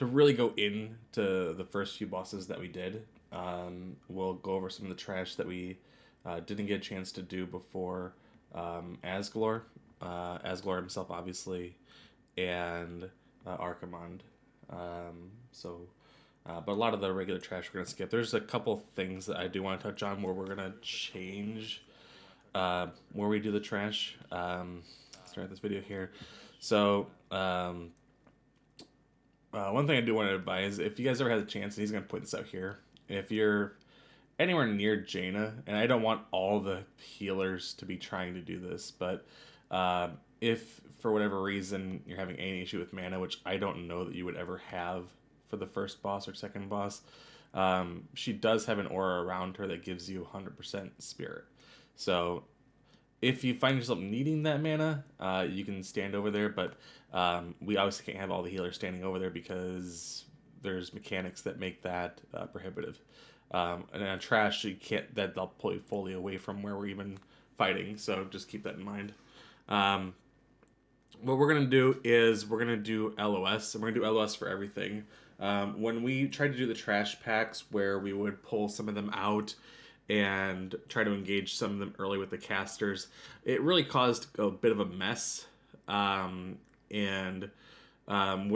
to really go into the first few bosses that we did, we'll go over some of the trash that we didn't get a chance to do before Asglor. Asglor himself, obviously, and Archimonde. But a lot of the regular trash we're going to skip. There's a couple things that I do want to touch on where we're going to change where we do the trash. Start this video here. So, one thing I do want to advise, if you guys ever had a chance, and he's going to point this out here, if you're anywhere near Jaina, and I don't want all the healers to be trying to do this, but if for whatever reason you're having any issue with mana, which I don't know that you would ever have for the first boss or second boss, she does have an aura around her that gives you 100% spirit. So if you find yourself needing that mana, you can stand over there, but we obviously can't have all the healers standing over there because there's mechanics that make that prohibitive. And on trash, you can't, that they'll pull you fully away from where we're even fighting, so just keep that in mind. What we're going to do is we're going to do LOS, and we're going to do LOS for everything. When we tried to do the trash packs where we would pull some of them out and try to engage some of them early with the casters, it really caused a bit of a mess. Where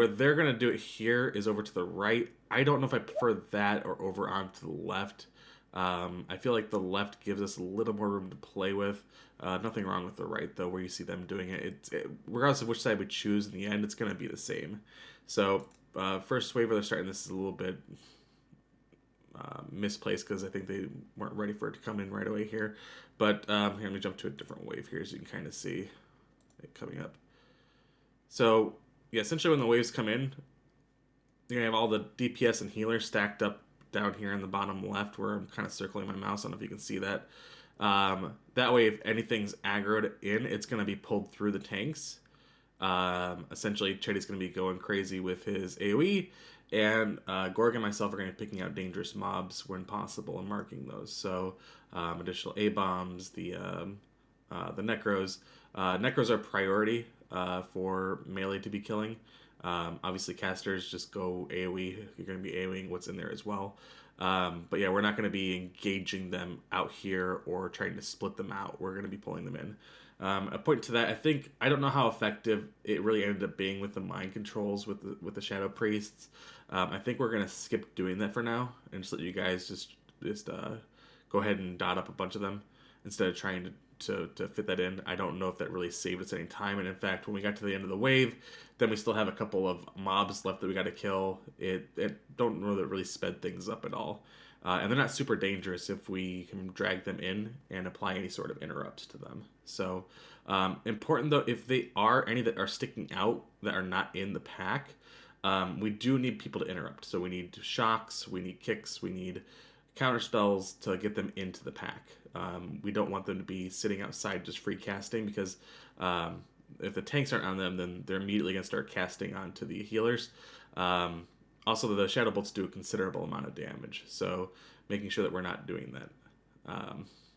they're going to do it here is over to the right. I don't know if I prefer that or over onto the left. I feel like the left gives us a little more room to play with. Nothing wrong with the right, though, where you see them doing it. Regardless of which side we choose in the end, it's going to be the same. So, first wave where they're starting this is a little bit misplaced because I think they weren't ready for it to come in right away here. But here, let me jump to a different wave here so you can kind of see it coming up. So, yeah, essentially when the waves come in, you're going to have all the DPS and healers stacked up down here in the bottom left where I'm kind of circling my mouse. I don't know if you can see that. That way, if anything's aggroed in, it's going to be pulled through the tanks. Essentially, Chetty's going to be going crazy with his AoE, and Gorg and myself are going to be picking out dangerous mobs when possible and marking those. So, additional A-bombs, the Necros. Necros are priority for melee to be killing. Obviously, casters just go AoE. You're going to be AoEing what's in there as well. But yeah, we're not going to be engaging them out here or trying to split them out. We're going to be pulling them in. A point to that, I don't know how effective it really ended up being with the mind controls with the Shadow Priests. I think we're going to skip doing that for now and just let you guys just go ahead and dot up a bunch of them instead of trying to fit that in. I don't know if that really saved us any time, and in fact, when we got to the end of the wave, then we still have a couple of mobs left that we got to kill. It don't know that it really sped things up at all, and they're not super dangerous if we can drag them in and apply any sort of interrupts to them. So important though, if they are any that are sticking out that are not in the pack, we do need people to interrupt. So we need shocks, we need kicks, we need counter spells to get them into the pack. We don't want them to be sitting outside just free casting because if the tanks aren't on them, then they're immediately going to start casting onto the healers. Also, the Shadow Bolts do a considerable amount of damage, so making sure that we're not doing that.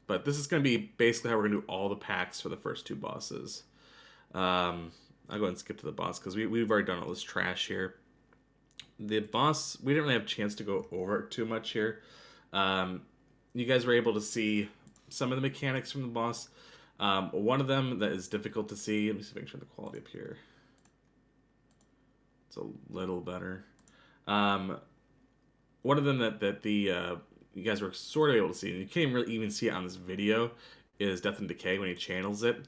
But this is going to be basically how we're going to do all the packs for the first two bosses. I'll go ahead and skip to the boss because we've already done all this trash here. The boss, we didn't really have a chance to go over it too much here. You guys were able to see some of the mechanics from the boss. One of them that is difficult to see, let me see if I can turn the quality up here. It's a little better. One of them that you guys were sort of able to see, and you can't really even see it on this video, is Death and Decay when he channels it.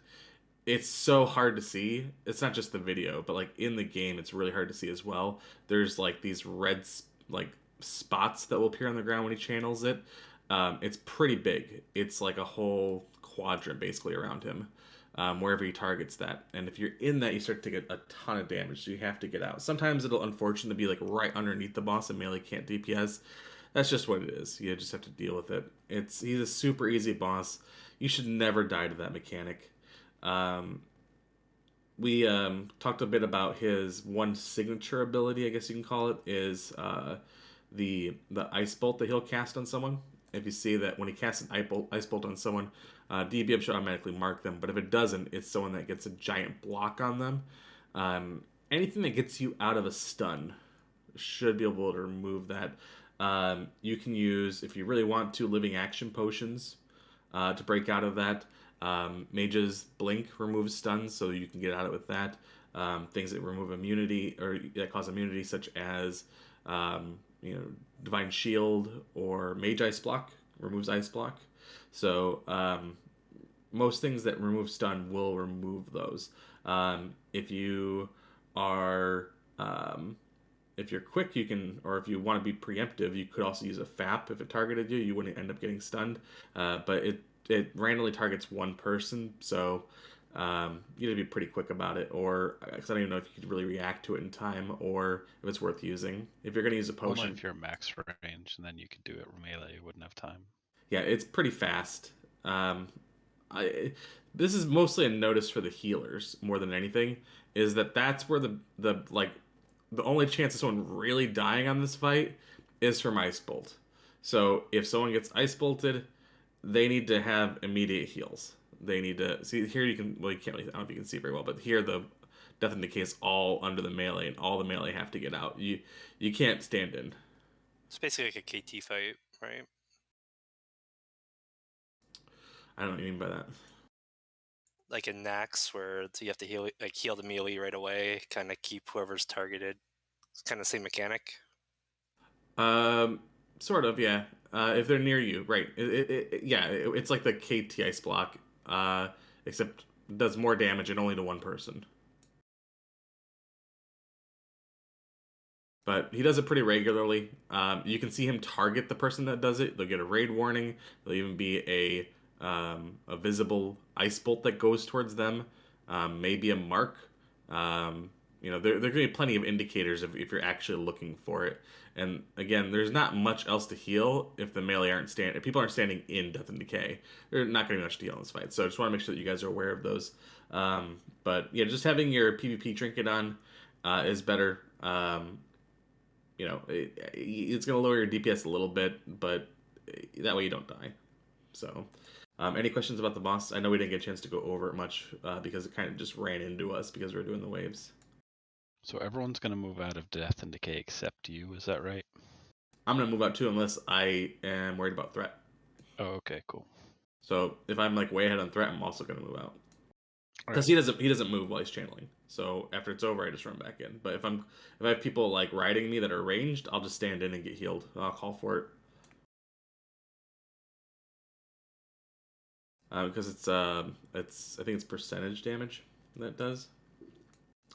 It's so hard to see. It's not just the video, but like in the game, it's really hard to see as well. There's like these red like spots that will appear on the ground when he channels it. It's pretty big. It's like a whole quadrant basically around him, wherever he targets that. And if you're in that, you start to get a ton of damage, so you have to get out. Sometimes it'll unfortunately be like right underneath the boss and melee can't DPS. That's just what it is. You just have to deal with it. He's a super easy boss. You should never die to that mechanic. We talked a bit about his one signature ability, I guess you can call it, is the ice bolt that he'll cast on someone. If you see that when he casts an ice bolt on someone, DBM should automatically mark them. But if it doesn't, it's someone that gets a giant block on them. Anything that gets you out of a stun should be able to remove that. You can use, if you really want to, living action potions to break out of that. Mage's Blink removes stuns, so you can get out of it with that. Things that remove immunity or that cause immunity, such as Divine Shield or Mage Ice Block removes Ice Block. So most things that remove stun will remove those. If you are if you're quick, you can, or if you want to be preemptive, you could also use a FAP. If it targeted you, you wouldn't end up getting stunned. But it randomly targets one person, so you need to be pretty quick about it. Or because I don't even know if you could really react to it in time, or if it's worth using. If you're going to use a potion, only if you're max range, and then you could do it melee. You wouldn't have time. Yeah, it's pretty fast. I This is mostly a notice for the healers more than anything. Is that that's where the only chance of someone really dying on this fight is from Ice Bolt. So if someone gets Ice Bolted, they need to have immediate heals. They need to see here. You can you can't really, I don't know if you can see very well, but here the Death and Decay is all under the melee, and all the melee have to get out. You can't stand in. It's basically like a KT fight, right? I don't know what you mean by that. Like in Nax, where you have to heal the melee right away, kind of keep whoever's targeted. It's kind of the same mechanic. Sort of, yeah. If they're near you, right? It's like the KT Ice Block, except it does more damage and only to one person. But he does it pretty regularly. You can see him target the person that does it. They'll get a raid warning. There'll even be a visible ice bolt that goes towards them. Maybe a mark. There going to be plenty of indicators if you're actually looking for it. And again, there's not much else to heal if the melee if people aren't standing in Death and Decay. There's not going to be much to heal in this fight. So I just want to make sure that you guys are aware of those. But yeah, just having your PvP trinket on is better. It's going to lower your DPS a little bit, but that way you don't die. So, any questions about the boss? I know we didn't get a chance to go over it much because it kind of just ran into us because we were doing the waves. So everyone's going to move out of Death and Decay except you, is that right? I'm going to move out too unless I am worried about threat. Oh, okay, cool. So if I'm like way ahead on threat, I'm also going to move out. Because he doesn't move while he's channeling. So after it's over, I just run back in. But if I have people like riding me that are ranged, I'll just stand in and get healed. I'll call for it. Because I think it's percentage damage that does.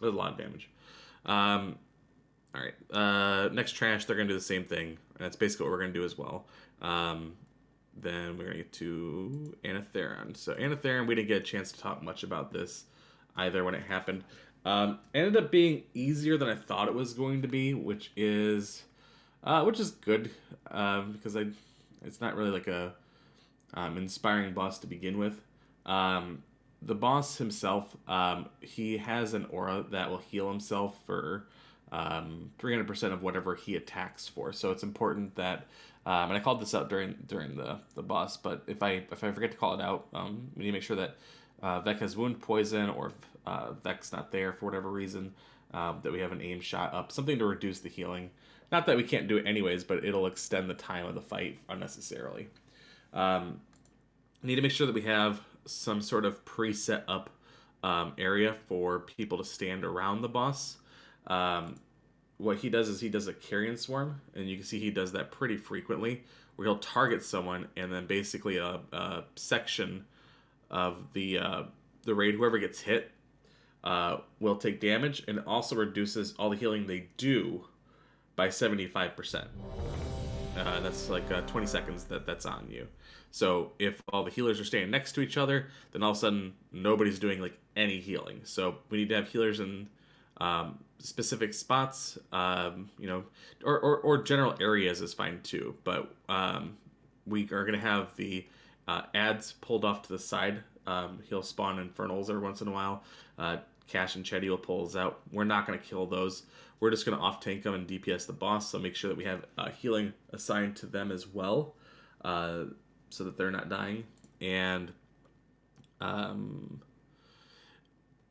There's a lot of damage. All right. Next trash, they're gonna do the same thing. And that's basically what we're gonna do as well. Then we're gonna get to Anatheron. So Anatheron, we didn't get a chance to talk much about this either when it happened. Ended up being easier than I thought it was going to be, which is good because it's not really like a inspiring boss to begin with. The boss himself, he has an aura that will heal himself for 300% of whatever he attacks for. So it's important that, and I called this out during the boss, but if I forget to call it out, we need to make sure that Vec has wound poison, or if Vec's not there for whatever reason, that we have an aim shot up, something to reduce the healing. Not that we can't do it anyways, but it'll extend the time of the fight unnecessarily. Need to make sure that we have some sort of preset up area for people to stand around the boss. What he does is he does a carrion swarm, and you can see he does that pretty frequently, where he'll target someone, and then basically a section of the raid, whoever gets hit, will take damage, and it also reduces all the healing they do by 75%. That's like 20 seconds that's on you. So if all the healers are standing next to each other, then all of a sudden nobody's doing like any healing. So we need to have healers in specific spots, or general areas is fine too. But we are going to have the ads pulled off to the side. He'll spawn infernals every once in a while. Cash and Chetty will pull us out. We're not going to kill those. We're just going to off-tank them and DPS the boss, so make sure that we have healing assigned to them as well, so that they're not dying. And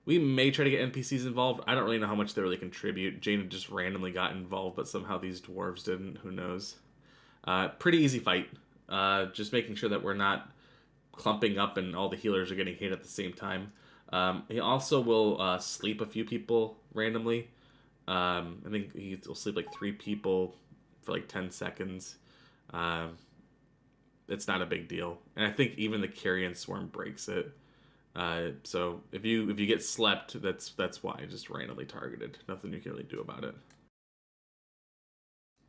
We may try to get NPCs involved. I don't really know how much they really contribute. Jaina just randomly got involved, but somehow these dwarves didn't. Who knows? Pretty easy fight. Just making sure that we're not clumping up and all the healers are getting hit at the same time. He also will sleep a few people randomly. I think he will sleep like 3 people for like 10 seconds. Um, it's not a big deal, and I think even the carrion swarm breaks it. So if you get slept, that's why, just randomly targeted. Nothing you can really do about it.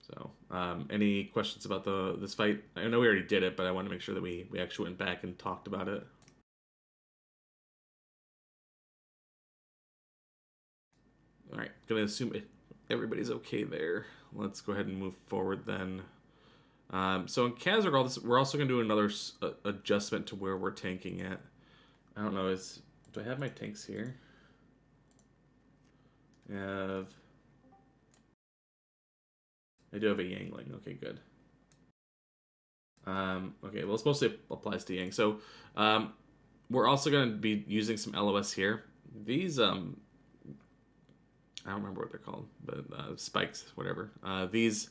So, any questions about this fight? I know we already did it, but I want to make sure that we actually went back and talked about it. All right, gonna assume everybody's okay there. Let's go ahead and move forward then. So in Casriball, we're also gonna do another adjustment to where we're tanking at. I don't know. Do I have my tanks here? I do have a Yangling. Okay, good. Okay, well, this mostly applies to Yang. So, we're also going to be using some LOS here. These, I don't remember what they're called, but spikes, whatever. There's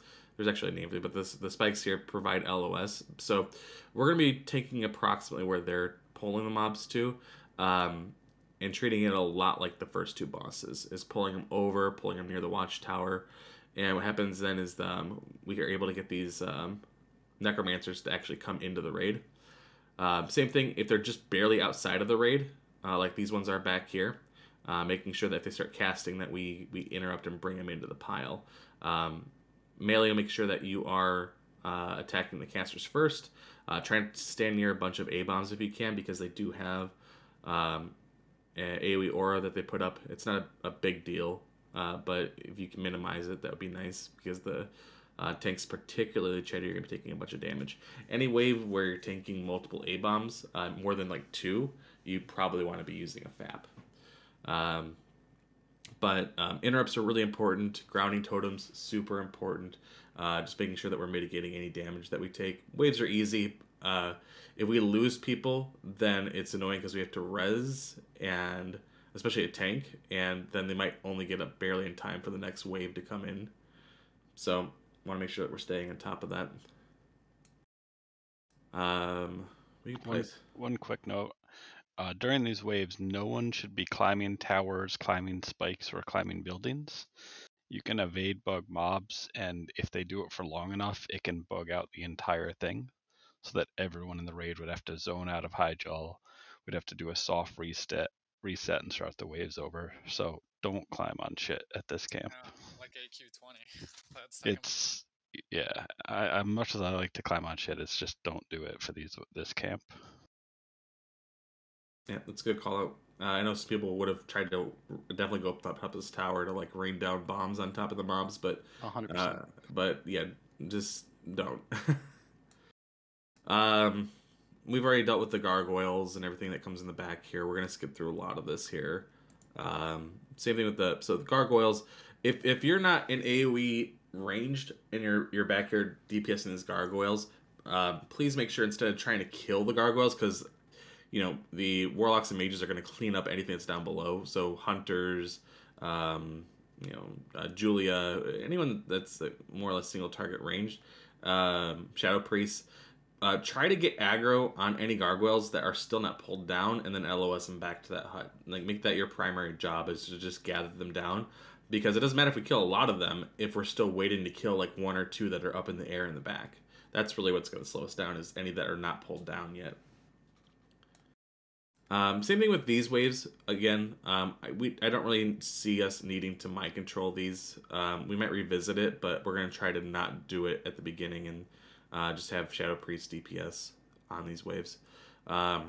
actually a name for it, but the spikes here provide LOS. So, we're going to be taking approximately where they're pulling the mobs to, and treating it a lot like the first 2 bosses, is pulling them over, pulling them near the watchtower. And what happens then is we are able to get these necromancers to actually come into the raid. Same thing if they're just barely outside of the raid, like these ones are back here. Making sure that if they start casting, that we interrupt and bring them into the pile. Melee will make sure that you are attacking the casters first. Try to stand near a bunch of A-bombs if you can, because they do have AoE aura that they put up. It's not a big deal, but if you can minimize it, that would be nice, because the tanks, particularly Cheddar, you're going to be taking a bunch of damage. Any wave where you're tanking multiple A-bombs, more than like 2, you probably want to be using a FAP. But interrupts are really important. Grounding totems, super important. Just making sure that we're mitigating any damage that we take. Waves are easy. If we lose people, then it's annoying because we have to res, and especially a tank, and then they might only get up barely in time for the next wave to come in. So, want to make sure that we're staying on top of that. One quick note. During these waves, no one should be climbing towers, climbing spikes, or climbing buildings. You can evade bug mobs, and if they do it for long enough, it can bug out the entire thing, so that everyone in the raid would have to zone out of Hyjal. We'd have to do a soft reset and start the waves over. So don't climb on shit at this camp. Like AQ20. It's yeah. As much as I like to climb on shit, it's just don't do it for this camp. Yeah, that's a good call out. I know some people would have tried to definitely go up top of this tower to like rain down bombs on top of the mobs, but 100%. But yeah, just don't. We've already dealt with the gargoyles and everything that comes in the back here. We're gonna skip through a lot of this here. Same thing with the gargoyles. If you're not in AoE ranged and you're back here DPSing these gargoyles, please make sure, instead of trying to kill the gargoyles, because the warlocks and mages are going to clean up anything that's down below. So hunters, Julia, anyone that's more or less single target ranged, shadow priests. Try to get aggro on any gargoyles that are still not pulled down, and then LOS them back to that hut. Like, make that your primary job, is to just gather them down, because it doesn't matter if we kill a lot of them if we're still waiting to kill like 1 or 2 that are up in the air in the back. That's really what's going to slow us down, is any that are not pulled down yet. Same thing with these waves. Again, I don't really see us needing to mind control these. We might revisit it, but we're going to try to not do it at the beginning, and just have Shadow Priest DPS on these waves. I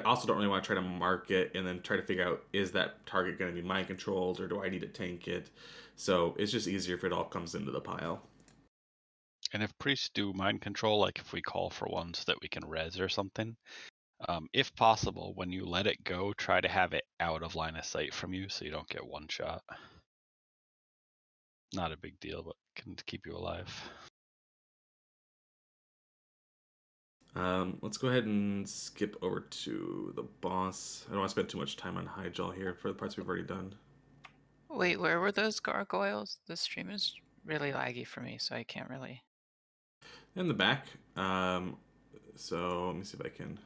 also don't really want to try to mark it and then try to figure out, is that target going to be mind controlled, or do I need to tank it? So it's just easier if it all comes into the pile. And if priests do mind control, like if we call for one so that we can res or something, if possible, when you let it go, try to have it out of line of sight from you so you don't get one shot. Not a big deal, but can keep you alive. Let's go ahead and skip over to the boss. I don't want to spend too much time on Hyjal here for the parts we've already done. Wait, where were those gargoyles? The stream is really laggy for me, so I can't really. In the back. So let me see if I can.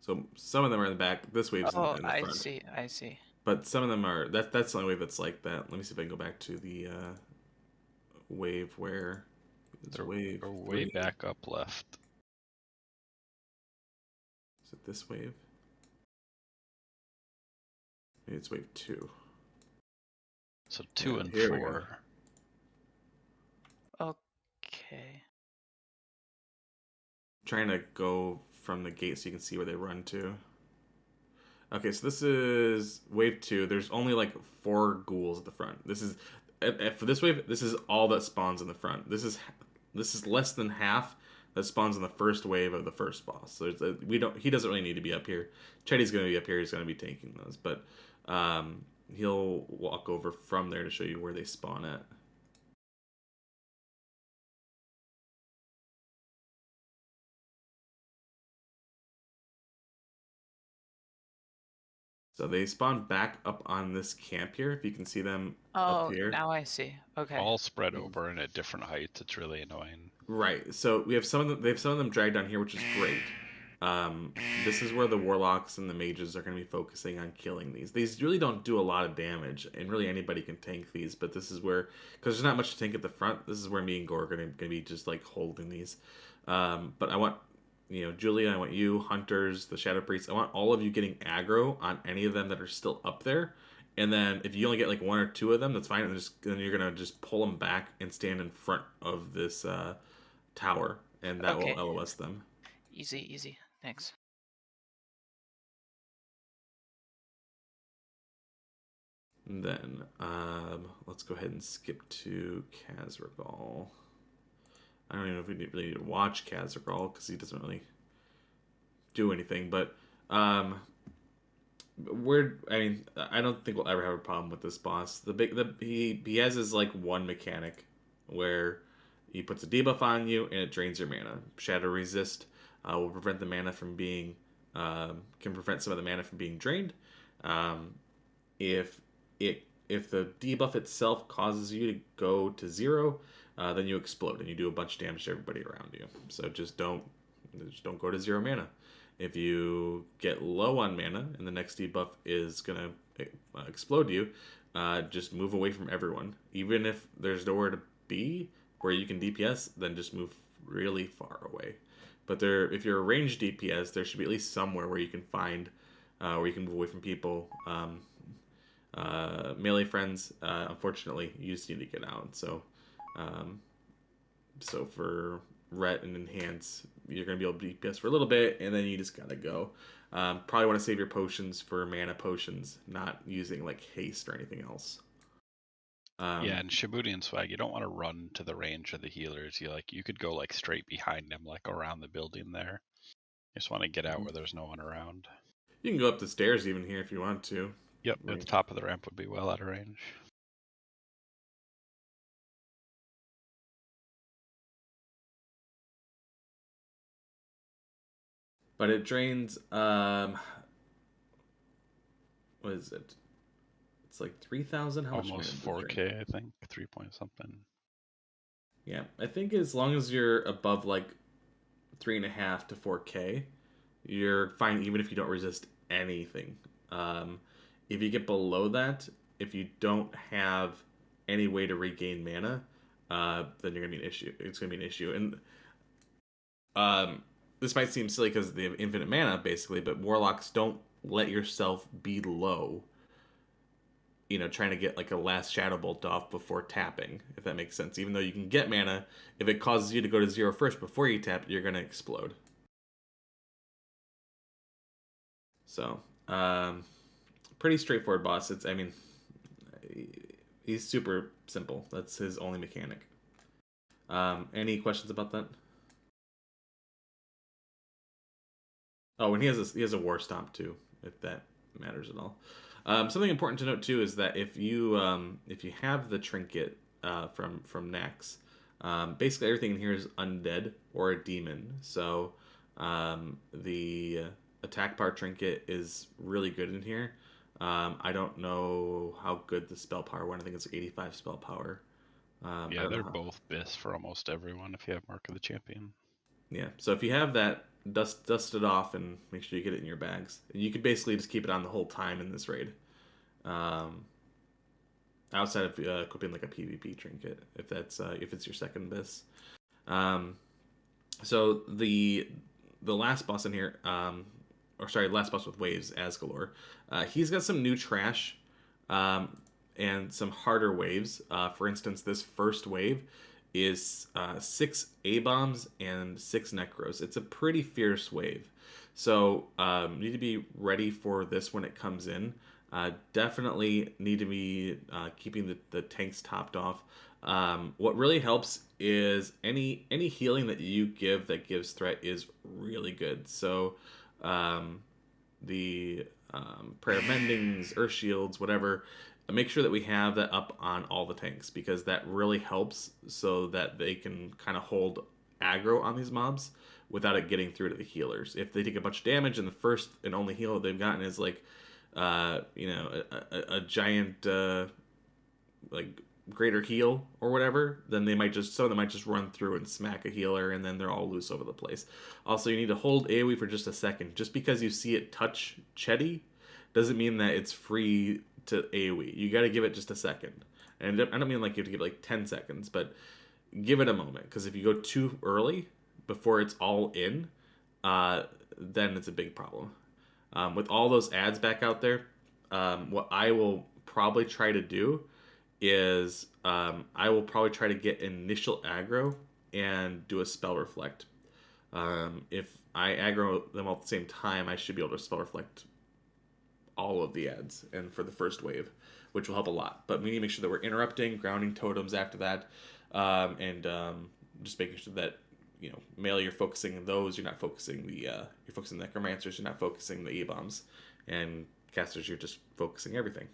So some of them are in the back. This wave's in the I front. I see. But some of them are. That's the only wave that's like that. Let me see if I can go back to the wave where. They're wave way back up left. Is it this wave? Maybe it's wave 2. So 2 and here 4. Okay. Trying to go from the gate so you can see where they run to. Okay, so this is wave 2. There's only like 4 ghouls at the front. This is for this wave. This is all that spawns in the front. This is less than half that spawns in the first wave of the first boss. So he doesn't really need to be up here. Chetty's going to be up here. He's going to be tanking those, but he'll walk over from there to show you where they spawn at. So they spawn back up on this camp here. If you can see them up here. Now I see. Okay. All spread over and at different heights. It's really annoying. Right. So we have some of them. They have some of them dragged down here, which is great. This is where the warlocks and the mages are going to be focusing on killing these. These really don't do a lot of damage, and really anybody can tank these. But this is where, because there's not much to tank at the front, this is where me and Gore are going to be just like holding these. But I want, Julia, I want you, Hunters, the Shadow Priests, I want all of you getting aggro on any of them that are still up there. And then if you only get like 1 or 2 of them, that's fine. And then you're going to just pull them back and stand in front of this tower, and that will LOS them. Easy. Thanks. And then let's go ahead and skip to Casriball. I don't even know if we really need to watch Casriball because he doesn't really do anything. But I don't think we'll ever have a problem with this boss. He has his like one mechanic where he puts a debuff on you and it drains your mana. Shadow Resist will prevent the mana from being can prevent some of the mana from being drained. If the debuff itself causes you to go to 0, then you explode and you do a bunch of damage to everybody around you. So just don't go to 0 mana. If you get low on mana and the next debuff is gonna explode you, just move away from everyone. Even if there's nowhere to be where you can DPS, then just move really far away. But if you're a ranged DPS, there should be at least somewhere where you can find where you can move away from people. Melee friends, unfortunately, you just need to get out. So for Ret and Enhance, you're going to be able to DPS for a little bit, and then you just got to go. Probably want to save your potions for mana potions, not using like haste or anything else. Yeah, and Shibuti and Swag, you don't want to run to the range of the healers. You could go like straight behind them, like around the building there. You just want to get out where there's no one around. You can go up the stairs even here if you want to. Yep, at the top of the ramp would be well out of range. But it drains, what is it? It's like 3,000? How much? Almost 4K, I think. 3 point something. Yeah, I think as long as you're above like 3.5 to 4K, you're fine even if you don't resist anything. If you get below that, if you don't have any way to regain mana, then you're gonna be an issue. It's gonna be an issue, and this might seem silly because they have infinite mana basically, but warlocks don't let yourself be low. Trying to get like a last Shadow Bolt off before tapping, if that makes sense. Even though you can get mana, if it causes you to go to 0 first before you tap, you're gonna explode. So, pretty straightforward boss. He's super simple. That's his only mechanic. Any questions about that? Oh, and he has a War Stomp too, if that matters at all. Something important to note too is that if you have the trinket from Nax, Basically, everything in here is undead or a demon. So the attack power trinket is really good in here. I don't know how good the spell power went. I think it's 85 spell power. Yeah, they're both BIS for almost everyone if you have Mark of the Champion. Yeah, so if you have that, dust it off and make sure you get it in your bags. You could basically just keep it on the whole time in this raid. Outside of equipping like a PvP trinket, if it's your second BIS. So the last boss in here, last boss with waves, Asgalor, he's got some new trash and some harder waves. For instance, this first wave is 6 A-bombs and 6 Necros. It's a pretty fierce wave. So you need to be ready for this when it comes in. Definitely need to be keeping the tanks topped off. What really helps is any healing that you give that gives threat is really good. So the Prayer of Mendings, Earth Shields, whatever, make sure that we have that up on all the tanks, because that really helps so that they can kind of hold aggro on these mobs without it getting through to the healers. If they take a bunch of damage and the first and only heal they've gotten is like a giant like greater heal or whatever, then some of them might just run through and smack a healer, and then they're all loose over the place. Also, you need to hold AoE for just a second. Just because you see it touch Chetty doesn't mean that it's free to AoE. You got to give it just a second. And I don't mean like you have to give it like 10 seconds, but give it a moment, because if you go too early before it's all in, then it's a big problem. With all those ads back out there, what I will probably try to do is I will probably try to get initial aggro and do a spell reflect. If I aggro them all at the same time, I should be able to spell reflect all of the ads and for the first wave, which will help a lot. But we need to make sure that we're interrupting, grounding totems after that, and just making sure that melee, you're focusing those. You're not focusing you're focusing the necromancers. You're not focusing the E-bombs, and casters. You're just focusing everything.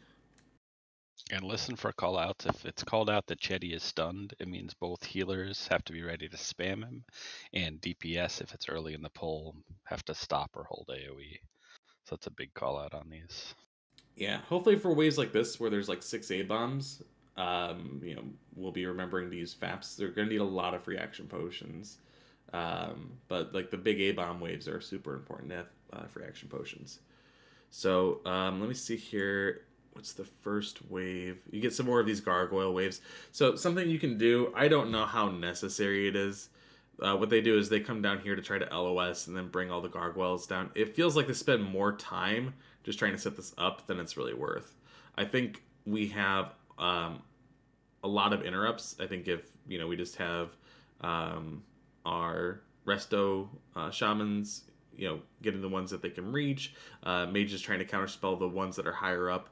And listen for call-outs. If it's called out that Chetty is stunned, it means both healers have to be ready to spam him, and DPS, if it's early in the pull, have to stop or hold AoE. So it's a big call-out on these. Yeah, hopefully for waves like this where there's like 6 A-bombs, we'll be remembering to use FAPs. They're going to need a lot of free action potions. But like the big A-bomb waves are super important to have free action potions. So let me see here. What's the first wave? You get some more of these gargoyle waves. So something you can do, I don't know how necessary it is. What they do is they come down here to try to LOS and then bring all the gargoyles down. It feels like they spend more time just trying to set this up than it's really worth. I think we have a lot of interrupts. I think if we just have our resto shamans getting the ones that they can reach, mages trying to counterspell the ones that are higher up,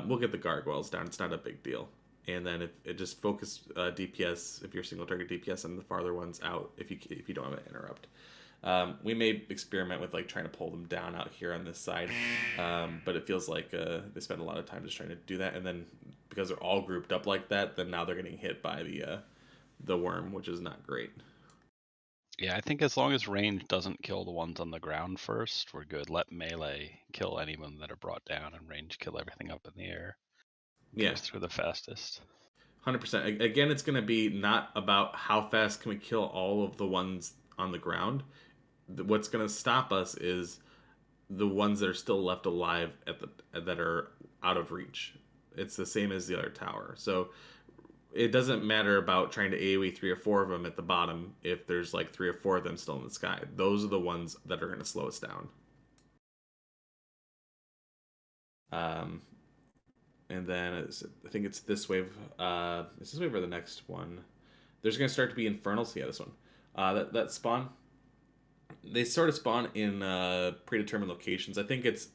we'll get the gargoyles down. It's not a big deal. And then if it just focus DPS, if you're single target DPS, on the farther ones out, if you don't have an interrupt. We may experiment with like trying to pull them down out here on this side, but it feels like they spend a lot of time just trying to do that, and then because they're all grouped up like that, then now they're getting hit by the worm, which is not great. Yeah, I think as long as range doesn't kill the ones on the ground first, we're good. Let melee kill anyone that are brought down, and range kill everything up in the air. Yeah, through the fastest. 100%. Again, it's going to be not about how fast can we kill all of the ones on the ground. What's going to stop us is the ones that are still left alive that are out of reach. It's the same as the other tower. So it doesn't matter about trying to AoE 3 or 4 of them at the bottom if there's like 3 or 4 of them still in the sky. Those are the ones that are going to slow us down. And then I think it's this wave. Is this wave or the next one? There's going to start to be infernals. Yeah, this one. That spawn. They sort of spawn in predetermined locations. I think it's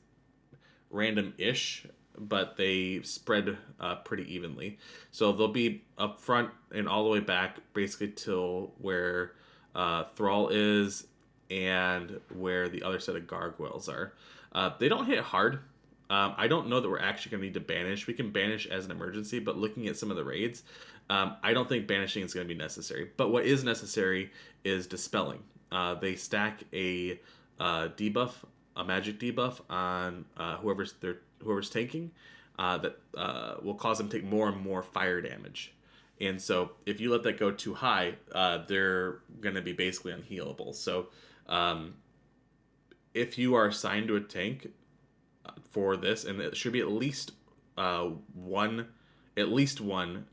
random-ish, but they spread pretty evenly. So they'll be up front and all the way back, basically till where Thrall is and where the other set of gargoyles are. They don't hit hard. I don't know that we're actually going to need to banish. We can banish as an emergency, but looking at some of the raids, I don't think banishing is going to be necessary. But what is necessary is dispelling. They stack a debuff, a magic debuff on whoever's tanking, that will cause them to take more and more fire damage. And so if you let that go too high, they're going to be basically unhealable. So if you are assigned to a tank for this, and it should be at least one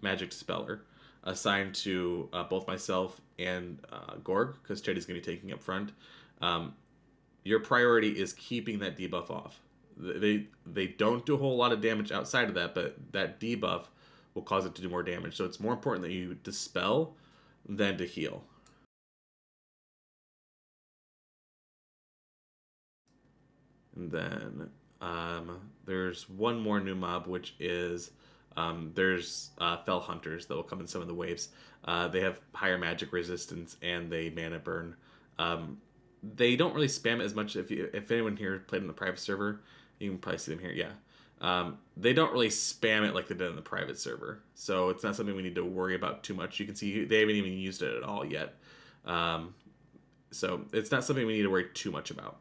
magic dispeller assigned to both myself and Gorg, because Chetty's going to be taking up front. Your priority is keeping that debuff off. They don't do a whole lot of damage outside of that, but that debuff will cause it to do more damage. So it's more important that you dispel than to heal. And then there's one more new mob, which is there's Fell Hunters that will come in some of the waves. They have higher magic resistance and they mana burn. They don't really spam it as much. If anyone here played on the private server, you can probably see them here. Yeah, they don't really spam it like they did in the private server, so it's not something we need to worry about too much. You can see they haven't even used it at all yet, so it's not something we need to worry too much about.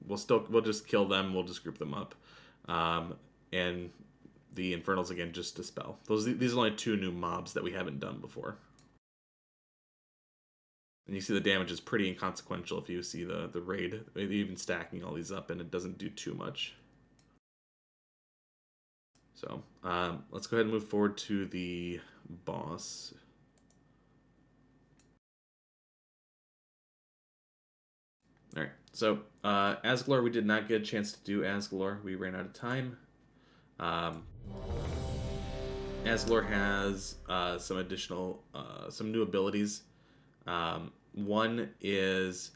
We'll just kill them. We'll just group them up, and the Infernals again just dispel. These are only 2 new mobs that we haven't done before. And you see the damage is pretty inconsequential if you see the raid. Even stacking all these up, and it doesn't do too much. So let's go ahead and move forward to the boss. All right, so Asgalor, we did not get a chance to do Asgalor. We ran out of time. Asgalor has some additional, some new abilities. One is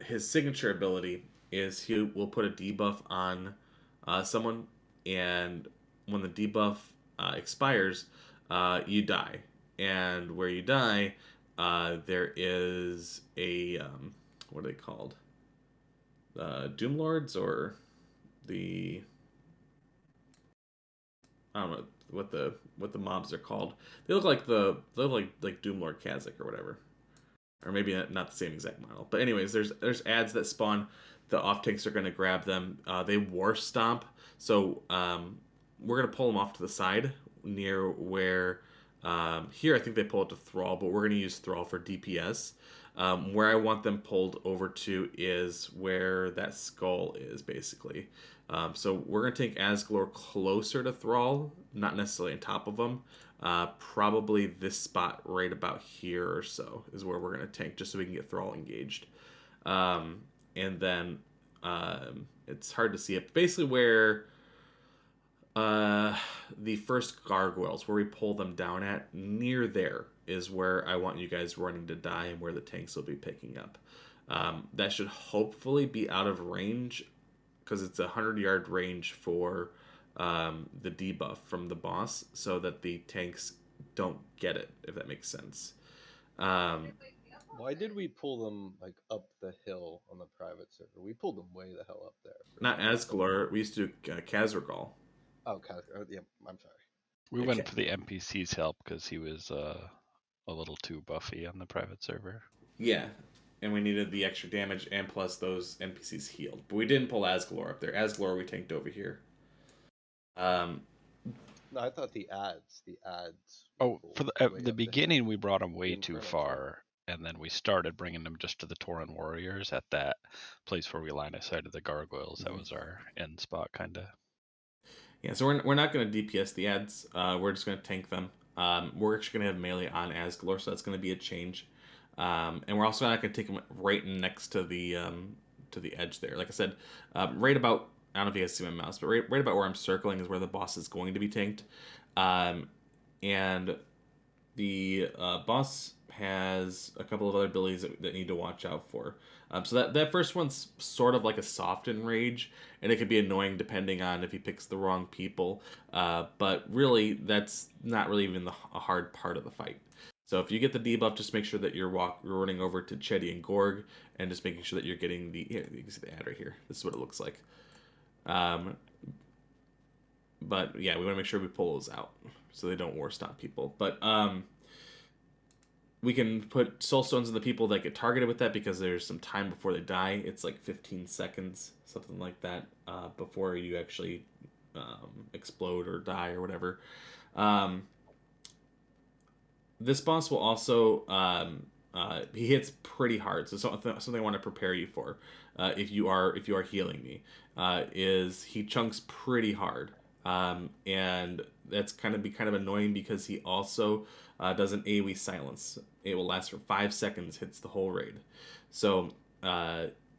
his signature ability is he will put a debuff on someone, and when the debuff expires, you die. And where you die, there is a what are they called? Doom Lords, or the I don't know what the mobs are called. They look like like Doom Lord Kazakh or whatever, or maybe not the same exact model. But anyways, there's ads that spawn. The off tanks are going to grab them. They war stomp, so we're going to pull them off to the side near where here I think they pull it to Thrall, but we're going to use Thrall for DPS. Where I want them pulled over to is where that skull is, basically. So we're going to take Asgalor closer to Thrall, not necessarily on top of him. Probably this spot right about here or so is where we're going to tank, just so we can get Thrall engaged. And then it's hard to see it. Basically where the first Gargoyles, where we pull them down at, near there is where I want you guys running to die and where the tanks will be picking up. That should hopefully be out of range, because it's a 100-yard range for the debuff from the boss, so that the tanks don't get it, if that makes sense. Why did we pull them like up the hill on the private server? We pulled them way the hell up there. Not Asgalor. We used to do Casriball. Oh, yeah, I'm sorry. We went for the NPC's help because he was a little too buffy on the private server. Yeah, and we needed the extra damage, and plus those NPCs healed. But we didn't pull Asgalor up there. Asgalor we tanked over here. No, I thought the ads. Oh, for the beginning, we brought him way too far, and then we started bringing them just to the Tauren Warriors at that place where we line of sight of the Gargoyles. That was our end spot, kind of. Yeah, so we're not going to DPS the ads. We're just going to tank them. We're actually going to have melee on Asgalor, so that's going to be a change. And we're also not going to take them right next to the edge there. Like I said, right about, I don't know if you guys see my mouse, but right about where I'm circling is where the boss is going to be tanked. And the boss has a couple of other abilities that need to watch out for. So that first one's sort of like a soft enrage, and it could be annoying depending on if he picks the wrong people. But really, that's not really even a hard part of the fight. So if you get the debuff, just make sure that you're running over to Chetty and Gorg, and just making sure that you're getting the... Here, you can see the ad right here. This is what it looks like. But yeah, we want to make sure we pull those out so they don't war stop people. But we can put soul stones in the people that get targeted with that because there's some time before they die. It's like 15 seconds, something like that, before you actually explode or die or whatever. This boss will also he hits pretty hard, so something I want to prepare you for if you are healing me is he chunks pretty hard, and that's kind of annoying because he also does an AoE silence. It will last for 5 seconds, hits the whole raid. So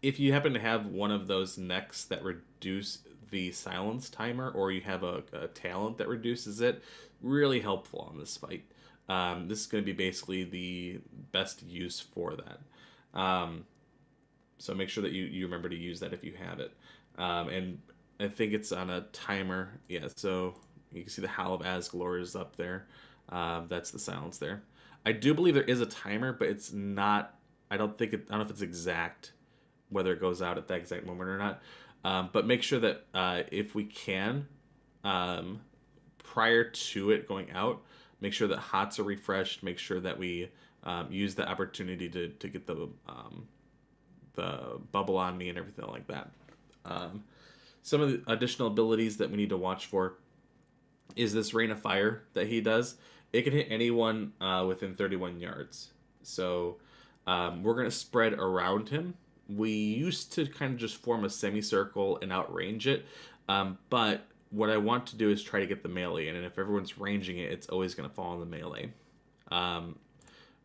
if you happen to have one of those necks that reduce the silence timer, or you have a talent that reduces it, really helpful on this fight. This is going to be basically the best use for that. So make sure that you remember to use that if you have it. And I think it's on a timer. Yeah, so you can see the Howl of Asglor is up there. That's the silence there. I do believe there is a timer, but it's not. I don't know if it's exact, whether it goes out at that exact moment or not. But make sure that if we can, prior to it going out, make sure that HOTS are refreshed. Make sure that we use the opportunity to get the bubble on me and everything like that. Some of the additional abilities that we need to watch for is this Rain of Fire that he does. It can hit anyone within 31 yards. So we're going to spread around him. We used to kind of just form a semicircle and outrange it. But what I want to do is try to get the melee in. And if everyone's ranging it, it's always going to fall in the melee.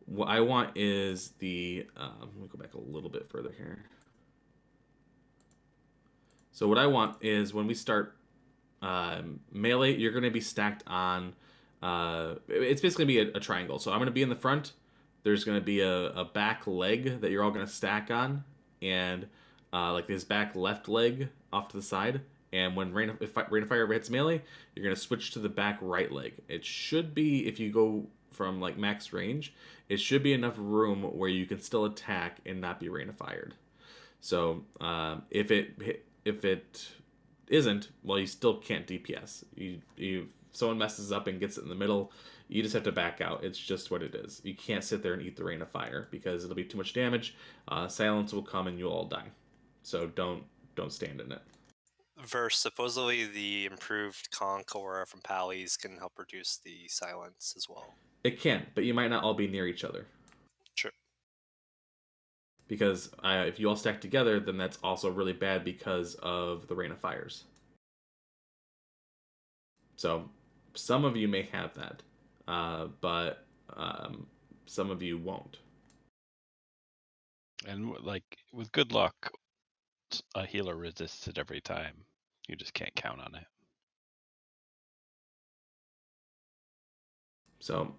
What I want is the... let me go back a little bit further here. So what I want is when we start melee, you're going to be stacked on... it's basically going to be a triangle. So I'm going to be in the front. There's going to be a back leg that you're all going to stack on. And like this back left leg off to the side. And when Rain of Fire hits melee, you're going to switch to the back right leg. It should be, if you go from like max range, it should be enough room where you can still attack and not be Rain of Fired. So if it isn't, well, you still can't DPS. If someone messes up and gets it in the middle, you just have to back out. It's just what it is. You can't sit there and eat the Rain of Fire because it'll be too much damage. Silence will come and you'll all die. So don't stand in it. Verse, supposedly the improved Conch Aura from Pally's can help reduce the silence as well. It can, but you might not all be near each other. Sure. Because if you all stack together, then that's also really bad because of the Rain of Fires. So some of you may have that, but some of you won't. And like with good luck, a healer resists it every time. You just can't count on it. So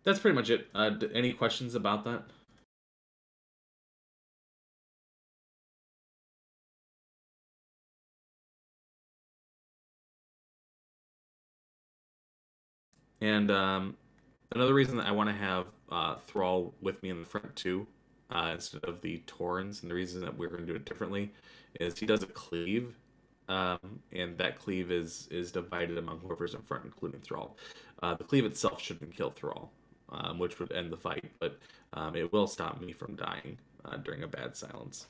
that's pretty much it. Any questions about that? And another reason that I want to have Thrall with me in the front too, instead of the Torrens, and the reason that we're going to do it differently is he does a cleave, and that cleave is divided among whoever's in front, including Thrall. The cleave itself shouldn't kill Thrall, which would end the fight, but it will stop me from dying during a bad silence.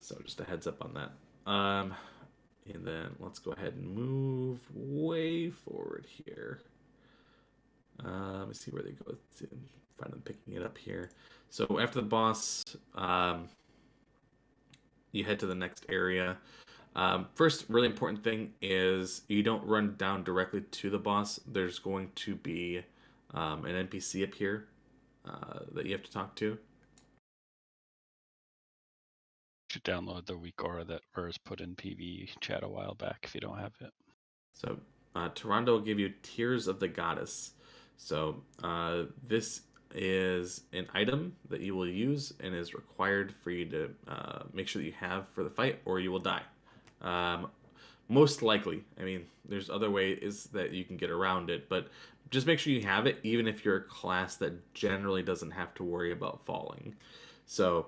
So just a heads up on that. And then let's go ahead and move way forward here. Let me see where they go. Find them picking it up here. So after the boss, you head to the next area. First, really important thing is you don't run down directly to the boss. There's going to be an NPC up here that you have to talk to. You should download the weak aura that Vers put in PV chat a while back if you don't have it. So Tyrande will give you Tears of the Goddess. So this is an item that you will use and is required for you to make sure that you have for the fight, or you will die. Most likely. I mean, there's other ways that you can get around it, but just make sure you have it, even if you're a class that generally doesn't have to worry about falling. So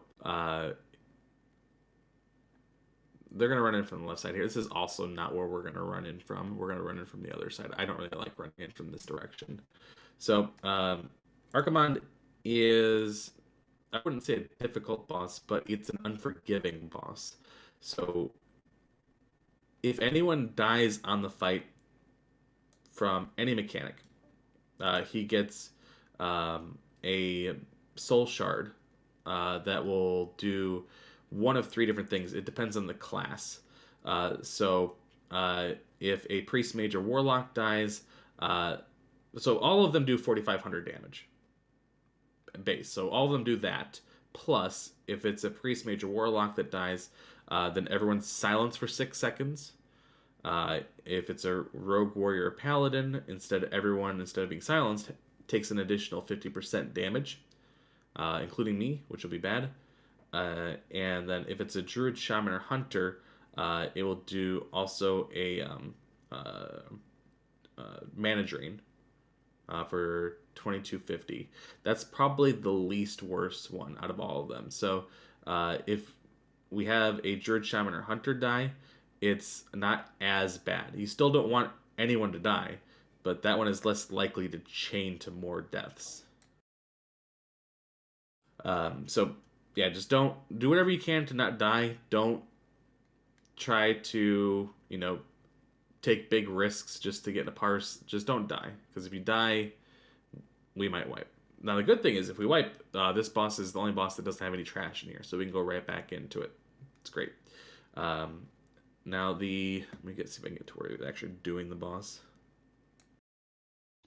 they're going to run in from the left side here. This is also not where we're going to run in from. We're going to run in from the other side. I don't really like running in from this direction. So, Archimonde is, I wouldn't say a difficult boss, but it's an unforgiving boss. So, if anyone dies on the fight from any mechanic, he gets a soul shard that will do one of 3 different things. It depends on the class. So if a priest, mage, or warlock dies, so all of them do 4,500 damage base. So all of them do that. Plus, if it's a priest, mage, or warlock that dies, then everyone's silenced for 6 seconds. If it's a rogue, warrior, or paladin, instead of being silenced, takes an additional 50% damage, including me, which will be bad. And then if it's a druid, shaman, or hunter, it will do also a mana drain for 2250. That's probably the least worst one out of all of them. So if we have a druid, shaman, or hunter die, it's not as bad. You still don't want anyone to die, but that one is less likely to chain to more deaths. So yeah, just don't do whatever you can to not die. Don't try to, take big risks just to get in a parse. Just don't die, because if you die, we might wipe. Now the good thing is, if we wipe, this boss is the only boss that doesn't have any trash in here, so we can go right back into it. It's great. Now let me see if I can get to where we're actually doing the boss.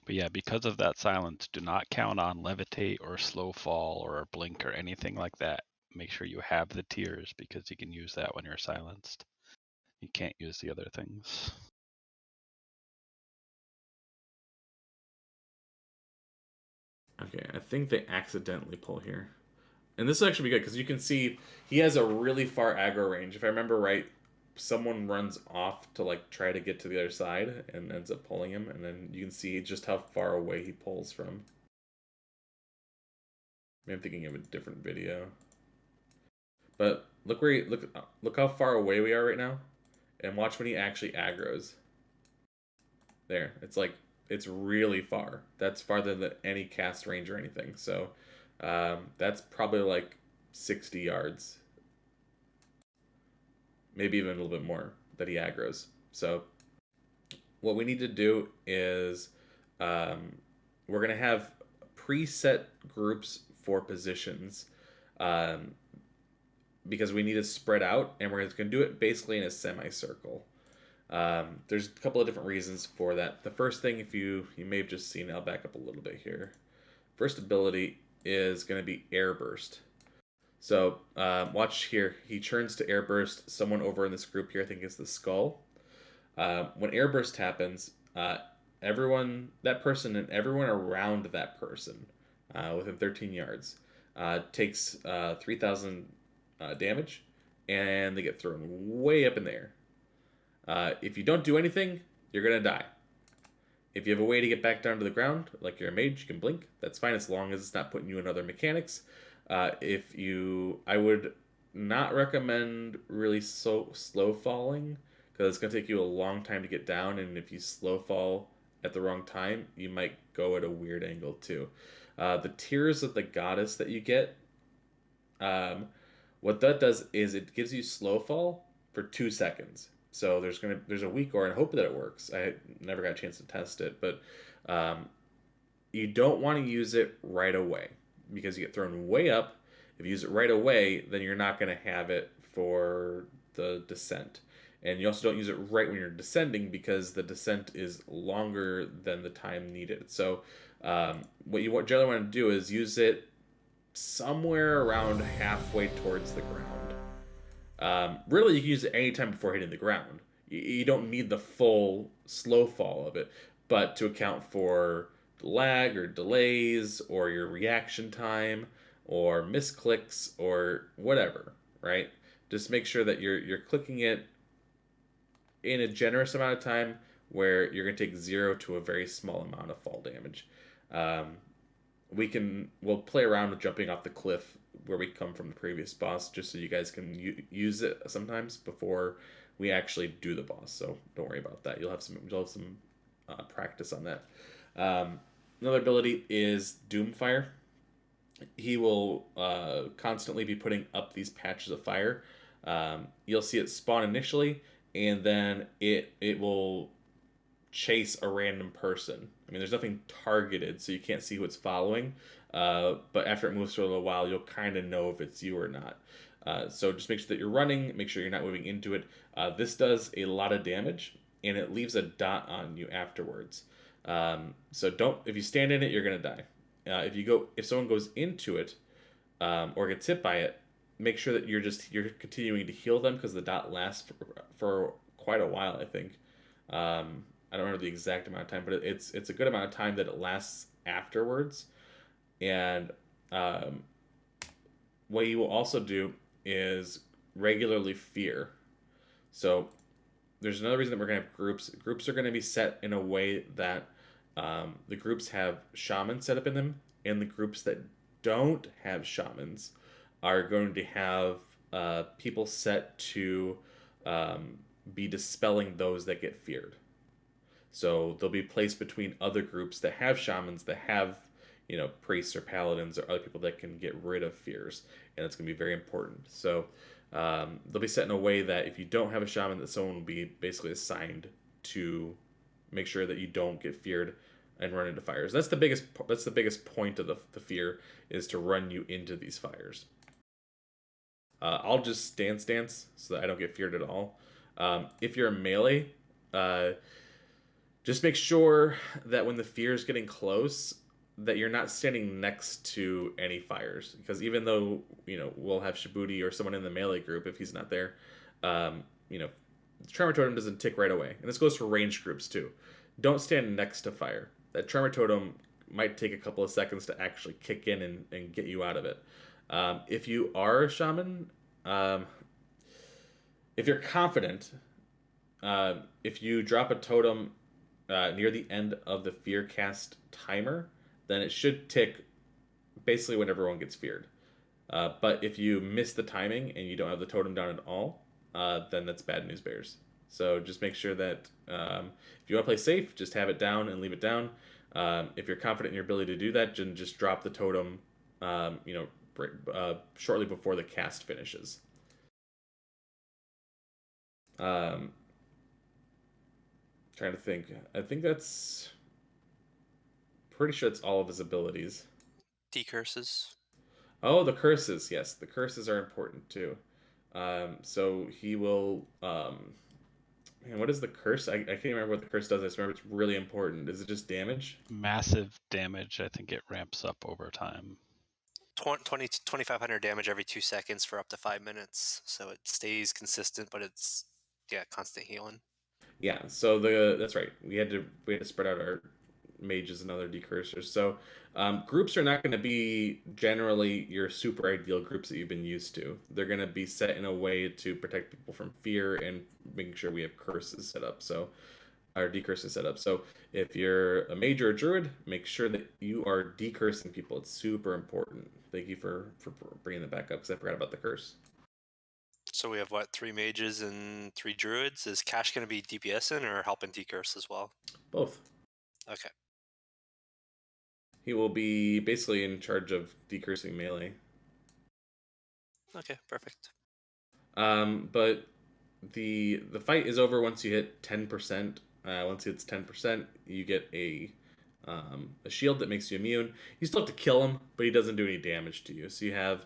But yeah, because of that silence, do not count on levitate or slow fall or blink or anything like that. Make sure you have the tears, because you can use that when you're silenced. You can't use the other things. Okay, I think they accidentally pull here. And this will actually be good, because you can see he has a really far aggro range. If I remember right, someone runs off to try to get to the other side and ends up pulling him, and then you can see just how far away he pulls from. Maybe I'm thinking of a different video. But look how far away we are right now, and watch when he actually aggros. There, it's really far. That's farther than any cast range or anything. So that's probably 60 yards. Maybe even a little bit more that he aggros. So what we need to do is we're going to have preset groups for positions because we need to spread out, and we're going to do it basically in a semicircle. There's a couple of different reasons for that. The first thing, if you may have just seen, I'll back up a little bit here. First ability is going to be Air Burst. So watch here. He turns to Air Burst. Someone over in this group here, I think it's the Skull. When Air Burst happens, that person and everyone around that person within 13 yards takes 3,000 damage, and they get thrown way up in the air. If you don't do anything, you're going to die. If you have a way to get back down to the ground, like you're a mage, you can blink. That's fine, as long as it's not putting you in other mechanics. I would not recommend really slow falling, because it's going to take you a long time to get down, and if you slow fall at the wrong time, you might go at a weird angle too. The Tears of the Goddess that you get, what that does is it gives you slow fall for 2 seconds. So there's a weak aura, and I hope that it works. I never got a chance to test it, but you don't want to use it right away, because you get thrown way up. If you use it right away, then you're not going to have it for the descent. And you also don't use it right when you're descending, because the descent is longer than the time needed. So what you generally want to do is use it somewhere around halfway towards the ground. Really, you can use it anytime before hitting the ground. You don't need the full slow fall of it, but to account for lag or delays or your reaction time or misclicks or whatever, right? Just make sure that you're clicking it in a generous amount of time where you're going to take 0 to a very small amount of fall damage. We'll play around with jumping off the cliff where we come from the previous boss, just so you guys can use it sometimes before we actually do the boss. So don't worry about that. You'll have some practice on that. Another ability is Doomfire. He will constantly be putting up these patches of fire. You'll see it spawn initially, and then it will chase a random person. I mean, there's nothing targeted, so you can't see who it's following. But after it moves for a little while, you'll kind of know if it's you or not. So just make sure that you're running, make sure you're not moving into it. This does a lot of damage, and it leaves a dot on you afterwards. So don't, if you stand in it, you're gonna die. If someone goes into it, or gets hit by it, make sure that you're continuing to heal them, because the dot lasts for quite a while, I think. I don't remember the exact amount of time, but it's a good amount of time that it lasts afterwards. And what you will also do is regularly fear. So there's another reason that we're going to have groups. Groups are going to be set in a way that the groups have shamans set up in them, and the groups that don't have shamans are going to have people set to be dispelling those that get feared. So they'll be placed between other groups that have shamans, that have, priests or paladins or other people that can get rid of fears, and it's going to be very important. So they'll be set in a way that if you don't have a shaman, that someone will be basically assigned to make sure that you don't get feared and run into fires. That's the biggest point of the fear, is to run you into these fires. I'll just stance so that I don't get feared at all. If you're a melee, just make sure that when the fear is getting close, that you're not standing next to any fires. Because even though, we'll have Shibuti or someone in the melee group, if he's not there, the Tremor Totem doesn't tick right away. And this goes for ranged groups too. Don't stand next to fire. That Tremor Totem might take a couple of seconds to actually kick in and get you out of it. If you are a shaman, if you're confident, if you drop a totem near the end of the fear cast timer, then it should tick basically when everyone gets feared. But if you miss the timing and you don't have the totem down at all, then that's bad news bears. So just make sure that if you want to play safe, just have it down and leave it down. If you're confident in your ability to do that, then just drop the totem shortly before the cast finishes. Trying to think. I think that's pretty sure it's all of his abilities. Decurses. Oh, the curses. Yes, the curses are important too. So he will. Man, what is the curse? I can't remember what the curse does. I just remember it's really important. Is it just damage? Massive damage. I think it ramps up over time. 2,500 damage every 2 seconds for up to 5 minutes. So it stays consistent, but it's constant healing. Yeah, so that's right. We had to spread out our mages and other decursors. So groups are not going to be generally your super ideal groups that you've been used to. They're going to be set in a way to protect people from fear and making sure we have curses set up. So our decurses set up. So if you're a mage or a druid, make sure that you are decursing people. It's super important. Thank you for bringing that back up, because I forgot about the curse. So we have 3 mages and 3 druids. Is Cash going to be DPSing or helping decurse as well? Both. Okay. He will be basically in charge of decursing melee. Okay, perfect. But the fight is over once you hit 10%. Once it's 10%, you get a shield that makes you immune. You still have to kill him, but he doesn't do any damage to you. So you have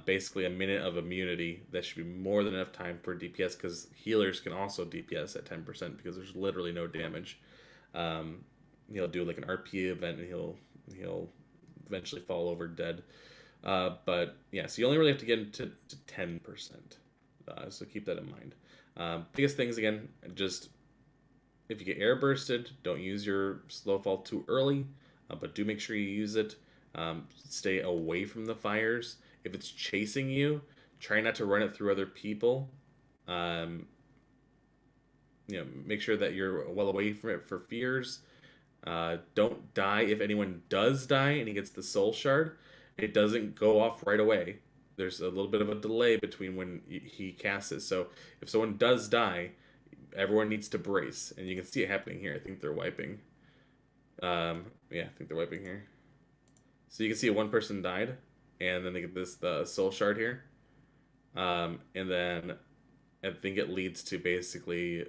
basically a minute of immunity. That should be more than enough time for DPS, because healers can also DPS at 10% because there's literally no damage. He'll do like an RP event, and he'll eventually fall over dead. But yeah, so you only really have to get into 10%. So keep that in mind. Biggest things, again, just if you get air bursted, don't use your slow fall too early, but do make sure you use it. Stay away from the fires. If it's chasing you, try not to run it through other people. Make sure that you're well away from it for fears. Don't die if anyone does die and he gets the soul shard. it doesn't go off right away. There's a little bit of a delay between when he casts it. So if someone does die, everyone needs to brace, and you can see it happening here. I think they're wiping. Yeah, I think they're wiping here. So you can see one person died, and then they get the soul shard here, and then I think it leads to basically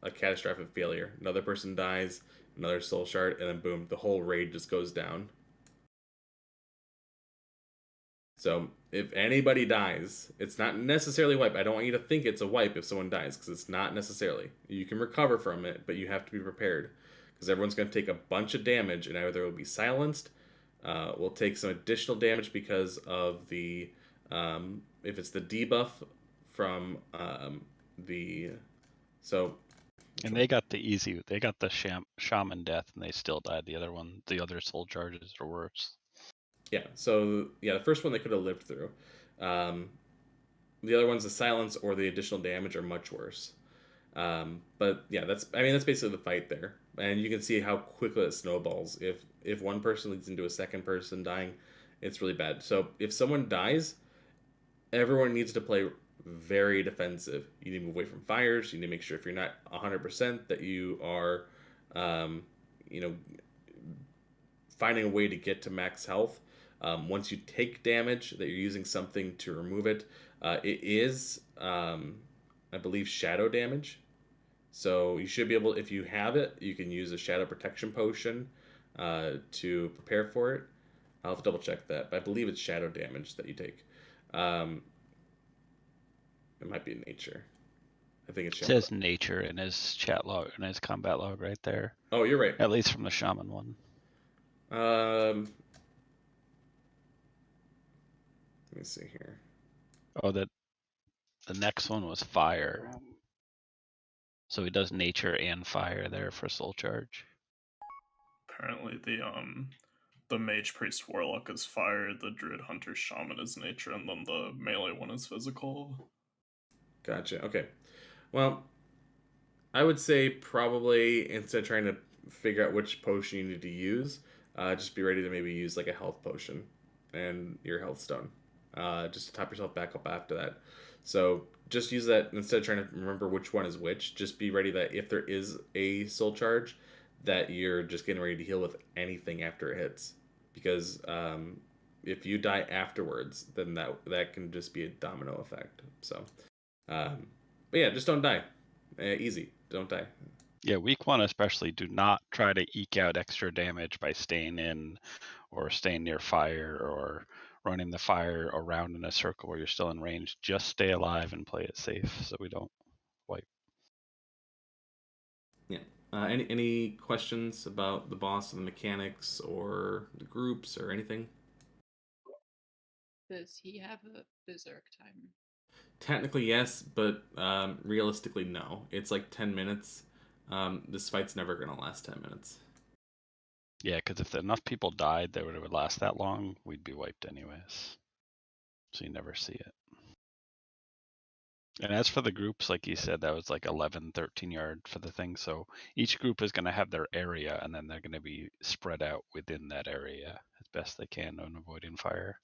a catastrophic failure. Another person dies, another soul shard, and then boom, the whole raid just goes down. So if anybody dies, it's not necessarily a wipe. I don't want you to think it's a wipe if someone dies, because it's not necessarily. You can recover from it, but you have to be prepared, because everyone's going to take a bunch of damage, and either it will be silenced, will take some additional damage because of the if it's the debuff from the so. And they got the shaman death, and they still died. The other soul charges are worse. Yeah, so yeah, the first one they could have lived through. The other ones, the silence or the additional damage, are much worse. But yeah, that's basically the fight there, and you can see how quickly it snowballs. If one person leads into a second person dying, it's really bad. So if someone dies, everyone needs to play very defensive. You need to move away from fires. You need to make sure if you're not 100% that you are, you know, finding a way to get to max health. Once you take damage, that you're using something to remove it. It is, I believe, shadow damage. So you should be able, if you have it, you can use a shadow protection potion to prepare for it. I'll have to double check that, but I believe it's shadow damage that you take. It might be in nature. I think it's It shadow. says nature in his chat log, in his combat log right there. Oh, you're right. At least from the shaman one. Let me see here. Oh, the next one was fire. So he does nature and fire there for soul charge. Apparently the mage priest warlock is fire, the druid hunter shaman is nature, and then the melee one is physical. Gotcha. Okay. Well, I would say probably instead of trying to figure out which potion you need to use, just be ready to maybe use like a health potion and your health stone, just to top yourself back up after that. So just use that instead of trying to remember which one is which. Just be ready that if there is a soul charge, that you're just getting ready to heal with anything after it hits, because if you die afterwards, then that can just be a domino effect. So, but yeah, just don't die. Easy, don't die. Yeah, week one especially, do not try to eke out extra damage by staying in or staying near fire or running the fire around in a circle where you're still in range. Just stay alive and play it safe so we don't wipe. Yeah. Any questions about the boss and the mechanics or the groups or anything? Does he have a berserk time? Technically, yes, but realistically, no. It's like 10 minutes. This fight's never going to last 10 minutes. Yeah, because if enough people died that it would last that long, we'd be wiped anyways. So you never see it. And as for the groups, like you said, that was like 11, 13 yard for the thing. So each group is going to have their area, and then they're going to be spread out within that area as best they can on avoiding fire.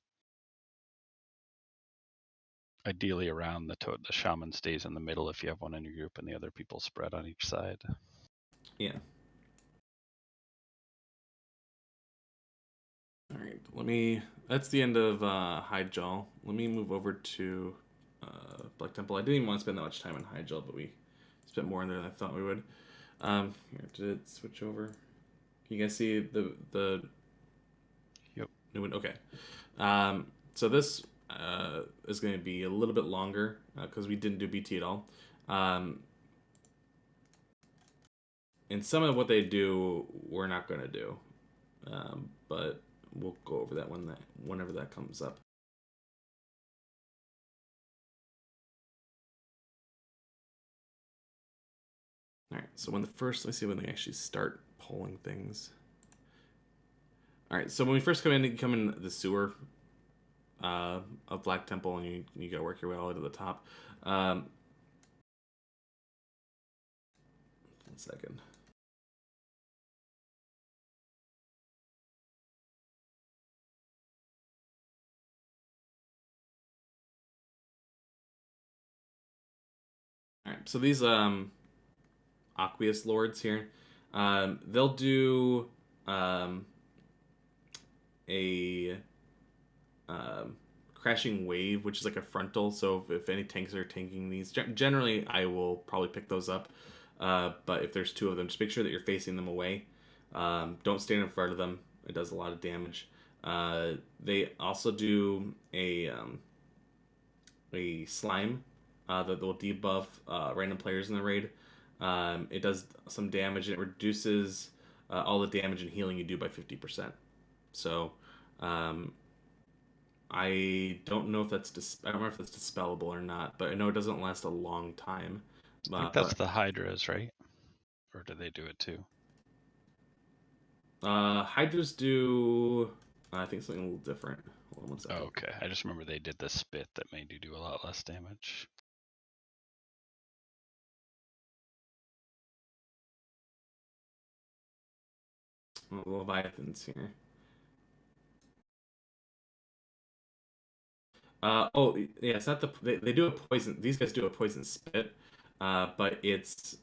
Ideally around the shaman stays in the middle if you have one in your group, and the other people spread on each side. Yeah. All right, that's the end of Hyjal. Let me move over to Black Temple. I didn't even want to spend that much time on Hyjal, but we spent more in there than I thought we would. Here, did it switch over? Can you guys see the Yep. new one? Okay. So this is going to be a little bit longer because we didn't do BT at all. And some of what they do, we're not going to do. But we'll go over that whenever that comes up. All right, so let me see when they actually start pulling things. All right, so when we first come in, you come in the sewer of Black Temple, and you gotta work your way all the way to the top. 1 second. Alright, so these Aqueous Lords here, they'll do a Crashing Wave, which is like a frontal, so if any tanks are tanking these, generally I will probably pick those up, but if there's two of them, just make sure that you're facing them away. Don't stand in front of them. It does a lot of damage. They also do a slime that will debuff random players in the raid. It does some damage, and it reduces all the damage and healing you do by 50%. So I don't know if that's I don't know if that's dispellable or not, but I know it doesn't last a long time. I think that's the Hydras, right? Or do they do it too? Hydras do, I think, something a little different. Hold on one second. Oh, okay. I just remember they did the spit that made you do a lot less damage. Leviathans here. Oh yeah, it's not they do a poison. These guys do a poison spit, but it's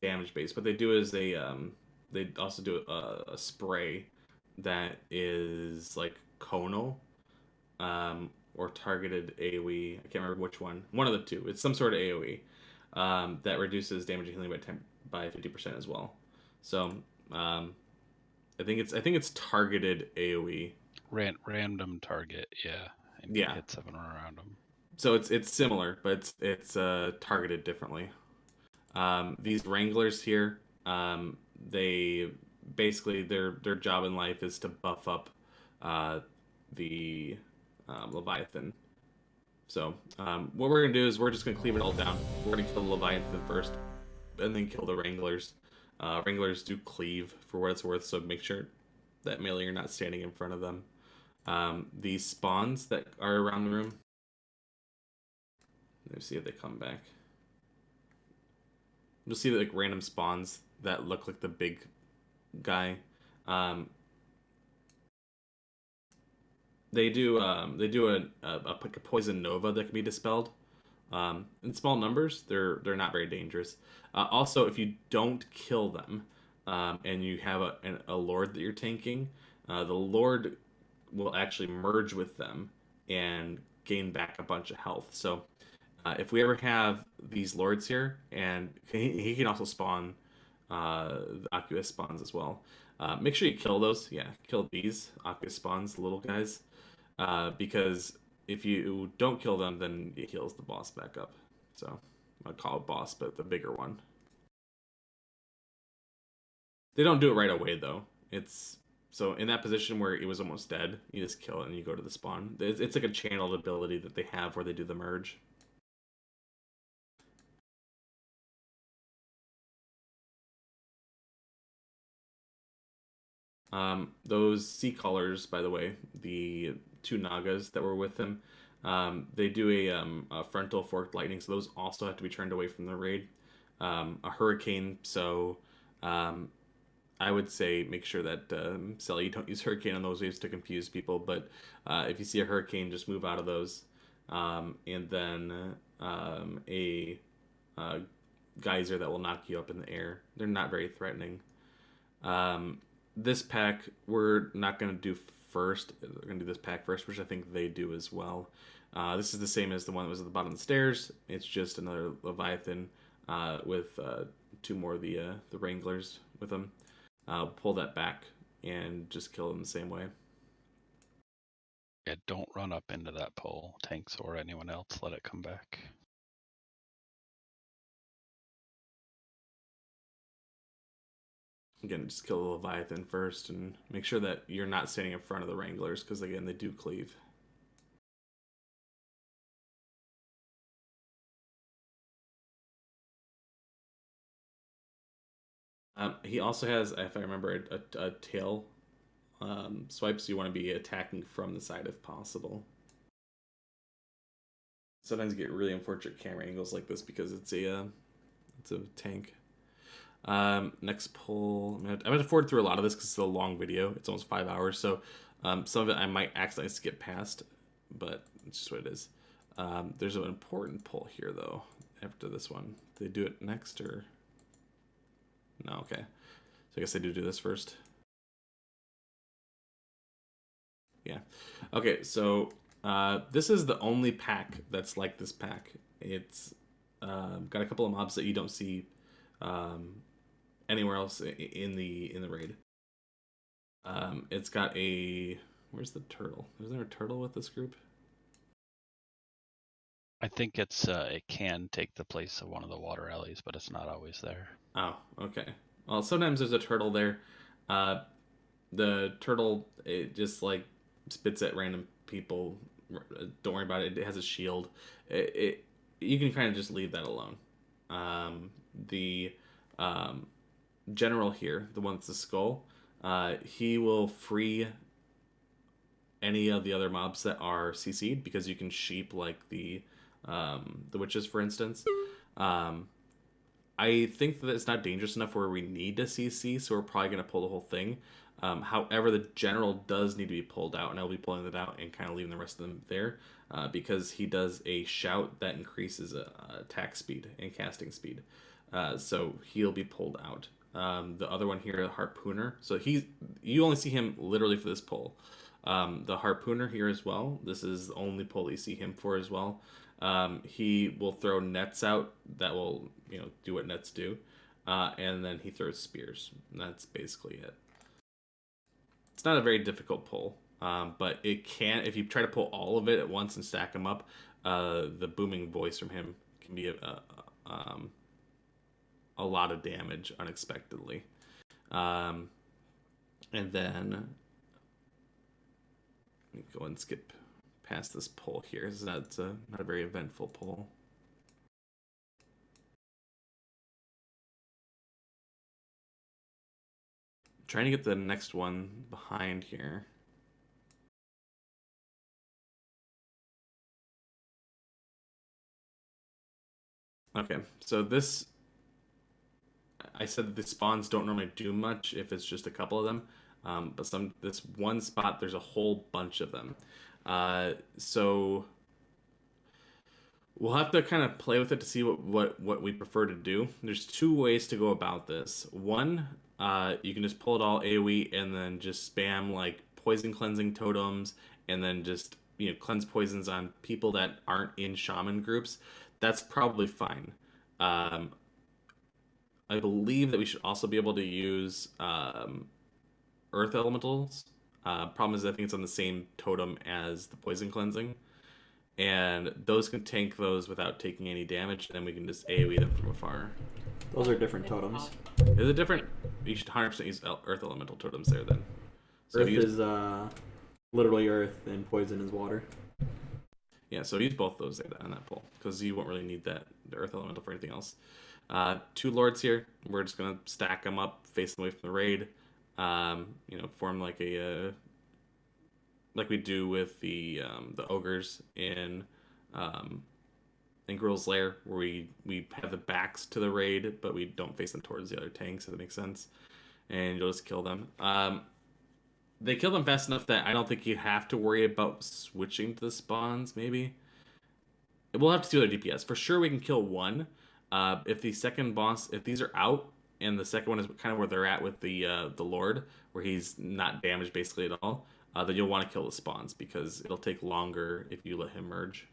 damage based. What they do is they also do a spray that is like conal, or targeted AOE. I can't remember which one. One of the two. It's some sort of AOE that reduces damage and healing by 50% as well. So I think it's targeted AOE. Random target, yeah. And Yeah. hit 7 around them. So it's similar, but it's targeted differently. These Wranglers here, they basically their job in life is to buff up the Leviathan. So what we're gonna do is we're just gonna cleave it all down. We're gonna kill the Leviathan first, and then kill the Wranglers. Wranglers do cleave for what it's worth, so make sure that melee you're not standing in front of them. These spawns that are around the room, let's see if they come back. You'll see like random spawns that look like the big guy. They do a poison nova that can be dispelled. In small numbers, they're not very dangerous. Also, if you don't kill them, and you have a lord that you're tanking, the lord will actually merge with them and gain back a bunch of health. So if we ever have these lords here, and he can also spawn the Aqueous spawns as well. Make sure you kill those. Yeah, kill these Aqueous spawns, the little guys, because if you don't kill them, then it heals the boss back up. So I'd call it boss, but the bigger one. They don't do it right away though. So in that position where it was almost dead, you just kill it and you go to the spawn. It's like a channeled ability that they have where they do the merge. Those sea colors, by the way, the two Nagas that were with them, they do a frontal forked lightning, so those also have to be turned away from the raid. A hurricane, so I would say make sure that Sally, you don't use hurricane on those waves to confuse people, but if you see a hurricane, just move out of those. And then a geyser that will knock you up in the air. They're not very threatening. This pack we're not going to do first. We're going to do this pack first, which I think they do as well. This is the same as the one that was at the bottom of the stairs. It's just another Leviathan with two more of the Wranglers with them. Pull that back and just kill them the same way. Yeah, don't run up into that pole, tanks or anyone else. Let it come back. Again, just kill the Leviathan first and make sure that you're not standing in front of the Wranglers, because again, they do cleave. He also has, if I remember, a tail swipe, so you want to be attacking from the side if possible. Sometimes you get really unfortunate camera angles like this because it's a tank. Next pull. I'm gonna forward through a lot of this because it's a long video. It's almost 5 hours, so some of it I might accidentally skip past, but it's just what it is. There's an important pull here though, after this one? Do they do it next or? No, okay. So I guess I do this first. Yeah. Okay, so this is the only pack that's like this pack. It's got a couple of mobs that you don't see anywhere else in the raid. It's got a... Where's the turtle? Is there a turtle with this group? I think it can take the place of one of the water alleys, but it's not always there. Oh, okay. Well, sometimes there's a turtle there. The turtle, it just like spits at random people. Don't worry about it. It has a shield. You can kind of just leave that alone. The general here, the one with the skull, he will free any of the other mobs that are CC'd because you can sheep like the witches, for instance. I think that it's not dangerous enough where we need to CC, so we're probably going to pull the whole thing. However, the general does need to be pulled out, and I'll be pulling that out and kind of leaving the rest of them there because he does a shout that increases attack speed and casting speed. So he'll be pulled out. The other one here, the Harpooner. So you only see him literally for this pull. The Harpooner here as well. This is the only pull you see him for as well. He will throw nets out that will, do what nets do. And then he throws spears. And that's basically it. It's not a very difficult pull, but it can, if you try to pull all of it at once and stack them up, the booming voice from him can be a lot of damage unexpectedly. And then let me go and skip past this pull here. It's not a very eventful pull. Trying to get the next one behind here. Okay, so this, I said the spawns don't normally do much if it's just a couple of them, but this one spot, there's a whole bunch of them. So we'll have to kind of play with it to see what we prefer to do. There's two ways to go about this. One, you can just pull it all AoE and then just spam like poison cleansing totems and then just cleanse poisons on people that aren't in shaman groups. That's probably fine. I believe that we should also be able to use earth elementals. Problem is I think it's on the same totem as the poison cleansing. And those can tank those without taking any damage, and then we can just AoE them from afar. Those are different totems. Is it different? You should 100% use earth elemental totems there then. So earth is literally earth, and poison is water. Yeah, so use both those there on that pull, because you won't really need the earth elemental for anything else. Two lords here. We're just gonna stack them up, face them away from the raid. Form like like we do with the ogres in Gruul's Lair, where we have the backs to the raid, but we don't face them towards the other tanks, if that makes sense. And you'll just kill them. They kill them fast enough that I don't think you have to worry about switching to the spawns, maybe. We'll have to do their DPS. For sure we can kill one. If the second boss, if these are out, and the second one is kind of where they're at with the Lord, where he's not damaged basically at all, then you'll want to kill the spawns, because it'll take longer if you let him merge.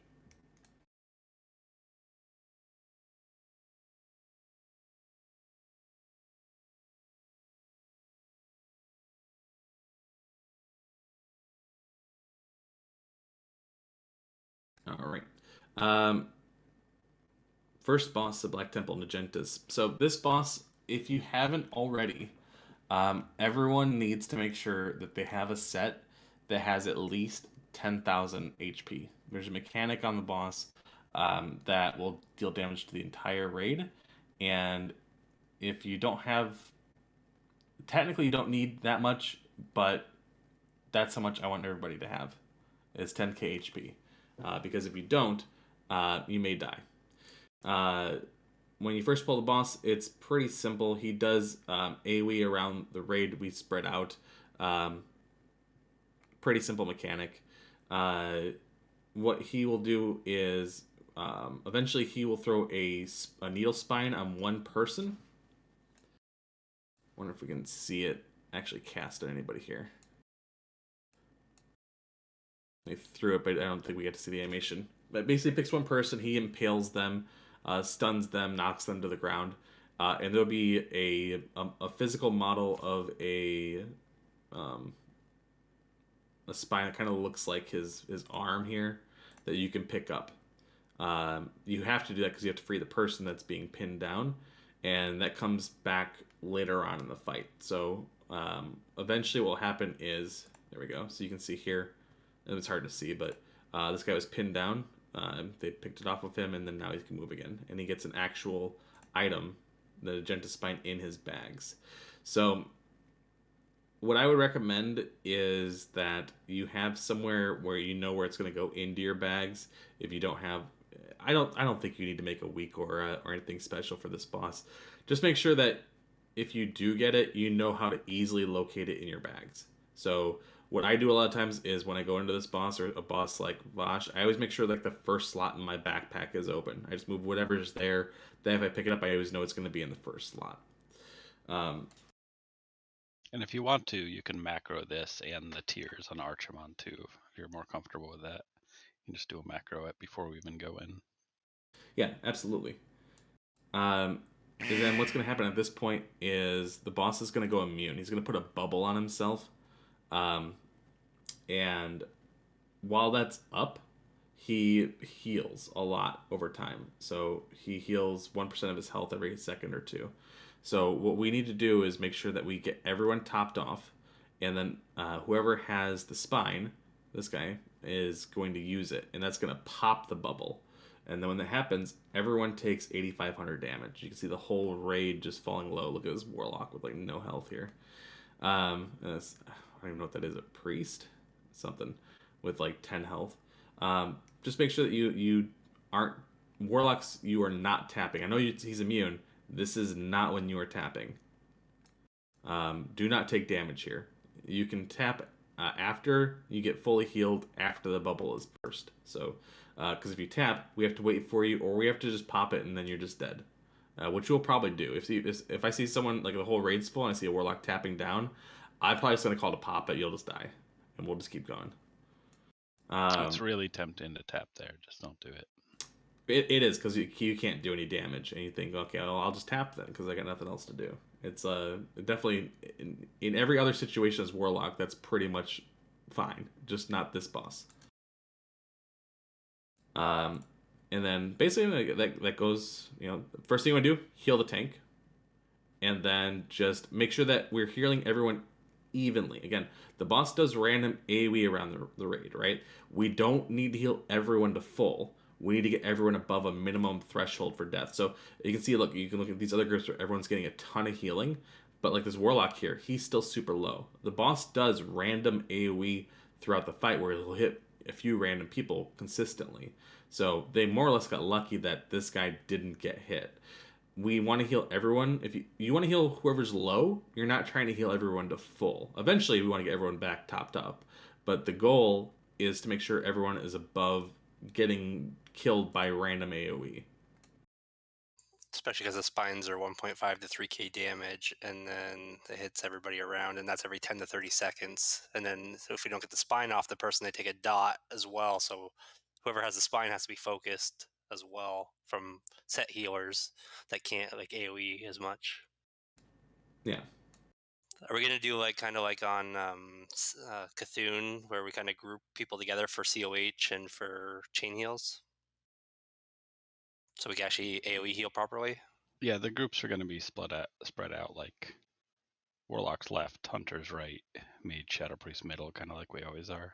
All right. First boss, the Black Temple Nagentas. So this boss, if you haven't already, everyone needs to make sure that they have a set that has at least 10,000 HP. There's a mechanic on the boss that will deal damage to the entire raid, and if you don't have, technically you don't need that much, but that's how much I want everybody to have, is 10k HP. Because if you don't, you may die. When you first pull the boss, it's pretty simple. He does AoE around the raid we spread out. Pretty simple mechanic. What he will do is, eventually he will throw a needle spine on one person. Wonder if we can see it actually cast at anybody here. They threw it, but I don't think we get to see the animation. But basically picks one person, he impales them, stuns them, knocks them to the ground. And there'll be a physical model of a spine that kind of looks like his arm here that you can pick up. You have to do that because you have to free the person that's being pinned down, and that comes back later on in the fight. So eventually what will happen is, there we go, so you can see here, and it's hard to see, but this guy was pinned down. They picked it off of him, and then now he can move again, and he gets an actual item, the Magenta Spine, in his bags. So what I would recommend is that you have somewhere where you know where it's going to go into your bags. If you don't have, I don't think you need to make a week or anything special for this boss. Just make sure that if you do get it, you know how to easily locate it in your bags. So what I do a lot of times is when I go into this boss or a boss like Vosh, I always make sure like the first slot in my backpack is open. I just move whatever's there. Then if I pick it up, I always know it's going to be in the first slot. And if you want to, you can macro this and the tiers on Archimonde too, if you're more comfortable with that. You can just do a macro it before we even go in. Yeah, absolutely. And then what's going to happen at this point is the boss is going to go immune. He's going to put a bubble on himself. And while that's up, he heals a lot over time. So he heals 1% of his health every second or two. So what we need to do is make sure that we get everyone topped off, and then whoever has the spine, this guy, is going to use it, and that's going to pop the bubble. And then when that happens, everyone takes 8,500 damage. You can see the whole raid just falling low. Look at this warlock with like no health here. I don't even know what that is, a priest? Something with like 10 health. Just make sure that you aren't, warlocks, you are not tapping. I know he's immune. This is not when you are tapping. Do not take damage here. You can tap after you get fully healed, after the bubble is burst. So, because if you tap, we have to wait for you, or we have to just pop it and then you're just dead. Which we'll probably do. If I see someone, like the whole raid's full, and I see a warlock tapping down, I'm probably just going to call to pop it, you'll just die. And we'll just keep going. It's really tempting to tap there. Just don't do it. It is, because you can't do any damage, and you think, okay, well, I'll just tap then, because I got nothing else to do. It's definitely, in every other situation as Warlock, that's pretty much fine, just not this boss. And then, basically, that goes, first thing you want to do, heal the tank, and then just make sure that we're healing everyone evenly. Again, the boss does random AoE around the raid, right? We don't need to heal everyone to full. We need to get everyone above a minimum threshold for death. So you can see, you can look at these other groups where everyone's getting a ton of healing, but like this warlock here, he's still super low. The boss does random AoE throughout the fight where he'll hit a few random people consistently. So they more or less got lucky that this guy didn't get hit. We want to heal everyone. If you want to heal whoever's low, you're not trying to heal everyone to full. Eventually, we want to get everyone back topped up. But the goal is to make sure everyone is above getting killed by random AoE. Especially because the spines are 1.5 to 3k damage, and then it hits everybody around, and that's every 10 to 30 seconds. And then if we don't get the spine off the person, they take a dot as well. So whoever has the spine has to be focused as well from set healers that can't like AoE as much. Yeah. Are we gonna do kind of like on Cthulhu, where we kind of group people together for COH and for chain heals, so we can actually AoE heal properly? Yeah, the groups are going to be spread out like Warlock's left, Hunter's right, Mage, Shadow Priest middle, kind of like we always are.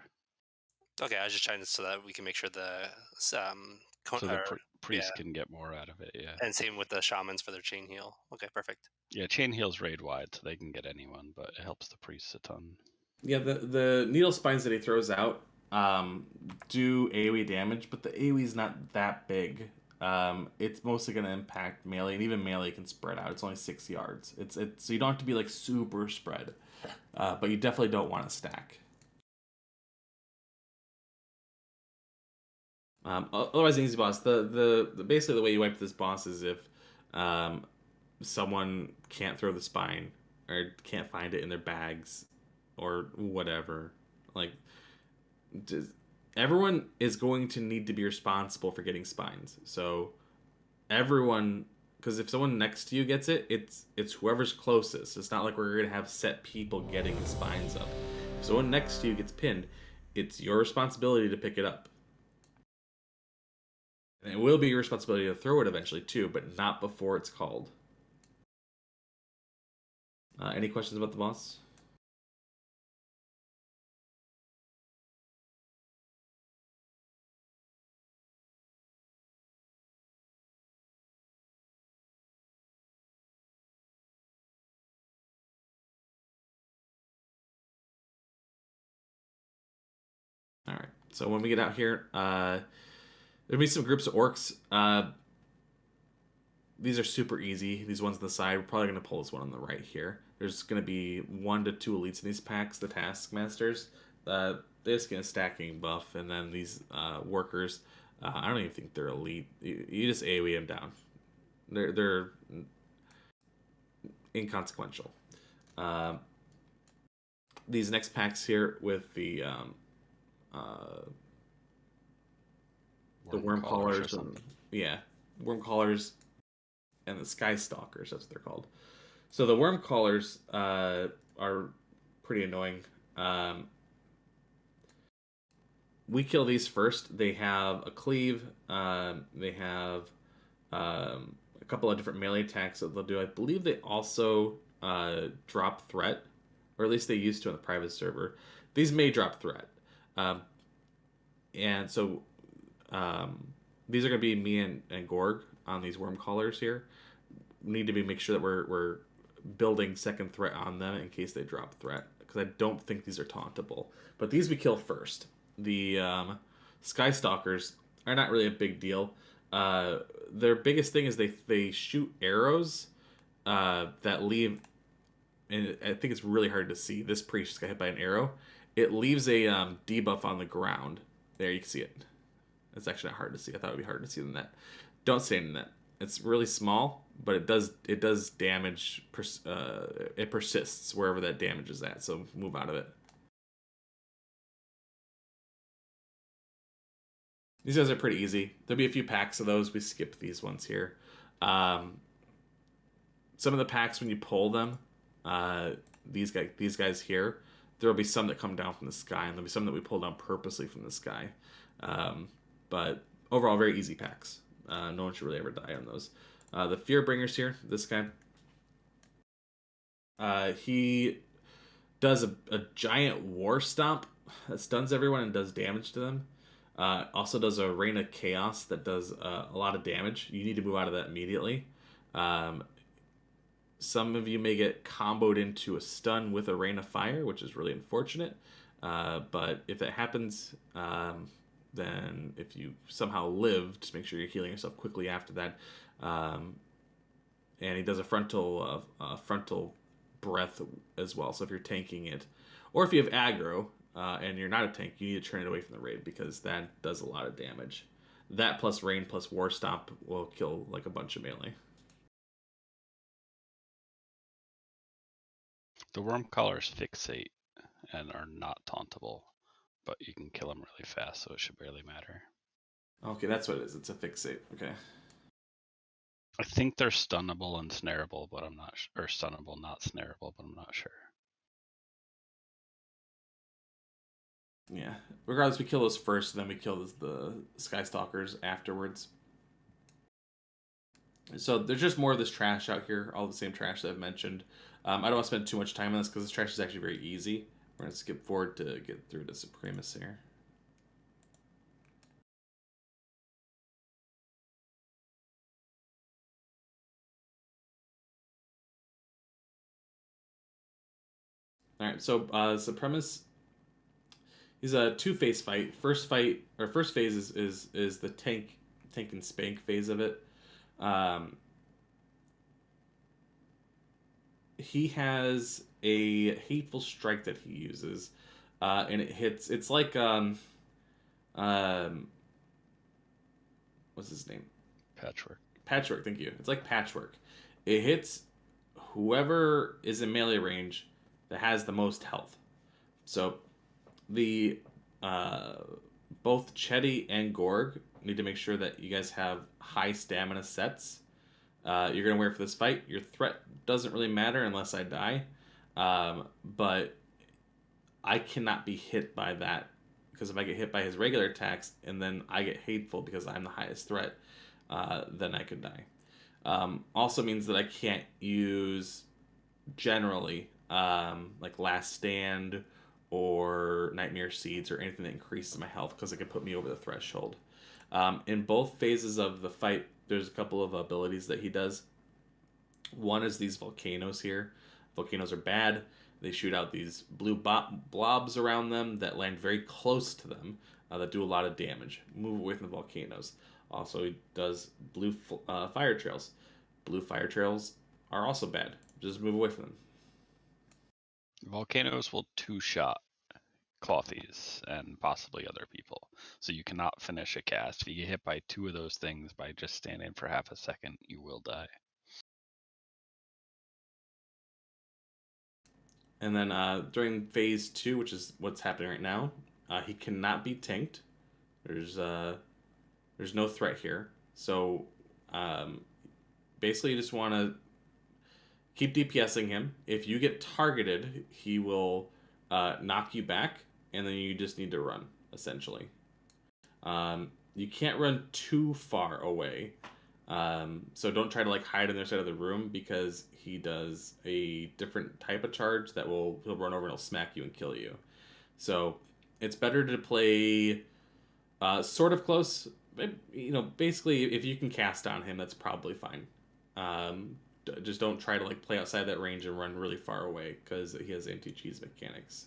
Okay, I was just trying to so that we can make sure the So the priest can get more out of it, yeah. And same with the shamans for their chain heal. Okay, perfect. Yeah, chain heal's raid wide, so they can get anyone, but it helps the priests a ton. Yeah, the needle spines that he throws out do AoE damage, but the AoE is not that big. It's mostly going to impact melee, and even melee can spread out. It's only 6 yards. It's so you don't have to be like super spread, but you definitely don't want to stack. Otherwise, an easy boss. The basically the way you wipe this boss is if someone can't throw the spine or can't find it in their bags or whatever. Like, everyone is going to need to be responsible for getting spines. So everyone, because if someone next to you gets it, it's whoever's closest. It's not like we're gonna have set people getting the spines up. If someone next to you gets pinned, it's your responsibility to pick it up. And it will be your responsibility to throw it eventually too, but not before it's called. Any questions about the boss? All right. So when we get out here, there'll be some groups of orcs. These are super easy. These ones on the side, we're probably going to pull this one on the right here. There's going to be 1 to 2 elites in these packs, the Taskmasters. They just get a stacking buff, and then these workers, I don't even think they're elite. You just AoE them down. They're inconsequential. These next packs here with the worm callers and worm callers and the sky stalkers, that's what they're called. So the worm callers are pretty annoying. We kill these first. They have a cleave. They have a couple of different melee attacks that they'll do. I believe they also drop threat, or at least they used to on the private server. These may drop threat. And so these are going to be me and Gorg on these worm callers here. We need to make sure that we're building second threat on them in case they drop threat, because I don't think these are tauntable. But these we kill first. The Sky Stalkers are not really a big deal. Their biggest thing is they shoot arrows that leave, and I think it's really hard to see. This priest just got hit by an arrow. It leaves a debuff on the ground. There, you can see it. It's actually not hard to see. I thought it would be harder to see than that. Don't stand in that. It's really small, but it does damage. It persists wherever that damage is at. So move out of it. These guys are pretty easy. There'll be a few packs of those. We skip these ones here. Some of the packs, when you pull them, these guys here, there'll be some that come down from the sky, and there'll be some that we pull down purposely from the sky. But overall, very easy packs. No one should really ever die on those. The Fearbringers here, this guy. He does a giant war stomp that stuns everyone and does damage to them. Also does a Rain of Chaos that does a lot of damage. You need to move out of that immediately. Some of you may get comboed into a stun with a Rain of Fire, which is really unfortunate. But if that happens, then if you somehow live, just make sure you're healing yourself quickly after that. And he does a frontal breath as well. So if you're tanking it, or if you have aggro and you're not a tank, you need to turn it away from the raid, because that does a lot of damage. That plus Rain plus War Stomp will kill like a bunch of melee. The worm callers fixate and are not tauntable, but you can kill them really fast, so it should barely matter. Okay, that's what it is. It's a fixate. Okay. I think they're stunnable and snareable, but I'm not or stunnable, not snareable, but I'm not sure. Yeah. Regardless, we kill those first, and then we kill the Sky Stalkers afterwards. So there's just more of this trash out here, all the same trash that I've mentioned. I don't want to spend too much time on this because this trash is actually very easy. We're going to skip forward to get through to Supremus here. Alright, so Supremus is a two-phase fight. First phase is the tank and spank phase of it. He has a hateful strike that he uses, and it hits. It's like what's his name? Patchwork. Patchwork, thank you. It's like Patchwork. It hits whoever is in melee range that has the most health. So the both Chetty and Gorg need to make sure that you guys have high stamina sets. You're going to wear for this fight. Your threat doesn't really matter unless I die. But I cannot be hit by that, because if I get hit by his regular attacks and then I get hateful because I'm the highest threat, then I could die. Also means that I can't use generally like Last Stand or Nightmare Seeds or anything that increases my health, because it can put me over the threshold. In both phases of the fight, there's a couple of abilities that he does. One is these volcanoes here. Volcanoes are bad. They shoot out these blue blobs around them that land very close to them, that do a lot of damage. Move away from the volcanoes. Also, he does blue fire trails. Blue fire trails are also bad. Just move away from them. Volcanoes will two-shot Clothies and possibly other people. So you cannot finish a cast. If you get hit by two of those things by just standing for half a second, you will die. And then during phase 2, which is what's happening right now, he cannot be tanked. There's no threat here. So basically you just want to keep DPSing him. If you get targeted, he will knock you back, and then you just need to run, essentially. You can't run too far away. So don't try to like hide on their side of the room, because he does a different type of charge that he'll run over and he'll smack you and kill you. So it's better to play sort of close. You know, basically, if you can cast on him, that's probably fine. Just don't try to like play outside that range and run really far away, because he has anti-cheese mechanics.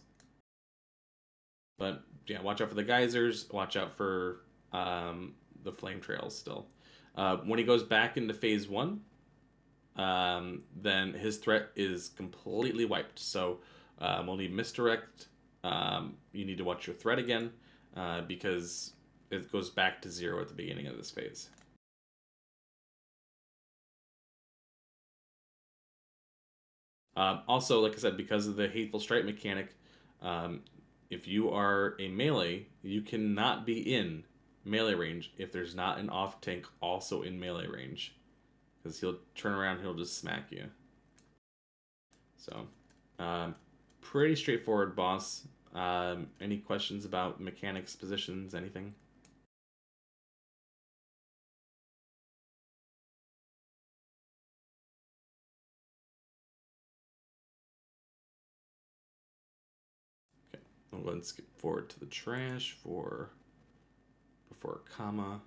But yeah, watch out for the geysers. Watch out for the flame trails still. When he goes back into phase 1, then his threat is completely wiped. So we'll need misdirect. You need to watch your threat again, because it goes back to 0 at the beginning of this phase. Also, like I said, because of the Hateful Strike mechanic, if you are a melee, you cannot be in melee range if there's not an off tank also in melee range, because he'll turn around, he'll just smack you. So pretty straightforward boss. Any questions about mechanics, positions, anything? Okay, we'll go ahead and skip forward to the trash for before a comma.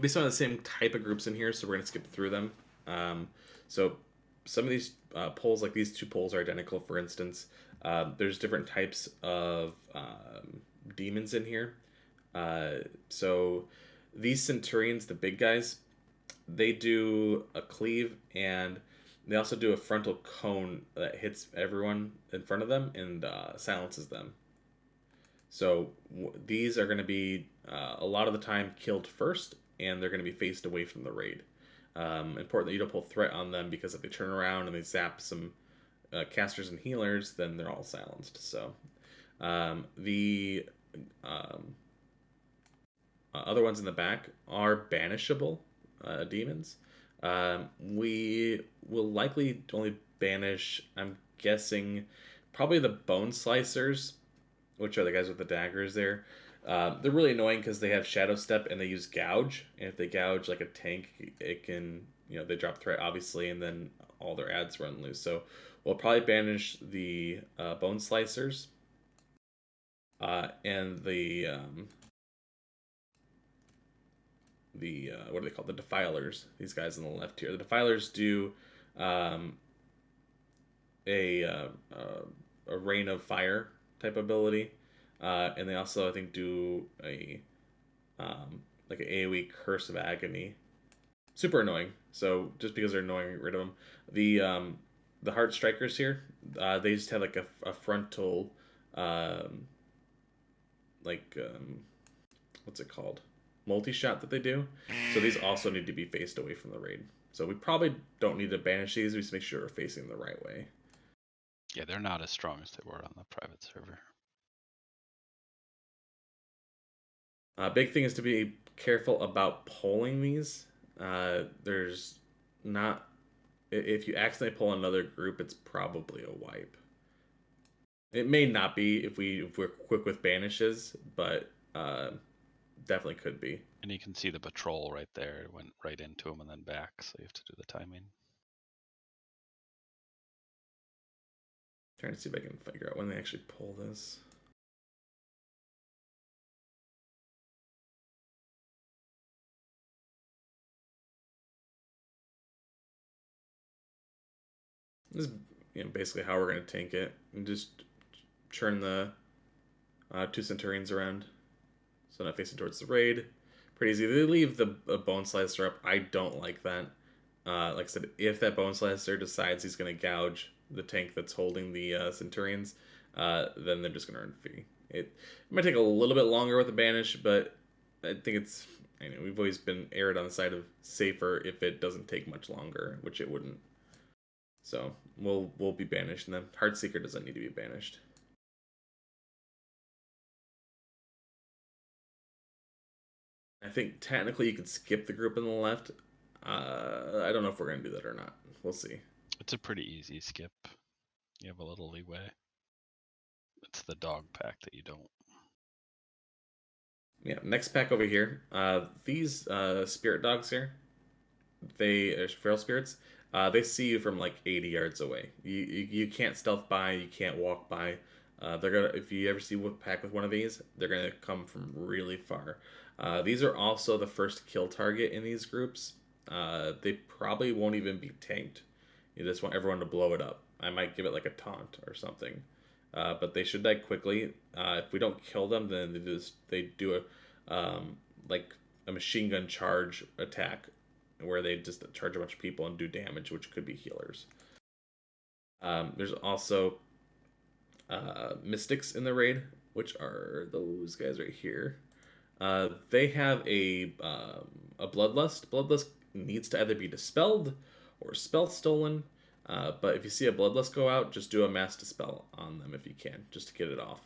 Be some of the same type of groups in here, so we're going to skip through them. So some of these polls, like these 2 polls, are identical. For instance, there's different types of demons in here. So these Centurions, the big guys, they do a cleave, and they also do a frontal cone that hits everyone in front of them and silences them. So these are going to be a lot of the time killed first, and they're going to be faced away from the raid. Important that you don't pull threat on them, because if they turn around and they zap some casters and healers, then they're all silenced. So the other ones in the back are banishable demons. We will likely only banish, I'm guessing, probably the Bone Slicers, which are the guys with the daggers there. They're really annoying because they have Shadow Step and they use Gouge. And if they gouge like a tank, it can, they drop threat, obviously, and then all their ads run loose. So we'll probably banish the Bone Slicers and the what are they called? The Defilers. These guys on the left here. The Defilers do a Rain of Fire type ability. And they also, I think, do a like an AoE Curse of Agony. Super annoying. So just because they're annoying, get rid of them. The Heart Strikers here, they just have like a frontal what's it called? Multi-shot that they do. So these also need to be faced away from the raid. So we probably don't need to banish these. We just make sure we're facing the right way. Yeah, they're not as strong as they were on the private server. Big thing is to be careful about pulling these. There's not... If you accidentally pull another group, it's probably a wipe. It may not be if we're quick with banishes, but definitely could be. And you can see the patrol right there. It went right into him and then back, so you have to do the timing. Trying to see if I can figure out when they actually pull this. This is basically how we're going to tank it. And just churn the 2 Centurions around. So not facing towards the raid. Pretty easy. They leave the Bone Slicer up. I don't like that. Like I said, if that Bone Slicer decides he's going to gouge the tank that's holding the Centurions, then they're just going to earn fee. It might take a little bit longer with the banish, but I think it's... we've always been erred on the side of safer if it doesn't take much longer, which it wouldn't. So we'll be banished, and then Heartseeker doesn't need to be banished. I think technically you could skip the group on the left. I don't know if we're going to do that or not. We'll see. It's a pretty easy skip. You have a little leeway. It's the dog pack that you don't. Yeah, next pack over here. These spirit dogs here, they are feral spirits. They see you from like 80 yards away. You can't stealth by. You can't walk by. They're gonna. If you ever see a pack with one of these, they're gonna come from really far. These are also the first kill target in these groups. They probably won't even be tanked. You just want everyone to blow it up. I might give it like a taunt or something. But they should die quickly. If we don't kill them, then they do like a machine gun charge attack, where they just charge a bunch of people and do damage, which could be healers. There's also Mystics in the raid, which are those guys right here. They have a Bloodlust. Bloodlust needs to either be dispelled or spell stolen. But if you see a Bloodlust go out, just do a mass dispel on them if you can, just to get it off,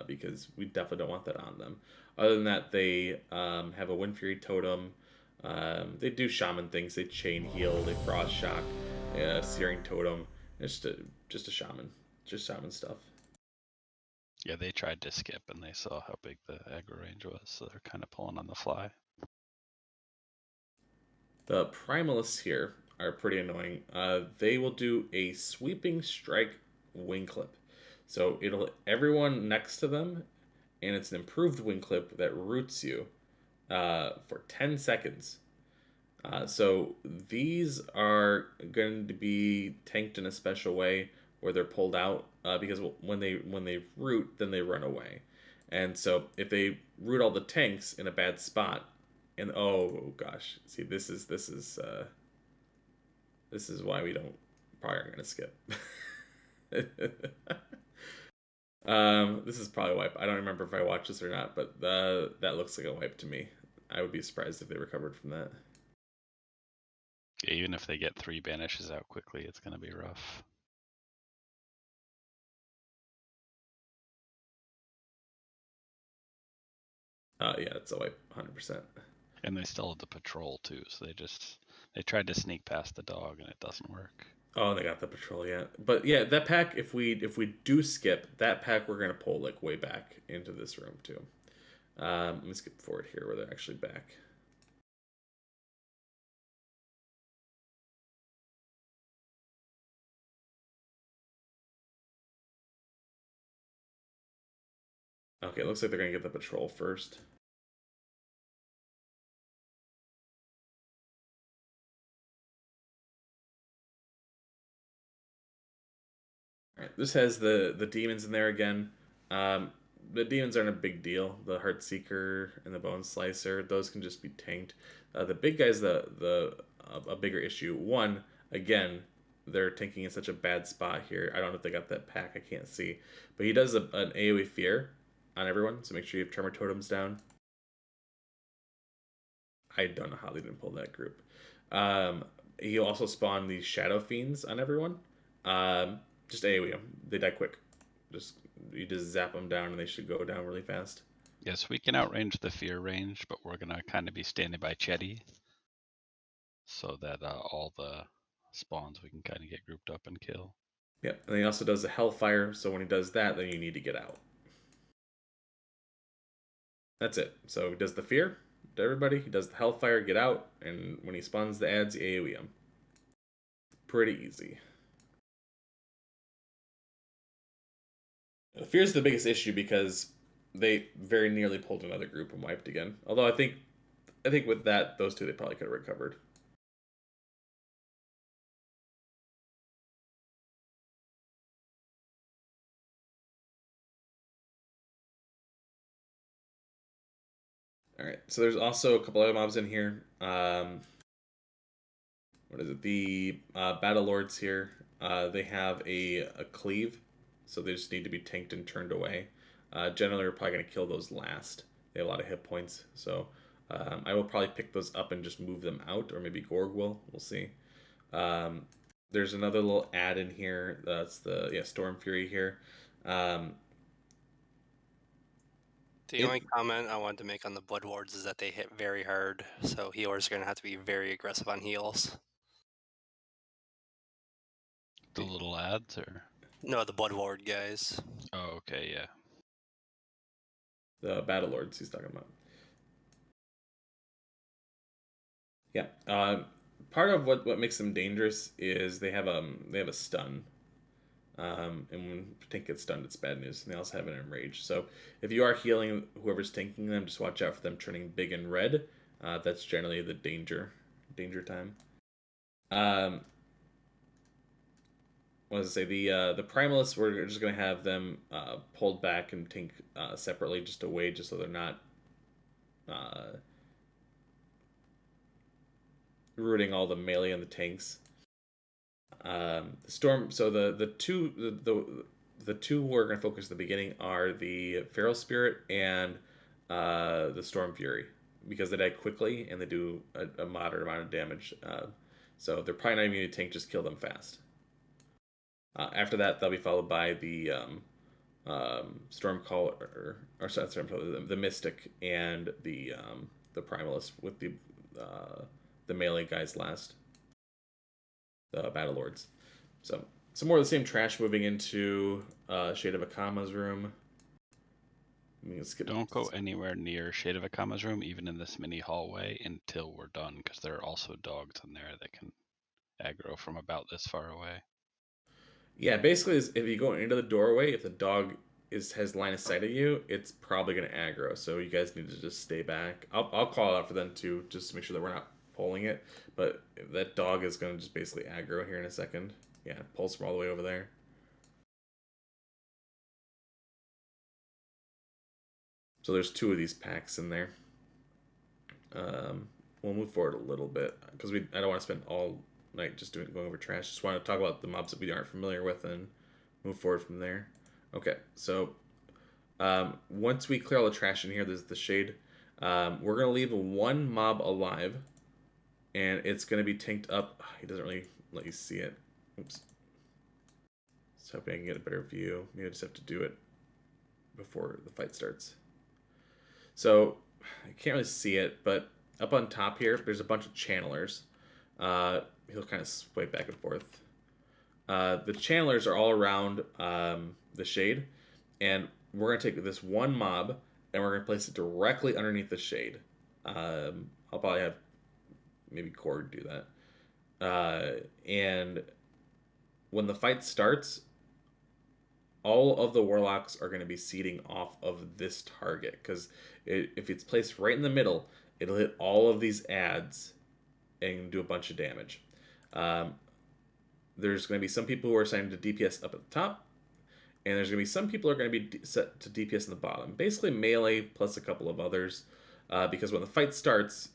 because we definitely don't want that on them. Other than that, they have a Wind Fury Totem. They do shaman things. They chain heal. They frost shock. Searing Totem. It's just a shaman. Just shaman stuff. Yeah, they tried to skip and they saw how big the aggro range was, so they're kind of pulling on the fly. The Primalists here are pretty annoying. They will do a sweeping strike wing clip. So it'll hit everyone next to them, and it's an improved wing clip that roots you for 10 seconds. So these are going to be tanked in a special way where they're pulled out, because when they root, then they run away. And so if they root all the tanks in a bad spot, and oh gosh, see, this is why we probably aren't gonna skip. This is probably a wipe. I don't remember if I watched this or not, but that looks like a wipe to me. I would be surprised if they recovered from that. Yeah, even if they get 3 banishes out quickly, it's gonna be rough. Yeah, it's a wipe, 100%. And they still have the patrol too, so they tried to sneak past the dog and it doesn't work. Oh, they got the patrol, yeah. But yeah, that pack, if we do skip, that pack we're gonna pull like way back into this room too. Let me skip forward here where they're actually back. Okay, it looks like they're gonna get the patrol first. Alright, this has the demons in there again. The demons aren't a big deal. The Heartseeker and the Bone Slicer, those can just be tanked. The big guy's a bigger issue. One, again, they're tanking in such a bad spot here. I don't know if they got that pack. I can't see. But he does an AoE Fear on everyone, so make sure you have Tremor Totems down. I don't know how they didn't pull that group. He also spawned these Shadow Fiends on everyone. Just AoE them. They die quick. You just zap them down and they should go down really fast. Yes, we can outrange the fear range, but we're gonna kind of be standing by Chetty, so that all the spawns we can kind of get grouped up and kill. Yep, and he also does the Hellfire, so when he does that, then you need to get out. That's it. So he does the Fear to everybody, he does the Hellfire, get out, and when he spawns the ads, you AoE him. Pretty easy. The Fear is the biggest issue because they very nearly pulled another group and wiped again. Although I think with that, those two they probably could have recovered. Alright, so there's also a couple other mobs in here. What is it? The Battle Lords here. They have a cleave, so they just need to be tanked and turned away. Generally, we're probably going to kill those last. They have a lot of hit points, so I will probably pick those up and just move them out, or maybe Gorg will. We'll see. There's another little ad in here. That's the Storm Fury here. The only comment I wanted to make on the Blood Wards is that they hit very hard, so healers are going to have to be very aggressive on heals. The little ads, or? No, the Blood Ward guys. Oh, okay, yeah. The Battle Lords he's talking about. Yeah. Part of what makes them dangerous is they have a stun. And when tank gets stunned, it's bad news. And they also have an enrage. So if you are healing whoever's tanking them, just watch out for them turning big and red. That's generally the danger time. What does it say? The Primalists, we're just gonna have them pulled back and tank separately, just away, just so they're not rooting all the melee and the tanks. Storm. So the two we're gonna focus at the beginning are the Feral Spirit and the Storm Fury, because they die quickly and they do a moderate amount of damage. So they're probably not even going to tank. Just kill them fast. After that, they'll be followed by the Stormcaller, or sorry, the Mystic and the Primalist, with the melee guys last. The Battle Lords. So some more of the same trash moving into Shade of Akama's room. Don't go anywhere near Shade of Akama's room, even in this mini hallway, until we're done, because there are also dogs in there that can aggro from about this far away. Yeah, basically, if you go into the doorway, if the dog has line of sight of you, it's probably going to aggro. So you guys need to just stay back. I'll call out for them too, just to make sure that we're not pulling it. But that dog is going to just basically aggro here in a second. Yeah, pulls from all the way over there. So there's two of these packs in there. We'll move forward a little bit because I don't want to spend all night just going over trash. Just want to talk about the mobs that we aren't familiar with and move forward from there. Okay, so once we clear all the trash in here, there's the shade. We're gonna leave one mob alive, and it's gonna be tanked up. He doesn't really let you see it. Oops. Just hoping I can get a better view. Maybe I just have to do it before the fight starts. So I can't really see it, but up on top here, there's a bunch of channelers. He'll kind of sway back and forth. The channelers are all around the shade, and we're going to take this one mob, and we're going to place it directly underneath the shade. I'll probably have maybe Cord do that. And when the fight starts, all of the warlocks are going to be seeding off of this target, because if it's placed right in the middle, it'll hit all of these ads and do a bunch of damage. There's going to be some people who are assigned to DPS up at the top, and there's going to be some people who are going to be set to DPS in the bottom. Basically melee plus a couple of others, because when the fight starts,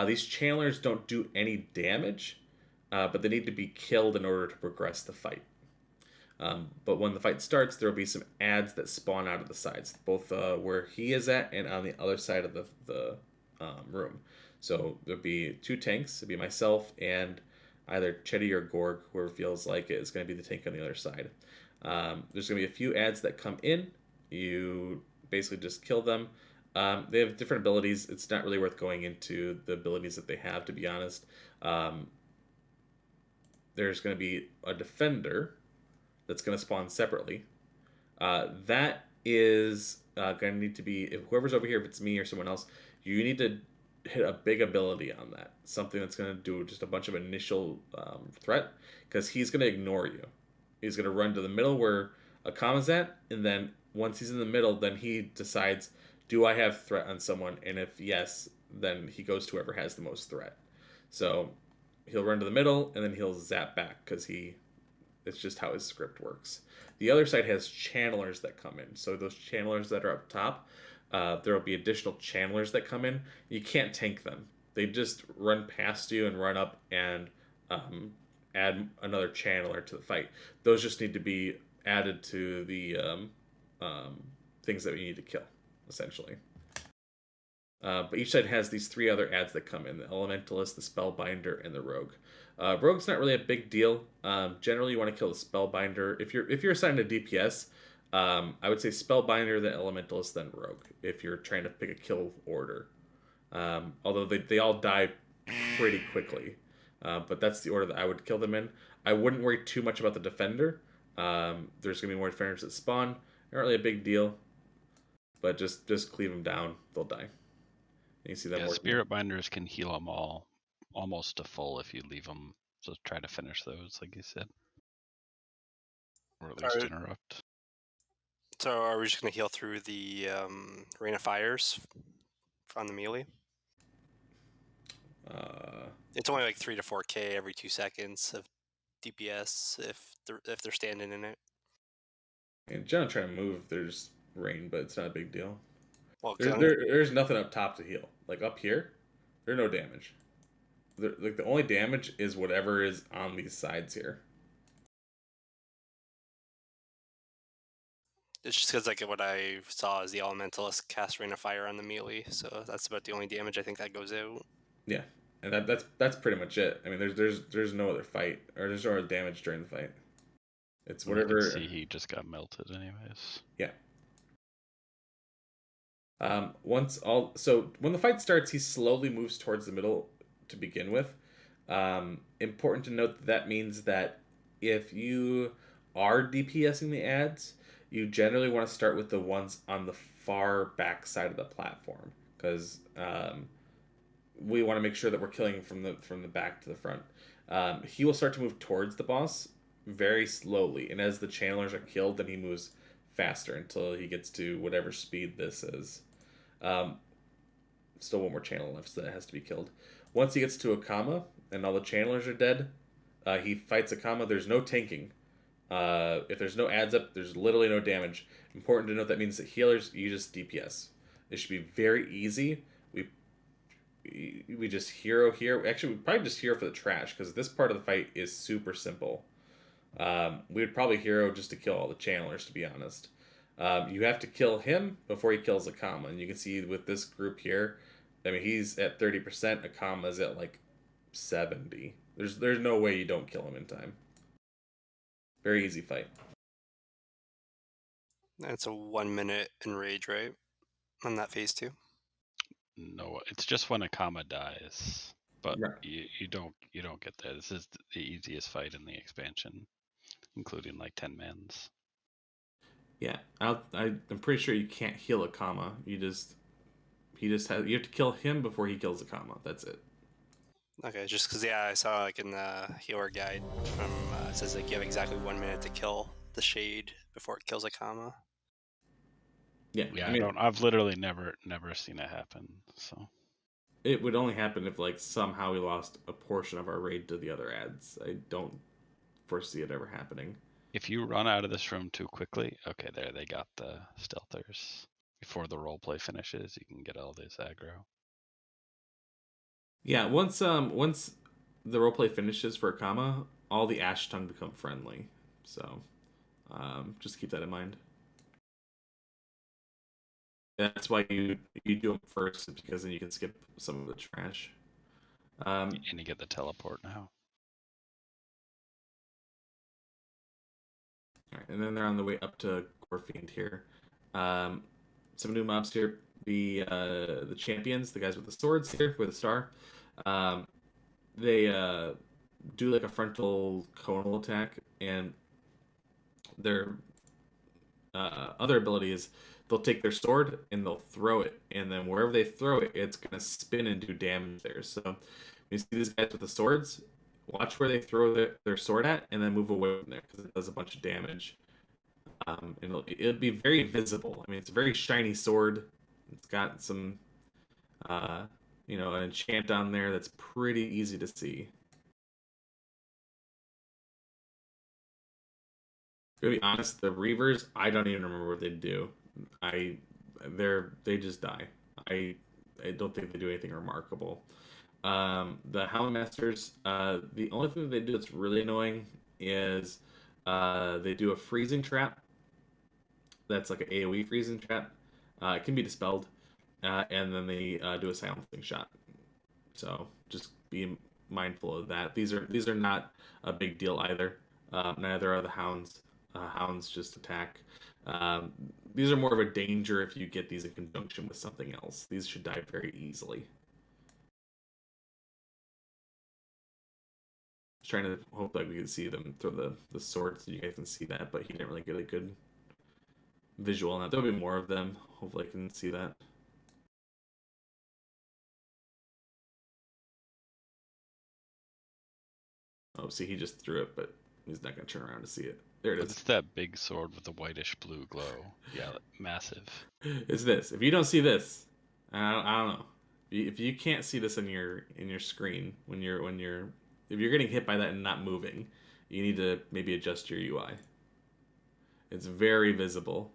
these channelers don't do any damage, but they need to be killed in order to progress the fight. But when the fight starts, there will be some ads that spawn out of the sides, both where he is at and on the other side of the room. So there'll be 2 tanks. It'll be myself and either Chetty or Gorg, whoever feels like it is going to be the tank on the other side. There's going to be a few ads that come in. You basically just kill them. They have different abilities. It's not really worth going into the abilities that they have, to be honest. There's going to be a defender that's going to spawn separately. That is going to need to be, if whoever's over here, if it's me or someone else, you need to hit a big ability on that. Something that's going to do just a bunch of initial threat, because he's going to ignore you. He's going to run to the middle where a comma's at, and then once he's in the middle, then he decides, do I have threat on someone? And if yes, then he goes to whoever has the most threat. So he'll run to the middle, and then he'll zap back, because it's just how his script works. The other side has channelers that come in. So those channelers that are up top, there will be additional channelers that come in. You can't tank them. They just run past you and run up and add another channeler to the fight. Those just need to be added to the things that we need to kill, essentially. But each side has these 3 other ads that come in: the Elementalist, the Spellbinder, and the Rogue. Rogue's not really a big deal. Generally, you want to kill the Spellbinder. If you're assigned a DPS, I would say Spellbinder, then Elementalist, then Rogue, if you're trying to pick a kill order. Although they all die pretty quickly. But that's the order that I would kill them in. I wouldn't worry too much about the Defender. There's going to be more Defenders that spawn. Not really a big deal. But just cleave them down. They'll die. And you see that Spirit Binders can heal them all almost to full if you leave them. So try to finish those, like you said. Or at least interrupt. So are we just going to heal through the Rain of Fires on the melee? It's only like 3 to 4k every 2 seconds of DPS if they're standing in it. And generally trying to move, there's rain, but it's not a big deal. Well, there's nothing up top to heal. Like up here, there's no damage. The only damage is whatever is on these sides here. It's just because like what I saw is the Elementalist cast Rain of Fire on the melee, so that's about the only damage I think that goes out. Yeah, and that's pretty much it. I mean, there's no other fight, or there's no other damage during the fight. It's whatever. You can see he just got melted, anyways. Yeah. So when the fight starts, he slowly moves towards the middle to begin with. Important to note that means that if you are DPSing the ads, you generally want to start with the ones on the far back side of the platform, because we want to make sure that we're killing from the back to the front. He will start to move towards the boss very slowly, and as the channelers are killed, then he moves faster until he gets to whatever speed this is. Still one more channel left, so that has to be killed. Once he gets to a comma and all the channelers are dead, he fights a comma. There's no tanking. If there's no ads up, there's literally no damage. Important to note that means that healers, you just DPS. It should be very easy. We just hero here. Actually, we probably just hero for the trash, because this part of the fight is super simple. We would probably hero just to kill all the channelers, to be honest. You have to kill him before he kills a comma. And you can see with this group here, I mean, he's at 30%, a comma's at like 70. There's no way you don't kill him in time. Very easy fight. It's a 1 minute enrage, right? On that phase 2. No, it's just when a comma dies. But right. you don't get there. This is the easiest fight in the expansion, including like 10 mans. Yeah, I'm pretty sure you can't heal a comma. You have to kill him before he kills a comma. That's it. Okay, just because I saw like in the healer guide from it says like you have exactly 1 minute to kill the shade before it kills a comma. Yeah, I I've literally never seen it happen. So it would only happen if like somehow we lost a portion of our raid to the other ads. I don't foresee it ever happening. If you run out of this room too quickly, okay, there they got the stealthers. Before the roleplay finishes, you can get all this aggro. Yeah, once the roleplay finishes for a comma, all the Ash Tongue become friendly. So just keep that in mind. That's why you do them first, because then you can skip some of the trash. And you get the teleport now. All right, and then they're on the way up to Gorefiend here. Some new mobs here. The champions, the guys with the swords here with a star. They do like a frontal conal attack, and their other ability is they'll take their sword and they'll throw it, and then wherever they throw it, it's gonna spin and do damage there. So when you see these guys with the swords, watch where they throw their sword at, and then move away from there because it does a bunch of damage. And it'll be very visible. I mean, it's a very shiny sword. It's got some, an enchant on there that's pretty easy to see. To be honest, the Reavers, I don't even remember what they do. They just die. I don't think they do anything remarkable. The Houndmasters, the only thing that they do that's really annoying is they do a freezing trap. That's like an AoE freezing trap. It can be dispelled, and then they do a silencing shot. So just be mindful of that. These are not a big deal either. Neither are the hounds. Hounds just attack. These are more of a danger if you get these in conjunction with something else. These should die very easily. Just trying to hope that we can see them throw the sword so you guys can see that, but he didn't really get a good visual on that. There'll be more of them. Hopefully I can see that. Oh, see, he just threw it, but he's not going to turn around to see it. There it is. It's that big sword with the whitish blue glow. Yeah, massive. It's this. If you don't see this, I don't know. If you can't see this in your screen if you're getting hit by that and not moving, you need to maybe adjust your UI. It's very visible.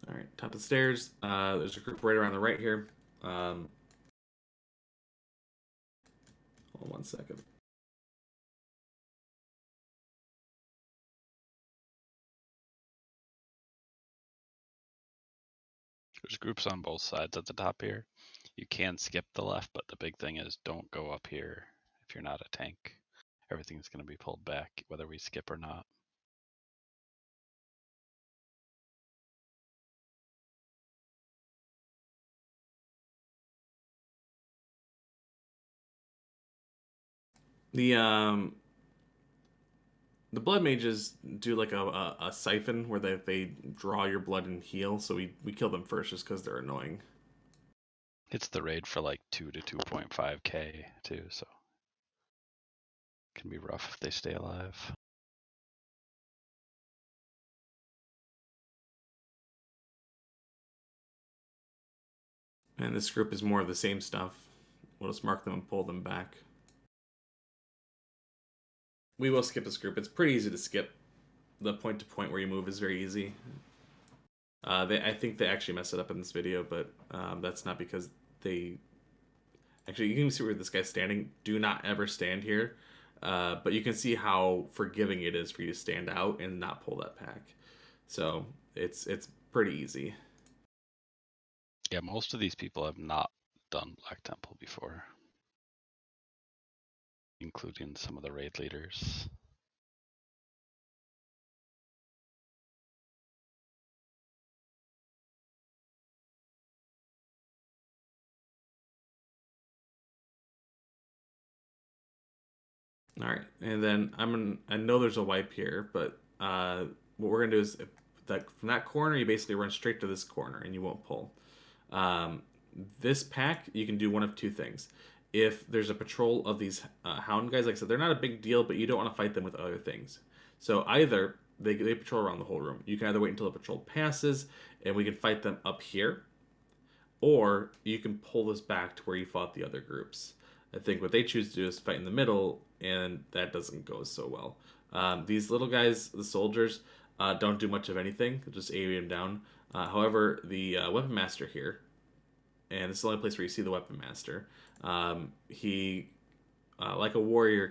All right, top of the stairs. There's a group right around the right here. Hold on 1 second. There's groups on both sides at the top here. You can skip the left, but the big thing is don't go up here if you're not a tank. Everything's going to be pulled back, whether we skip or not. The blood mages do like a siphon where they draw your blood and heal, so we kill them first just because they're annoying. Hits the raid for like 2 to 2.5k too, so it can be rough if they stay alive. And this group is more of the same stuff. We'll just mark them and pull them back. We will skip this group. It's pretty easy to skip. The point-to-point where you move is very easy. I think they actually messed it up in this video, but that's not because they... Actually, you can see where this guy's standing. Do not ever stand here. But you can see how forgiving it is for you to stand out and not pull that pack. So it's pretty easy. Yeah, most of these people have not done Black Temple before, including some of the raid leaders. All right, and then I know there's a wipe here, but what we're gonna do is from that corner, you basically run straight to this corner, and you won't pull. This pack, you can do one of two things. If there's a patrol of these hound guys, like I said, they're not a big deal, but you don't want to fight them with other things. So either they patrol around the whole room. You can either wait until the patrol passes, and we can fight them up here, or you can pull this back to where you fought the other groups. I think what they choose to do is fight in the middle, and that doesn't go so well. These little guys, the soldiers, don't do much of anything. They'll just AoE them down. However, the Weapon Master here and this is the only place where you see the Weapon Master. He, like a warrior,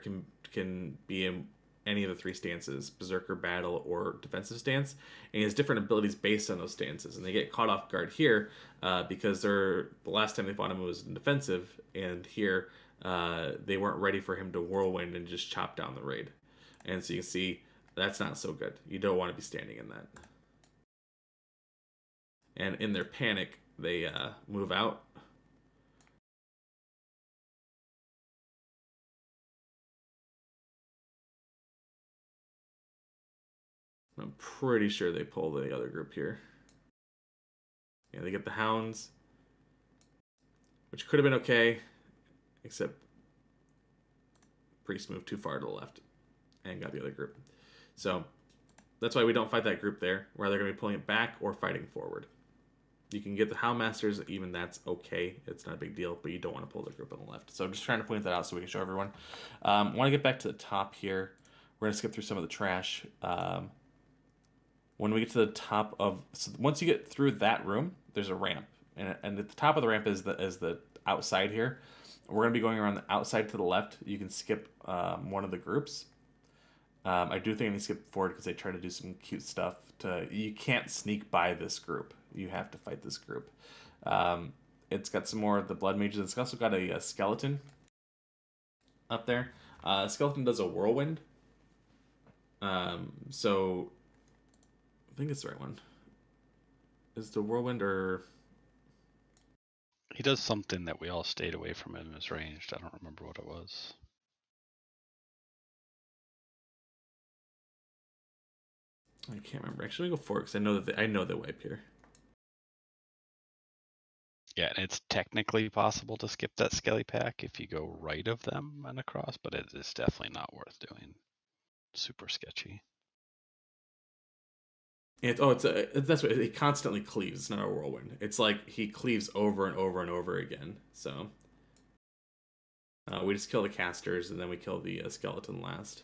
can be in any of the 3 stances: Berserker, Battle, or Defensive stance, and he has different abilities based on those stances. And they get caught off guard here because the last time they fought him was in Defensive, and here they weren't ready for him to whirlwind and just chop down the raid. And so you can see that's not so good. You don't want to be standing in that. And in their panic, they move out. I'm pretty sure they pull the other group here. Yeah, they get the Hounds, which could have been okay, except Priest moved too far to the left and got the other group. So that's why we don't fight that group there. We're either going to be pulling it back or fighting forward. You can get the Houndmasters, even that's okay. It's not a big deal, but you don't want to pull the group on the left. So I'm just trying to point that out so we can show everyone. Want to get back to the top here. We're going to skip through some of the trash. When we get to the top of... So once you get through that room, there's a ramp. And at the top of the ramp is the outside here. We're going to be going around the outside to the left. You can skip one of the groups. I do think I need to skip forward because they try to do some cute stuff. You can't sneak by this group. You have to fight this group. It's got some more of the Blood Mages. It's also got a skeleton up there. Skeleton does a whirlwind. So I think it's the right one. Is the whirlwind or... He does something that we all stayed away from in his ranged. I don't remember what it was. I can't remember. Actually, go forward because I know they wipe here. Yeah, and it's technically possible to skip that skelly pack if you go right of them and across, but it is definitely not worth doing. Super sketchy. That's what he constantly cleaves. It's not a whirlwind. It's like he cleaves over and over and over again. So we just kill the casters and then we kill the skeleton last.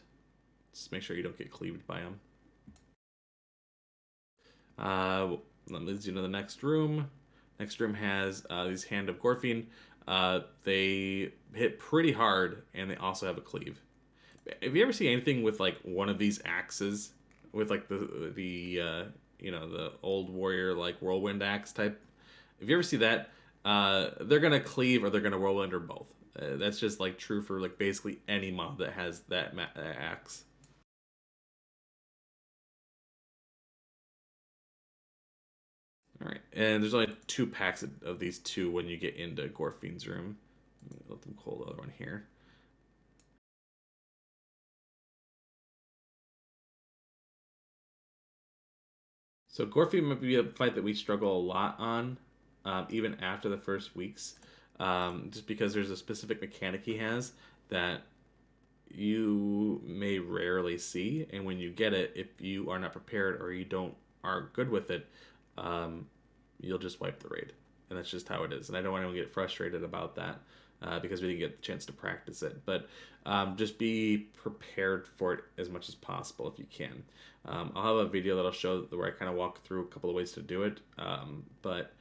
Just make sure you don't get cleaved by him. That leads you to the next room. Next room has these Hand of Gorfine. They hit pretty hard, and they also have a cleave. Have you ever seen anything with like one of these axes, with like the old warrior like whirlwind axe type? If you ever see that, they're gonna cleave or they're gonna whirlwind or both. That's just like true for like basically any mob that has that axe. All right, and there's only 2 packs of these 2 when you get into Gorfine's room. Let them call the other one here. So Gorfine might be a fight that we struggle a lot on, even after the first weeks, just because there's a specific mechanic he has that you may rarely see, and when you get it, if you are not prepared or you are good with it, you'll just wipe the raid, and that's just how it is. And I don't want anyone to get frustrated about that because we didn't get the chance to practice it. But just be prepared for it as much as possible if you can. I'll have a video that'll show where I kind of walk through a couple of ways to do it. But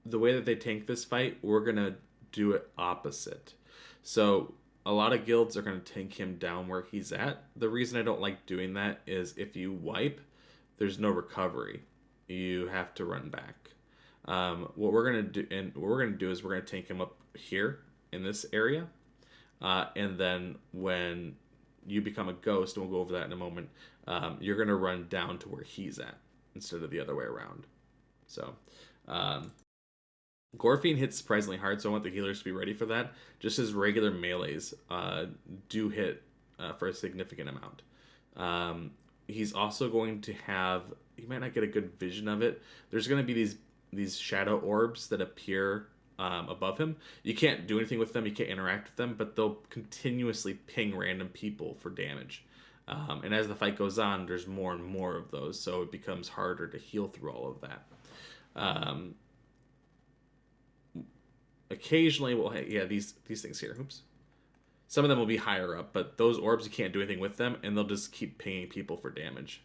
the way that they tank this fight, we're gonna do it opposite. So a lot of guilds are going to tank him down where he's at. The reason I don't like doing that is if you wipe, there's no recovery. You have to run back. What we're going to do is we're going to tank him up here in this area. And then when you become a ghost, and we'll go over that in a moment, you're going to run down to where he's at instead of the other way around. So Gorfine hits surprisingly hard, so I want the healers to be ready for that. Just as regular melees do hit for a significant amount. He's also going to have... You might not get a good vision of it. There's going to be these shadow orbs that appear above him. You can't do anything with them. You can't interact with them, but they'll continuously ping random people for damage. And as the fight goes on, there's more and more of those, so it becomes harder to heal through all of that. Occasionally, these things here. Oops. Some of them will be higher up, but those orbs, you can't do anything with them, and they'll just keep pinging people for damage.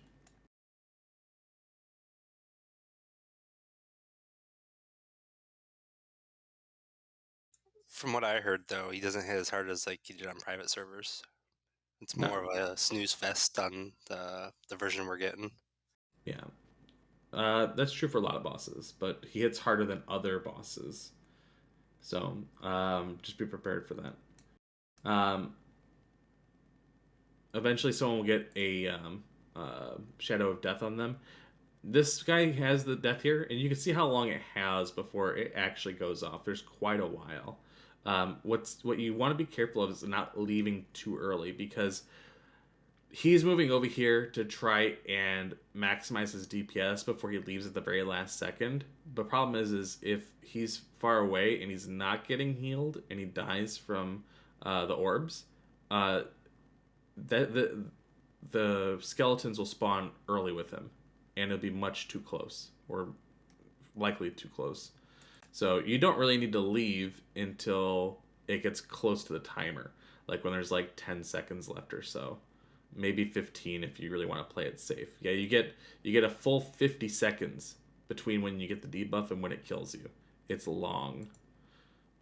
From what I heard, though, he doesn't hit as hard as like he did on private servers. It's No. more of a snooze fest on the version we're getting. Yeah. That's true for a lot of bosses, but he hits harder than other bosses. So just be prepared for that. Eventually, someone will get a Shadow of Death on them. This guy has the death here, and you can see how long it has before it actually goes off. There's quite a while. What you want to be careful of is not leaving too early, because he's moving over here to try and maximize his DPS before he leaves at the very last second. The problem is if he's far away and he's not getting healed and he dies from the orbs, the skeletons will spawn early with him, and it'll be much too close, or likely too close. So you don't really need to leave until it gets close to the timer, like when there's like 10 seconds left or so. Maybe 15 if you really want to play it safe. Yeah, you get a full 50 seconds between when you get the debuff and when it kills you. It's long.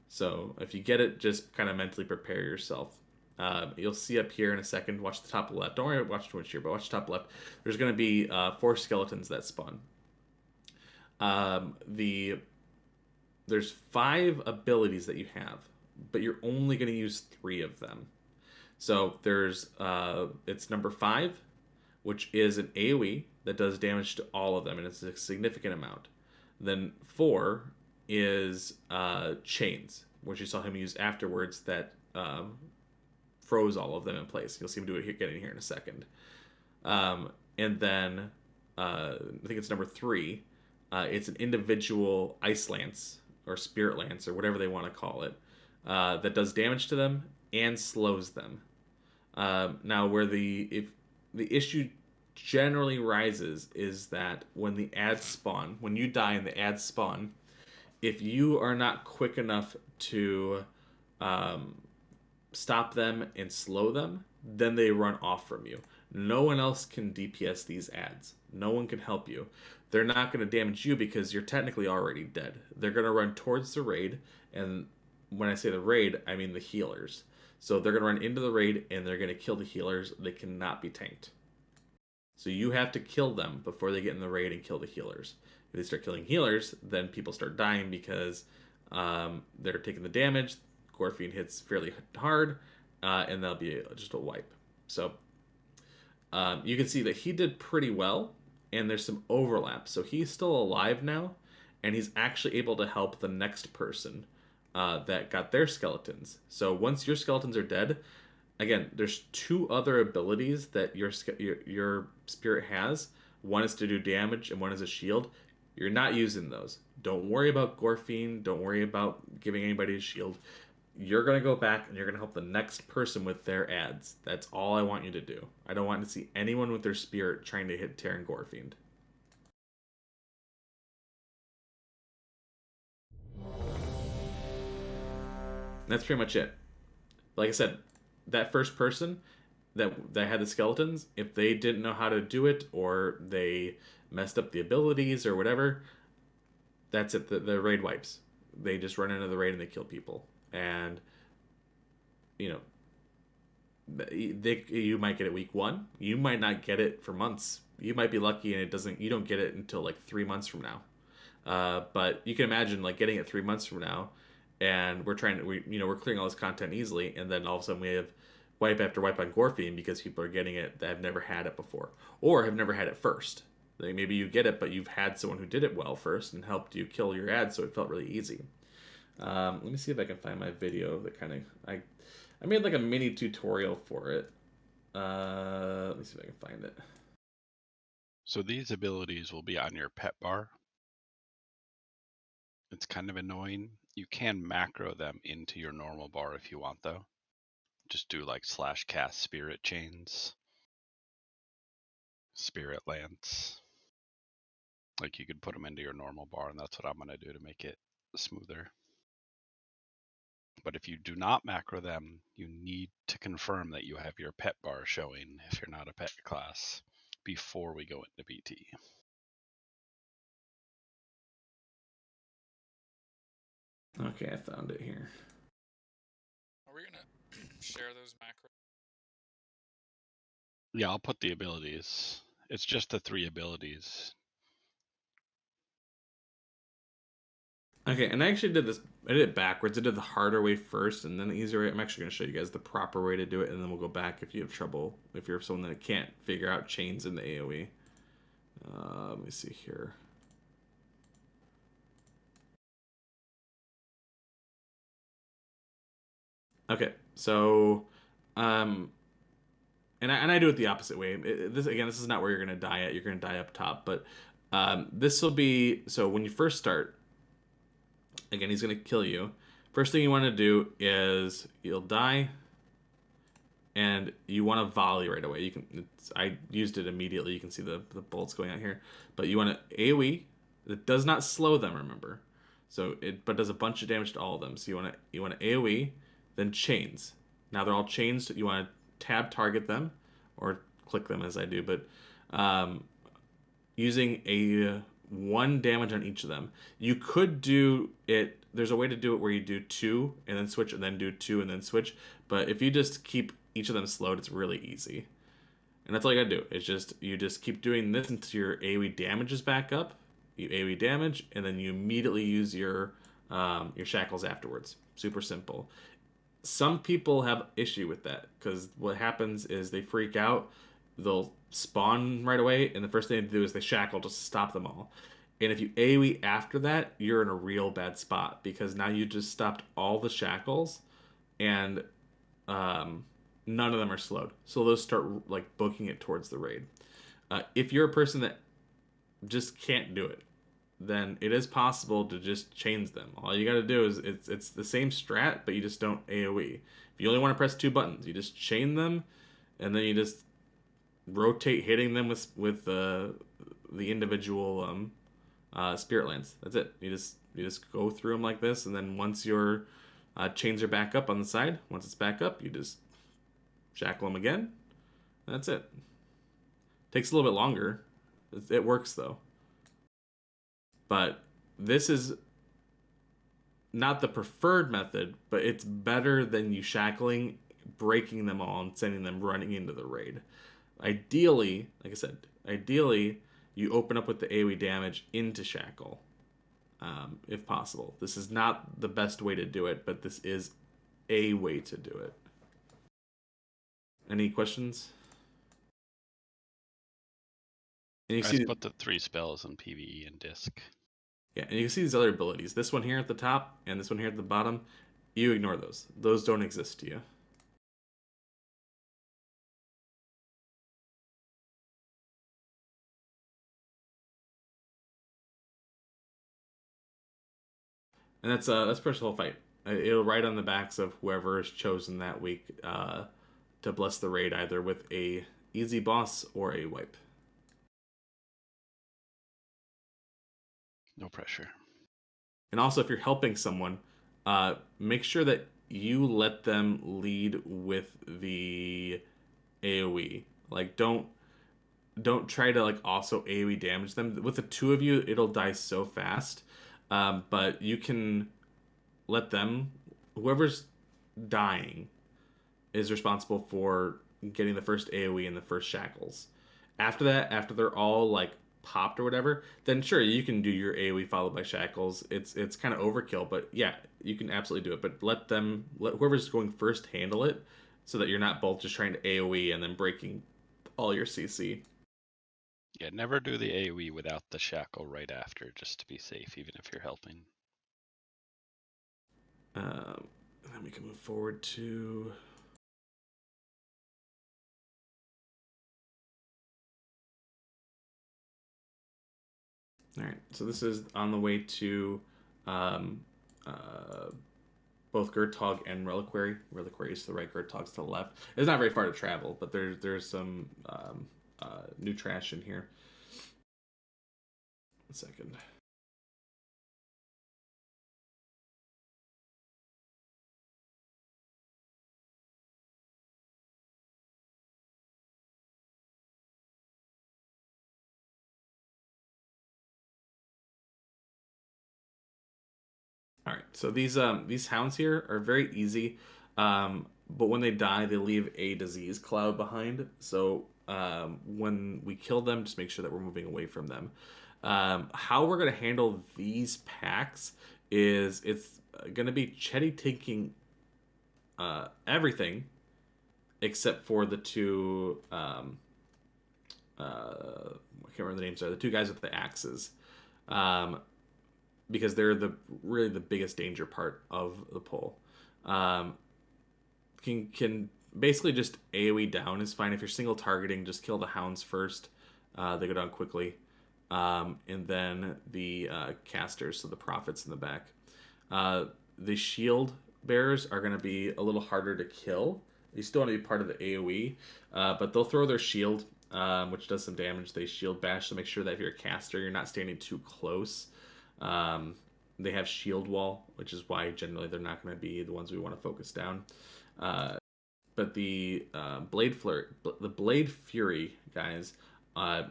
So if you get it, just kind of mentally prepare yourself. You'll see up here in a second, watch the top left. Don't worry about watch too much here, but watch the top left. There's going to be 4 skeletons that spawn. There's 5 abilities that you have, but you're only going to use 3 of them. So there's it's number 5, which is an AoE that does damage to all of them, and it's a significant amount. Then 4 is chains, which you saw him use afterwards, that froze all of them in place. You'll see him do it again here in a second. And then I think it's number 3. It's an individual ice lance or spirit lance or whatever they want to call it, that does damage to them and slows them. Now, where the issue generally rises is that when the ads spawn, when you die and the ads spawn, if you are not quick enough to stop them and slow them, then they run off from you. No one else can DPS these ads. No one can help you. They're not going to damage you because you're technically already dead. They're going to run towards the raid, and when I say the raid, I mean the healers. So they're going to run into the raid, and they're going to kill the healers. They cannot be tanked. So you have to kill them before they get in the raid and kill the healers. If they start killing healers, then people start dying because they're taking the damage. Gorfine hits fairly hard, and that'll be just a wipe. So you can see that he did pretty well, and there's some overlap. So he's still alive now, and he's actually able to help the next person that got their skeletons. So once your skeletons are dead, again, there's 2 other abilities that your spirit has. One is to do damage, and one is a shield. You're not using those. Don't worry about Gorfine. Don't worry about giving anybody a shield. You're going to go back and you're going to help the next person with their ads. That's all I want you to do. I don't want to see anyone with their spirit trying to hit Terran Gorfiend. That's pretty much it. Like I said, that first person that had the skeletons, if they didn't know how to do it, or they messed up the abilities or whatever, that's it. The raid wipes. They just run into the raid and they kill people. And you know, you might get it week 1. You might not get it for months. You might be lucky and you don't get it until like 3 months from now. But you can imagine like getting it 3 months from now, and we're clearing all this content easily, and then all of a sudden we have wipe after wipe on Gorfine because people are getting it that have never had it before, or have never had it first. Like maybe you get it, but you've had someone who did it well first and helped you kill your ad, so it felt really easy. Let me see if I can find my video that kind of I made like a mini tutorial for it. Let me see if I can find it. So these abilities will be on your pet bar. It's kind of annoying. You can macro them into your normal bar if you want, though. Just do like /cast spirit chains, spirit lance. Like you could put them into your normal bar, and that's what I'm going to do to make it smoother. But if you do not macro them, you need to confirm that you have your pet bar showing if you're not a pet class before we go into PT. Okay, I found it here. we gonna share those macros? Yeah, I'll put the abilities. It's just the 3 abilities. Okay, and I actually did this. I did it backwards. I did the harder way first, and then the easier way. I'm actually going to show you guys the proper way to do it, and then we'll go back if you have trouble. If you're someone that can't figure out chains in the AOE. Let me see here. Okay, so, and I do it the opposite way. This is not where you're going to die at. You're going to die up top, but this will be so when you first start. Again, he's going to kill you. First thing you want to do is you'll die, and you want to volley right away. You can. I used it immediately. You can see the bolts going out here, but you want to AOE. It does not slow them. Remember, so but does a bunch of damage to all of them. So you want to AOE, then chains. Now they're all chains. So you want to tab target them, or click them as I do, but using a 1 damage on each of them. You could do it. There's a way to do it where you do 2 and then switch, and then do 2 and then switch. But if you just keep each of them slowed, it's really easy. And that's all you gotta do. It's just you just keep doing this until your AoE damage is back up. You AoE damage, and then you immediately use your shackles afterwards. Super simple. Some people have issue with that because what happens is they freak out. They'll spawn right away, and the first thing they do is they shackle just to stop them all. And if you AoE after that, you're in a real bad spot because now you just stopped all the shackles, and none of them are slowed. So those start like booking it towards the raid. If you're a person that just can't do it, then it is possible to just chains them. All you got to do is it's the same strat, but you just don't AoE. If you only want to press 2 buttons, you just chain them, and then you just rotate hitting them with the individual spirit lands. That's it. You just go through them like this, and then once your chains are back up on the side, once it's back up, you just shackle them again. That's it. Takes a little bit longer. It works though. But this is not the preferred method, but it's better than you shackling, breaking them all, and sending them running into the raid. Ideally, like I said, you open up with the AoE damage into shackle, if possible. This is not the best way to do it, but this is a way to do it. Any questions? And you I see, just put the 3 spells on PvE and disc. yeah, and you can see these other abilities. This one here at the top and this one here at the bottom. You ignore those. Those don't exist to you. And that's pretty much the whole fight. It'll write on the backs of whoever is chosen that week to bless the raid, either with a easy boss or a wipe. No pressure. And also, if you're helping someone, make sure that you let them lead with the AoE. Like, don't try to like also AoE damage them. With the 2 of you, it'll die so fast. But you can let them. Whoever's dying is responsible for getting the first AoE and the first shackles. After that, after they're all like popped or whatever, then sure you can do your AoE followed by shackles. It's kind of overkill, but yeah, you can absolutely do it. But let whoever's going first handle it, so that you're not both just trying to AoE and then breaking all your CC. Yeah, never do the AoE without the shackle right after, just to be safe, even if you're helping. And then we can move forward to. All right, so this is on the way to both Gertog and Reliquary. Reliquary is to the right, Gertog's to the left. It's not very far to travel, but there's some new trash in here. 1 second. All right, so these hounds here are very easy. But when they die, they leave a disease cloud behind. So when we kill them, just make sure that we're moving away from them. How we're going to handle these packs is it's going to be Chetty taking everything except for the two... I can't remember the names. Are the two guys with the axes. Because they're really the biggest danger part of the pull. Can basically just AoE down is fine. If you're single targeting, just kill the hounds first. They go down quickly. And then the casters, so the prophets in the back. The shield bearers are going to be a little harder to kill. You still want to be part of the AoE, but they'll throw their shield, which does some damage. They shield bash to make sure that if you're a caster, you're not standing too close. They have shield wall, which is why generally they're not going to be the ones we want to focus down. But the Blade Fury guys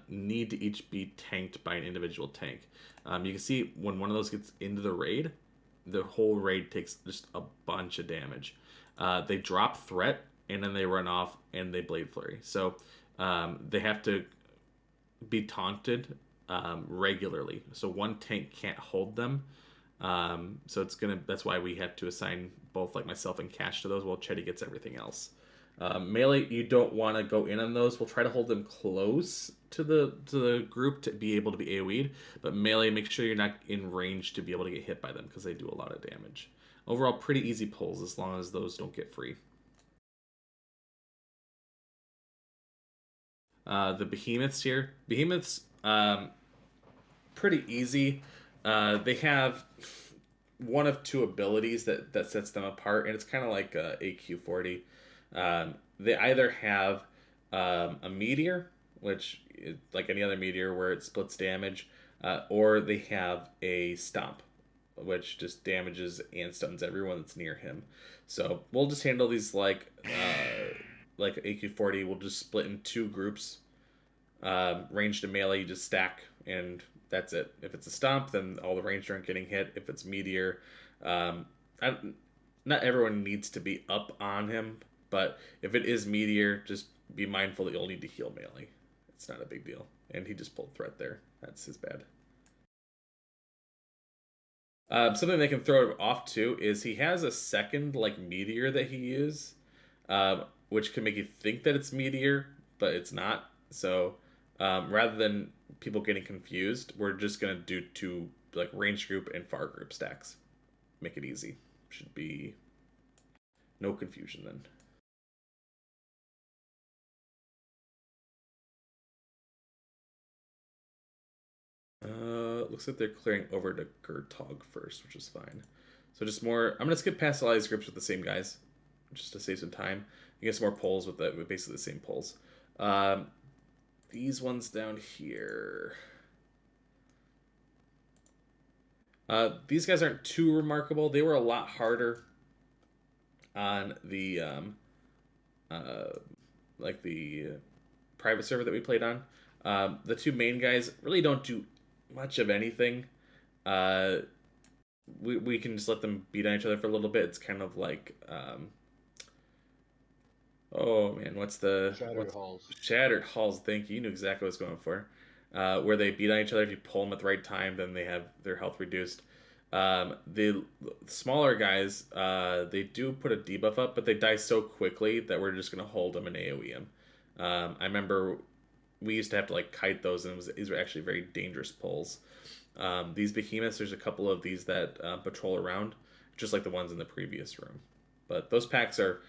need to each be tanked by an individual tank. You can see when one of those gets into the raid, the whole raid takes just a bunch of damage. They drop threat, and then they run off, and they Blade Flurry. So they have to be taunted regularly. So one tank can't hold them. So that's why we have to assign both like myself and Cash to those while Chetty gets everything else. Melee, you don't want to go in on those. We'll try to hold them close to the group to be able to be AoE'd, but melee, make sure you're not in range to be able to get hit by them because they do a lot of damage. Overall, pretty easy pulls as long as those don't get free. The behemoths here. Behemoths, pretty easy. They have one of two abilities that sets them apart, and it's kind of like AQ40. They either have a meteor, which is like any other meteor where it splits damage, or they have a stomp, which just damages and stuns everyone that's near him. So we'll just handle these like AQ40. We'll just split in two groups. Range to melee, you just stack, and that's it. If it's a stomp, then all the ranged aren't getting hit. If it's meteor, not everyone needs to be up on him, but if it is meteor, just be mindful that you'll need to heal melee. It's not a big deal. And he just pulled threat there. That's his bad. Something they can throw off too is he has a second like meteor that he uses, which can make you think that it's meteor, but it's not. So rather than people getting confused, we're just gonna do two like range group and far group stacks. Make it easy. Should be no confusion then. Looks like they're clearing over to Gertog first, which is fine. So just more. I'm gonna skip past all these groups with the same guys, just to save some time. You get some more pulls with basically the same pulls. These ones down here. These guys aren't too remarkable. They were a lot harder on the like the private server that we played on. The two main guys really don't do much of anything. We can just let them beat on each other for a little bit. It's kind of like oh man, Shattered Halls. Shattered Halls, thank you. You knew exactly what I was going for. Where they beat on each other. If you pull them at the right time, then they have their health reduced. The smaller guys, they do put a debuff up, but they die so quickly that we're just going to hold them and AoE them. I remember we used to have to like kite those, and these were actually very dangerous pulls. These behemoths, there's a couple of these that patrol around, just like the ones in the previous room. But those packs are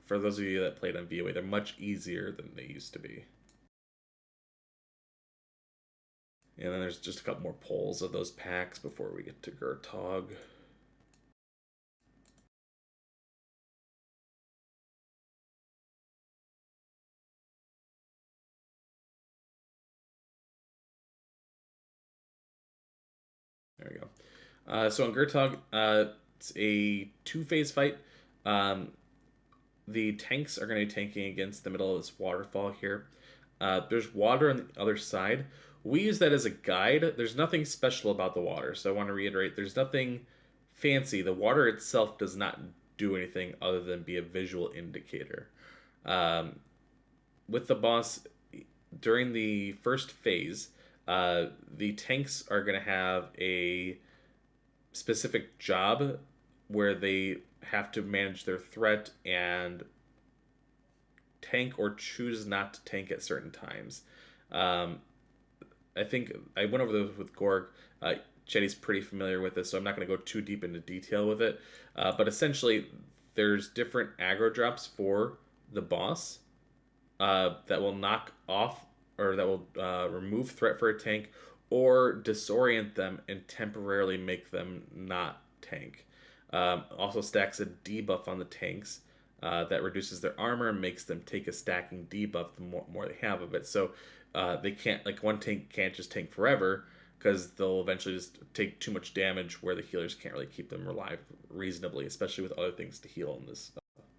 for those of you that played on VOA, they're much easier than they used to be. And then there's just a couple more pulls of those packs before we get to Gertog. There we go. So on Gertog, it's a two-phase fight. The tanks are going to be tanking against the middle of this waterfall here. There's water on the other side. We use that as a guide. There's nothing special about the water, so I want to reiterate, there's nothing fancy. The water itself does not do anything other than be a visual indicator. With the boss, during the first phase, the tanks are going to have a specific job where they have to manage their threat and tank or choose not to tank at certain times. I think I went over those with Gorg. Chetty's pretty familiar with this, so I'm not going to go too deep into detail with it. But essentially, there's different aggro drops for the boss that will knock off or that will remove threat for a tank or disorient them and temporarily make them not tank. Also stacks a debuff on the tanks that reduces their armor and makes them take a stacking debuff the more they have of it. So they can't, like, one tank can't just tank forever because they'll eventually just take too much damage where the healers can't really keep them alive reasonably, especially with other things to heal in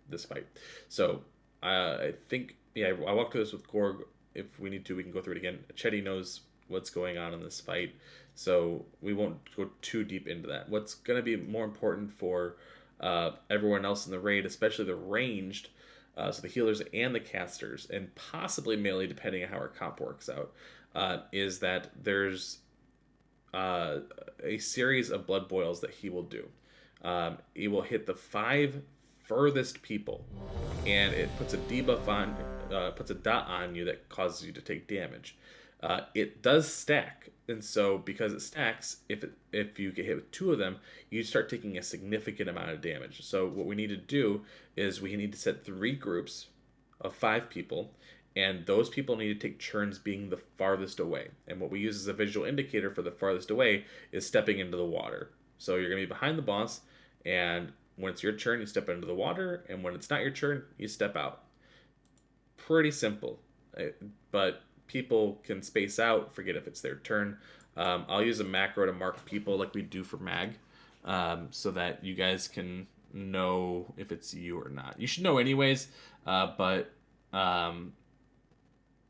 this fight. So I think, yeah, I walked through this with Gorg. If we need to, we can go through it again. Chetty knows what's going on in this fight, so we won't go too deep into that. What's going to be more important for everyone else in the raid, especially the ranged, so the healers and the casters, and possibly melee, depending on how our comp works out, is that there's a series of blood boils that he will do. He will hit the 5 furthest people, and it puts a debuff on, puts a dot on you that causes you to take damage. It does stack, and so because it stacks, if you get hit with 2 of them, you start taking a significant amount of damage. So what we need to do is we need to set 3 groups of 5 people, and those people need to take turns being the farthest away. And what we use as a visual indicator for the farthest away is stepping into the water. So you're going to be behind the boss, and when it's your turn, you step into the water, and when it's not your turn, you step out. Pretty simple, but people can space out, forget if it's their turn. I'll use a macro to mark people like we do for Mag, so that you guys can know if it's you or not. You should know anyways, but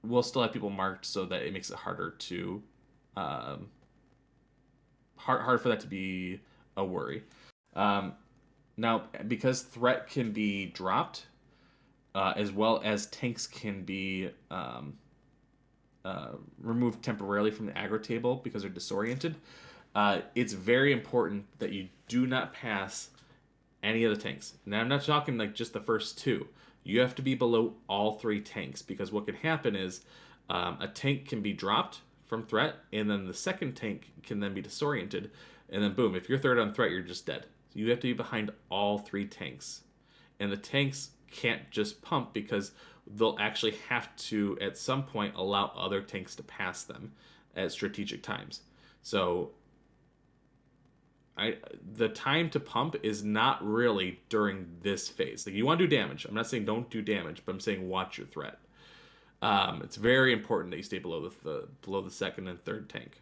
we'll still have people marked so that it makes it harder to hard for that to be a worry. Now, because threat can be dropped, as well as tanks can be removed temporarily from the aggro table because they're disoriented, it's very important that you do not pass any of the tanks. Now, I'm not talking like just the first 2. You have to be below all 3 tanks, because what can happen is a tank can be dropped from threat, and then the second tank can then be disoriented, and then boom, if you're third on threat, you're just dead. You have to be behind all 3 tanks. And the tanks can't just pump, because they'll actually have to, at some point, allow other tanks to pass them at strategic times. So the time to pump is not really during this phase. Like, you want to do damage. I'm not saying don't do damage, but I'm saying watch your threat. It's very important that you stay below the second and third tank,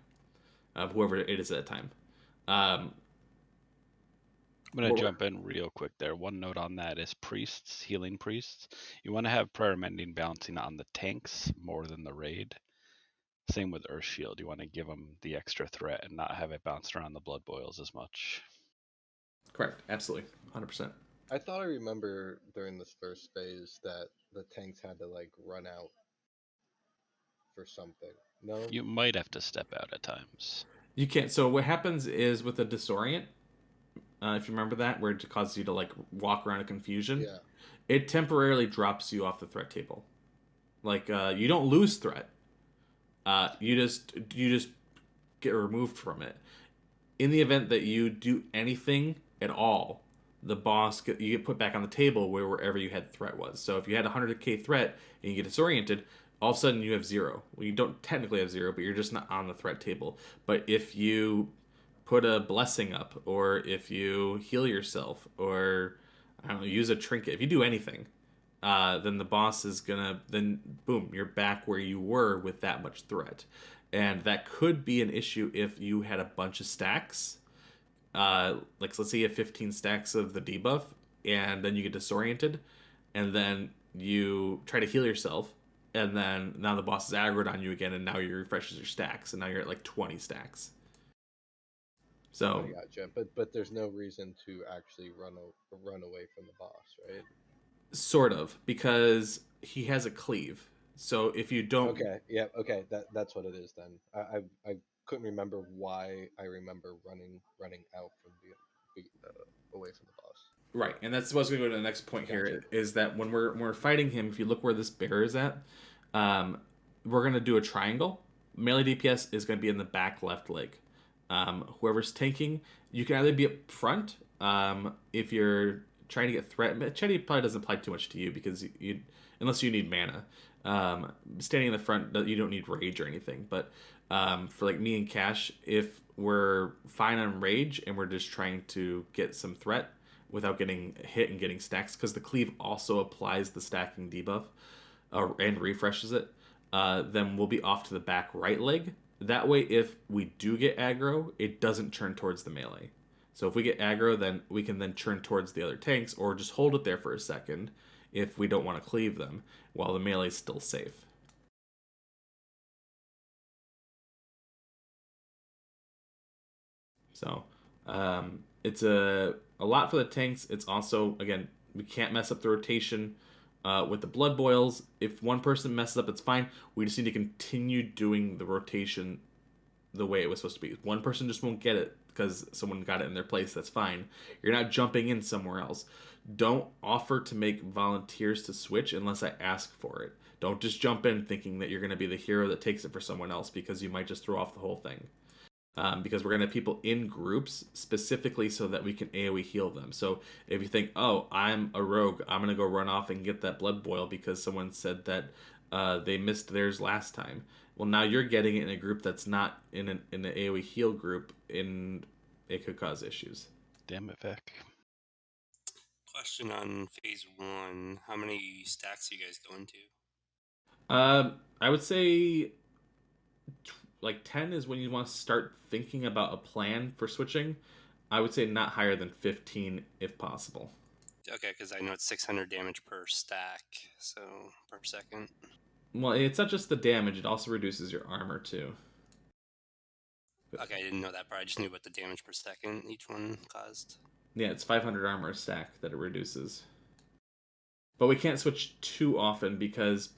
whoever it is at that time. I'm going to jump in real quick there. One note on that is priests, healing priests. You want to have prayer mending bouncing on the tanks more than the raid. Same with Earth Shield. You want to give them the extra threat and not have it bounce around the blood boils as much. Correct. Absolutely. 100%. I thought I remember during this first phase that the tanks had to, like, run out for something. No? You might have to step out at times. You can't. So what happens is with the disorient, if you remember that, where it causes you to, like, walk around in confusion, Yeah. it temporarily drops you off the threat table. Like, you don't lose threat. You just get removed from it. In the event that you do anything at all, the boss you get put back on the table wherever you had threat was. So if you had 100k threat and you get disoriented, all of a sudden you have 0. Well, you don't technically have 0, but you're just not on the threat table. But if you put a blessing up, or if you heal yourself, or I don't know, use a trinket, if you do anything, then the boss is gonna, then boom, you're back where you were with that much threat. And that could be an issue if you had a bunch of stacks. Like, let's say you have 15 stacks of the debuff, and then you get disoriented, and then you try to heal yourself, and then now the boss is aggroed on you again, and now you refreshes your stacks, and now you're at like 20 stacks. So I gotcha. But there's no reason to actually run away from the boss, right? sort of, because he has a cleave. So if you don't, Okay. Yeah. Okay. That's what it is then. I couldn't remember why I remember running out from away from the boss. right, and that's what's going to go to the next point Gotcha. here is that when we're fighting him, if you look where this bear is at, we're going to do a triangle. Melee DPS is going to be in the back left leg. Whoever's tanking, you can either be up front if you're trying to get threat. Chetty probably doesn't apply too much to you because you unless you need mana. Standing in the front, you don't need rage or anything. But for like me and Cash, if we're fine on rage and we're just trying to get some threat without getting hit and getting stacks, because the cleave also applies the stacking debuff and refreshes it, then we'll be off to the back right leg. That way, if we do get aggro, it doesn't turn towards the melee. So if we get aggro, then we can then turn towards the other tanks, or just hold it there for a second if we don't want to cleave them, while the melee is still safe. So it's a lot for the tanks. It's also, again, we can't mess up the rotation with the blood boils. If one person messes up, it's fine. We just need to continue doing the rotation the way it was supposed to be. One person just won't get it because someone got it in their place. That's fine. You're not jumping in somewhere else. Don't offer to make volunteers to switch unless I ask for it. Don't just jump in thinking that you're going to be the hero that takes it for someone else, because you might just throw off the whole thing. Because we're going to have people in groups specifically so that we can AoE heal them. So if you think, oh, I'm a rogue, I'm going to go run off and get that blood boil because someone said that they missed theirs last time. Well, now you're getting it in a group that's not in an AoE heal group, and it could cause issues. Damn it, Vic. Question on phase 1. How many stacks are you guys going to? I would say like 10 is when you want to start thinking about a plan for switching. I would say not higher than 15 if possible. Okay, because I know it's 600 damage per stack, so per second. Well, it's not just the damage, it also reduces your armor too. Okay, I didn't know that part. I just knew what the damage per second each one caused. Yeah, it's 500 armor a stack that it reduces. But we can't switch too often because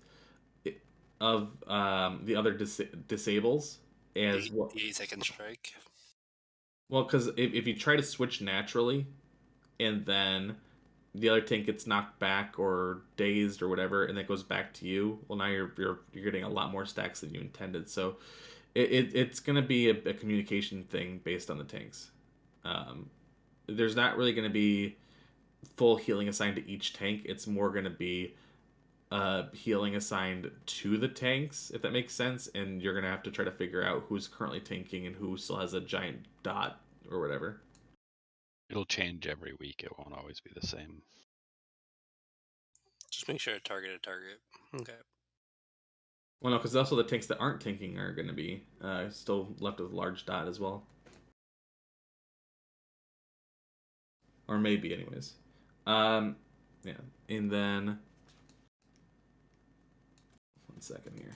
of the other disables as well. The 8-second strike. Well, because if you try to switch naturally, and then the other tank gets knocked back or dazed or whatever, and that goes back to you, well, now you're getting a lot more stacks than you intended. So it's going to be a communication thing based on the tanks. There's not really going to be full healing assigned to each tank. It's more going to be healing assigned to the tanks, if that makes sense, and you're going to have to try to figure out who's currently tanking and who still has a giant dot or whatever. It'll change every week. It won't always be the same. Just make sure to target a target. Okay. Well, no, because also the tanks that aren't tanking are going to be still left with a large dot as well. Or maybe, anyways. Yeah, and then... One second here.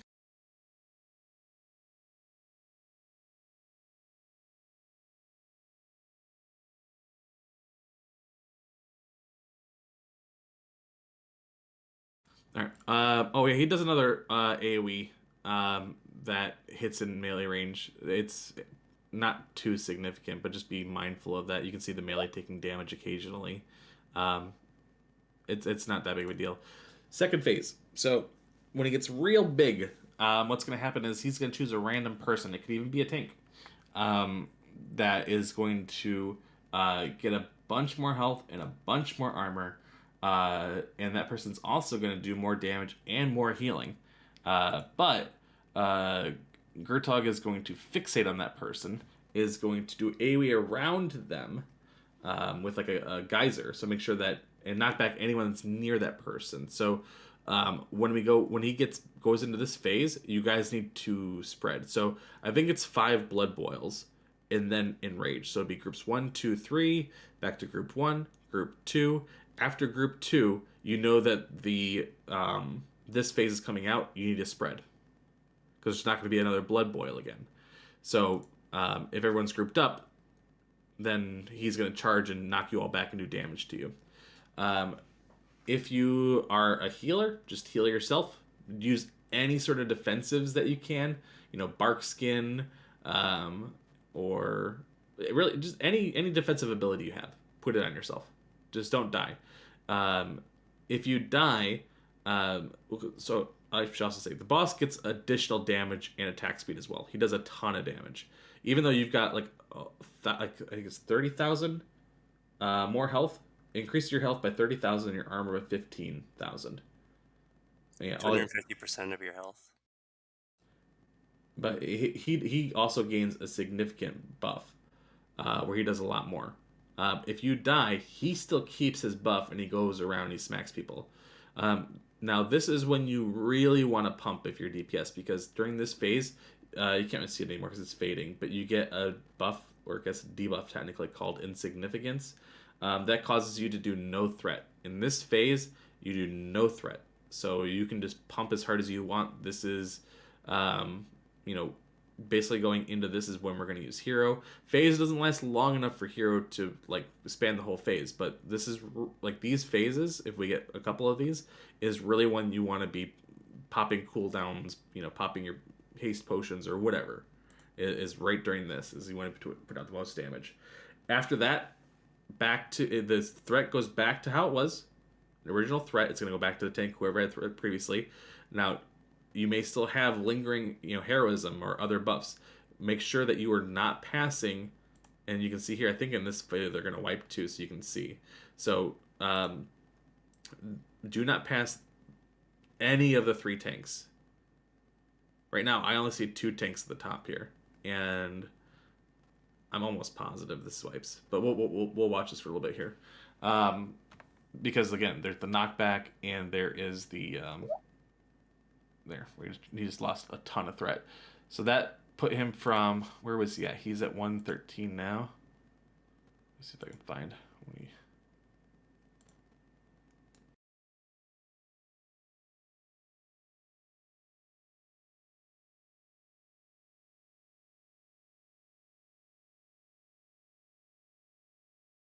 All right. Oh yeah, he does another AoE that hits in melee range. It's not too significant, but just be mindful of that. You can see the melee taking damage occasionally. It's not that big of a deal. Second phase. So when he gets real big, what's going to happen is he's going to choose a random person. It could even be a tank that is going to get a bunch more health and a bunch more armor. And that person's also going to do more damage and more healing. But Gertog is going to fixate on that person, is going to do AoE around them with like a geyser. So make sure that, and knock back anyone that's near that person. So when he goes into this phase, you guys need to spread. So I think it's 5 blood boils and then enrage. So it'd be groups 1, 2, 3, back to group 1, group 2. After group 2, you know that the this phase is coming out. You need to spread because there's not going to be another blood boil again. So if everyone's grouped up, then he's going to charge and knock you all back and do damage to you. If you are a healer, just heal yourself. Use any sort of defensives that you can. Bark skin, or really just any defensive ability you have. Put it on yourself. Just don't die. If you die, so I should also say the boss gets additional damage and attack speed as well. He does a ton of damage, even though you've got I think it's 30,000 more health. Increase your health by 30,000 and your armor by 15,000. Yeah, 250% of your health. But he also gains a significant buff, where he does a lot more. If you die, he still keeps his buff and he goes around and he smacks people. Now this is when you really want to pump if you're DPS, because during this phase, you can't really see it anymore because it's fading, but you get a buff, or I guess debuff technically, called Insignificance. That causes you to do no threat. In this phase, you do no threat. So you can just pump as hard as you want. This is, basically going into this is when we're going to use Hero. Phase doesn't last long enough for Hero to, span the whole phase. But this is, these phases, if we get a couple of these, is really when you want to be popping cooldowns, popping your haste potions or whatever. It is right during this, is you want to put out the most damage. After that, back to the threat goes back to how it was. The original threat, it's going to go back to the tank, whoever had threat previously. Now, you may still have lingering, heroism or other buffs. Make sure that you are not passing, and you can see here, I think in this video they're going to wipe too, so you can see. So, do not pass any of the 3 tanks. Right now, I only see 2 tanks at the top here, and I'm almost positive this swipes, but we'll watch this for a little bit here, because again, there's the knockback and there is the he just lost a ton of threat, so that put him from, where was he at? He's at 113 now. Let's see if I can find.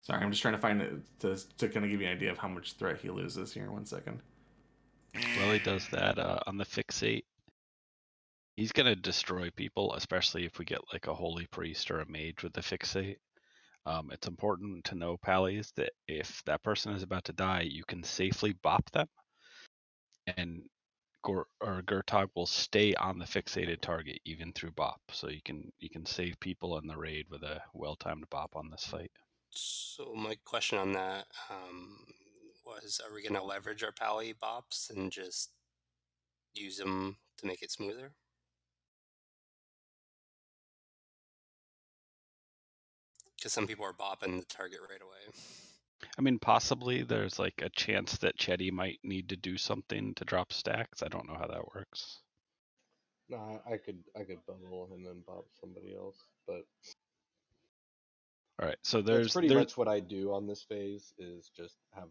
Sorry, I'm just trying to find it to kind of give you an idea of how much threat he loses here. 1 second. While he does that, on the fixate, he's going to destroy people, especially if we get a holy priest or a mage with the fixate. It's important to know, Pallies, that if that person is about to die, you can safely bop them, and Gertog will stay on the fixated target even through bop. So you can save people in the raid with a well-timed bop on this fight. So my question on that was, are we going to leverage our pally bops and just use them to make it smoother? Because some people are bopping the target right away. I mean, possibly there's a chance that Chetty might need to do something to drop stacks. I don't know how that works. No, I could bubble and then bop somebody else, but all right. So that's pretty much what I do on this phase, is just have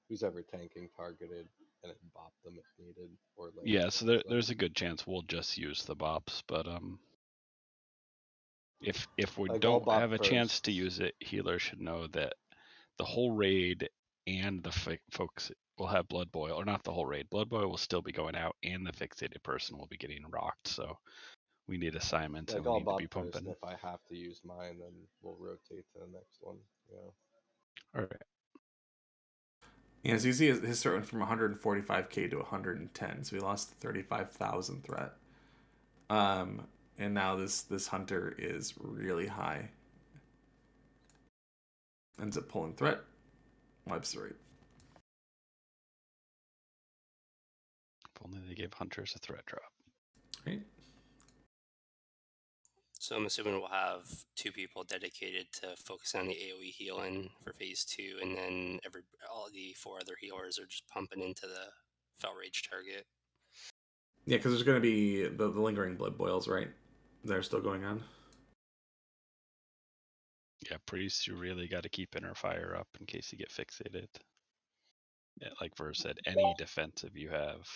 who's ever tanking targeted and then bop them if needed, or yeah. So there's a good chance we'll just use the bops, but if we don't have a chance to use it, healer should know that the whole raid and the folks will have blood boil, or not the whole raid. Blood boil will still be going out, and the fixated person will be getting rocked. So we need assignments, and we need to be pumping. If I have to use mine, then we'll rotate to the next one. Yeah. All right. Yeah, so you see his threat went from 145k to 110, so he lost 35,000 threat. And now this hunter is really high. Ends up pulling threat. Wipes the raid. If only they gave hunters a threat drop. Right. So I'm assuming we'll have 2 people dedicated to focusing on the AoE healing for phase 2, and then all the 4 other healers are just pumping into the Fel Rage target. Yeah, because there's going to be the lingering blood boils, right? They're still going on. Yeah, priests, you really got to keep inner fire up in case you get fixated. Yeah, like Vers said, any defensive you have.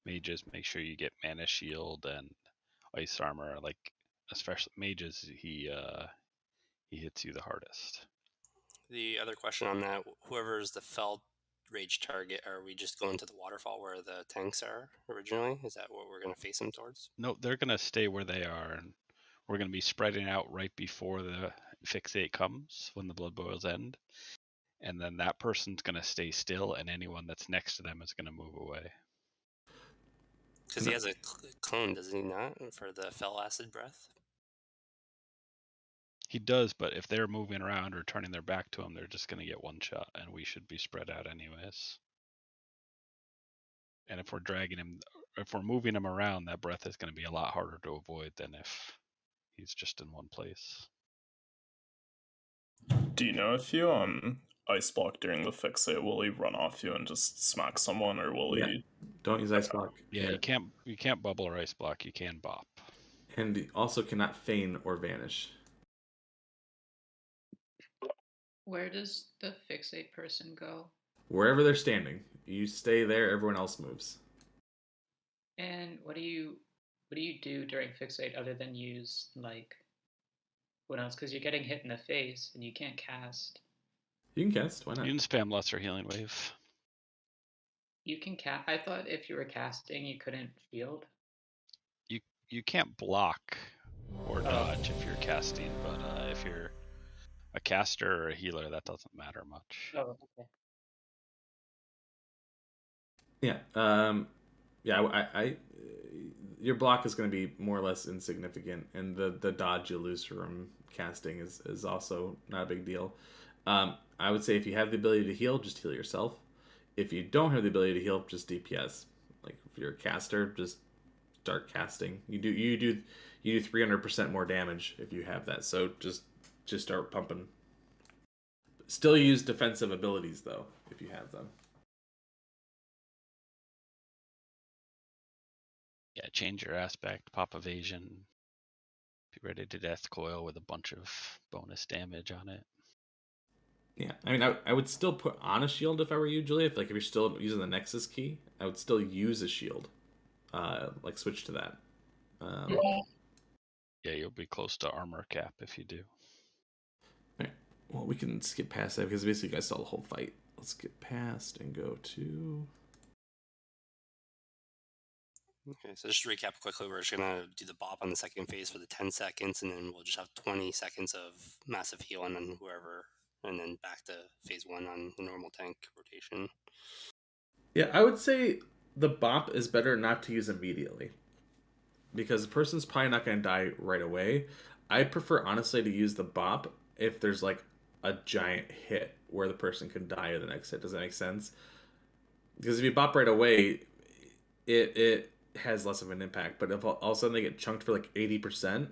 Mages, make sure you get mana shield and ice armor. Especially mages, he he hits you the hardest. The other question on that, whoever's the fell rage target, are we just going to the waterfall where the tanks are originally? Is that what we're going to face them towards? No, they're going to stay where they are, and we're going to be spreading out right before the fixate comes, when the blood boils end. And then that person's going to stay still, and anyone that's next to them is going to move away. Because he has a clone, does he not, for the fell acid breath? He does, but if they're moving around or turning their back to him, they're just going to get one shot, and we should be spread out anyways. And if we're moving him around, that breath is going to be a lot harder to avoid than if he's just in one place. Do you know if you ice block during the fixate, will he run off you and just smack someone, or will he? Don't use ice block. Yeah, you can't bubble or ice block. You can bop. And he also cannot feign or vanish. Where does the fixate person go? Wherever they're standing, you stay there. Everyone else moves. And what do you do during fixate other than use like what else? Because you're getting hit in the face and you can't cast. You can cast. Why not? You can spam Lesser Healing Wave. You can cast. I thought if you were casting, you couldn't shield. You can't block or dodge if you're casting, but if you're a caster or a healer, that doesn't matter much. Oh, okay. Yeah. I your block is going to be more or less insignificant, and the dodge you lose from casting is also not a big deal. I would say if you have the ability to heal, just heal yourself. If you don't have the ability to heal, just DPS. Like if you're a caster, just start casting. You do 300% more damage if you have that. So just start pumping. Still use defensive abilities though if you have them. Yeah, change your aspect, pop evasion. Be ready to death coil with a bunch of bonus damage on it. Yeah, I mean, I would still put on a shield if I were you, Julia. If you're still using the Nexus key, I would still use a shield. Like switch to that. Yeah, you'll be close to armor cap if you do. Right. Well, we can skip past that because basically you guys saw the whole fight. Let's get past and go to. Okay, so just to recap quickly, we're just going to do the bop on the second phase for the 10 seconds, and then we'll just have 20 seconds of massive healing on whoever, and then back to phase 1 on the normal tank rotation. Yeah, I would say the bop is better not to use immediately. Because the person's probably not going to die right away. I prefer, honestly, to use the bop if there's like a giant hit where the person can die in the next hit. Does that make sense? Because if you bop right away, it has less of an impact. But if all of a sudden they get chunked for like 80%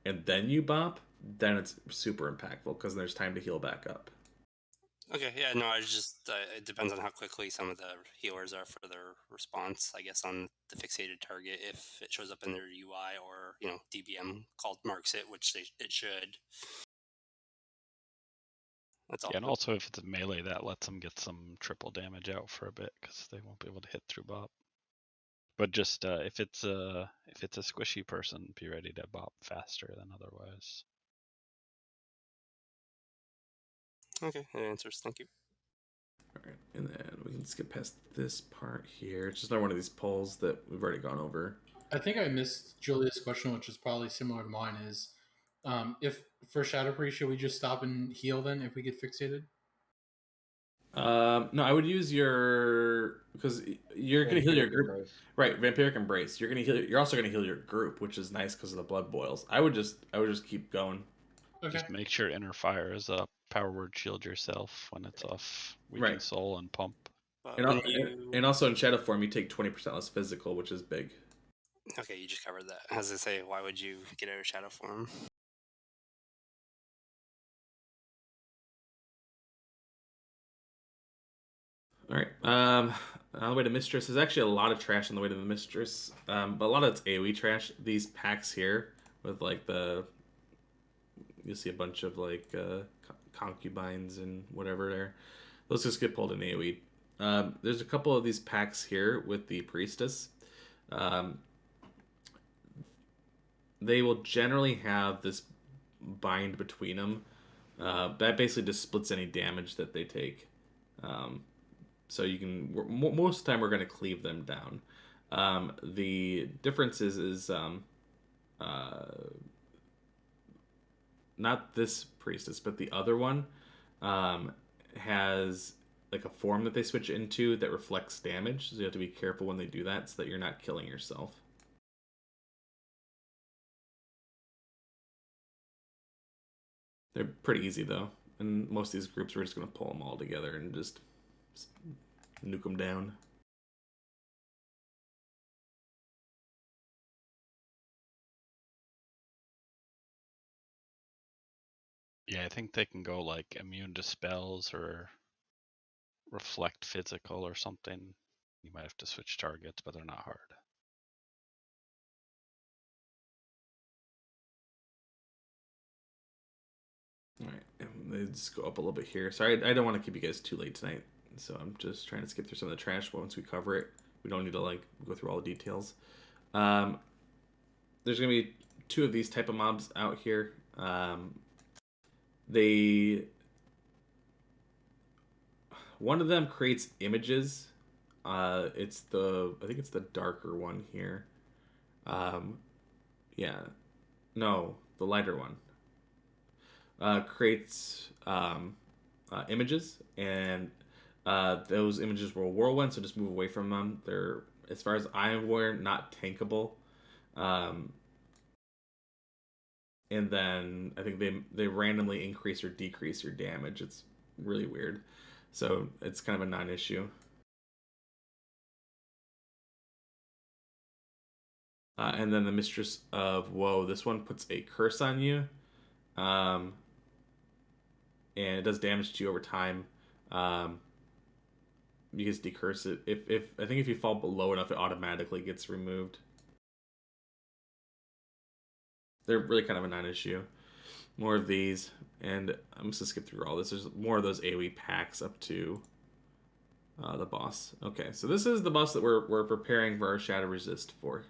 and then you bop, then it's super impactful because there's time to heal back up. Okay, yeah, no, I just, it depends on how quickly some of the healers are for their response, I guess, on the fixated target, if it shows up in their UI or, DBM called marks it, which it should. That's all. Yeah, and also if it's a melee, that lets them get some triple damage out for a bit because they won't be able to hit through bop. But just if it's a squishy person, be ready to bop faster than otherwise. Okay, that answers. Thank you. All right, and then we can skip past this part here. It's just another one of these polls that we've already gone over. I think I missed Julia's question, which is probably similar to mine. Is if for Shadow Priest, should we just stop and heal then if we get fixated? No, I would use because you're going to heal your group, Embrace. right? Vampiric Embrace. You're going to heal. You're also going to heal your group, which is nice because of the blood boils. I would just keep going. Okay. Just make sure Inner Fire is up. Power Word Shield yourself when it's off. Weaken Right. Soul and Pump. And also in Shadow form, you take 20% less physical, which is big. Okay, you just covered that. As I say, why would you get out of Shadow form? All right. On the way to Mistress, there's actually a lot of trash on the way to the Mistress, but a lot of it's AoE trash. These packs here with like you'll see a bunch of like concubines and whatever there. Those just get pulled in AoE. There's a couple of these packs here with the Priestess. They will generally have this bind between them That basically just splits any damage that they take. So you can, most of the time we're going to cleave them down. The difference is not this priestess, but the other one has like a form that they switch into that reflects damage. So you have to be careful when they do that so that you're not killing yourself. They're pretty easy though. And most of these groups, we're just going to pull them all together and just nuke them down. Yeah, I think they can go like immune to spells or reflect physical or something. You might have to switch targets, but they're not hard. All right, let's go up a little bit here. Sorry, I don't want to keep you guys too late tonight, so I'm just trying to skip through some of the trash once we cover it. We don't need to like go through all the details. There's gonna be 2 of these type of mobs out here. One of them creates images. I think it's the darker one here. Yeah, no, the lighter one. Creates images, and those images will whirlwind, so just move away from them. They're, as far as I'm aware, not tankable. And then I think they randomly increase or decrease your damage. It's really weird. So it's kind of a non-issue. And then the Mistress of Woe. This one puts a curse on you. And it does damage to you over time. You just decurse it. I think if you fall below enough, it automatically gets removed. They're really kind of a non-issue. More of these, and I'm just gonna skip through all this. There's more of those AoE packs up to the boss. Okay, so this is the boss that we're preparing for our Shadow Resist for.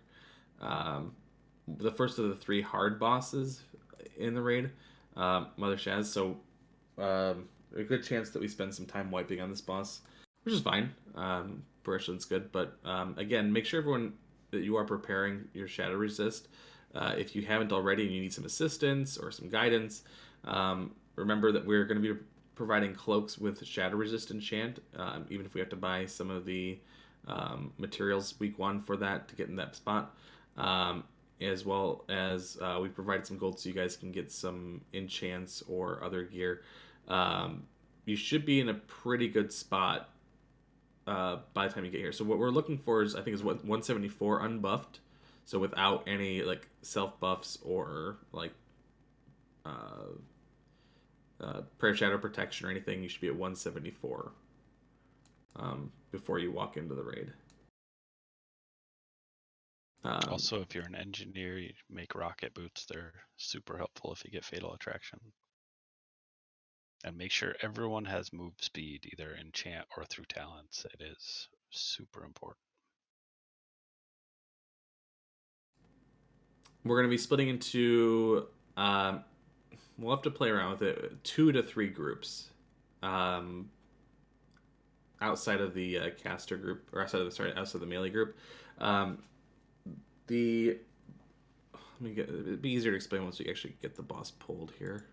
The first of the 3 hard bosses in the raid, Mother Shaz. So a good chance that we spend some time wiping on this boss, which is fine. Progression's good, but again, make sure everyone that you are preparing your Shadow Resist. If you haven't already and you need some assistance or some guidance, remember that we're going to be providing cloaks with Shadow Resist enchant, even if we have to buy some of the materials week 1 for that to get in that spot. As well as we provided some gold so you guys can get some enchants or other gear. You should be in a pretty good spot by the time you get here. So what we're looking for is, I think, is what 174 unbuffed. So without any like self buffs or like prayer shadow protection or anything, you should be at 174 before you walk into the raid. Also, if you're an engineer, you make rocket boots. They're super helpful if you get fatal attraction. And make sure everyone has move speed, either enchant or through talents. It is super important. We're going to be splitting into, we'll have to play around with it, 2 to 3 groups. Outside of the caster group, or outside of the melee group. It'd be easier to explain once we actually get the boss pulled here.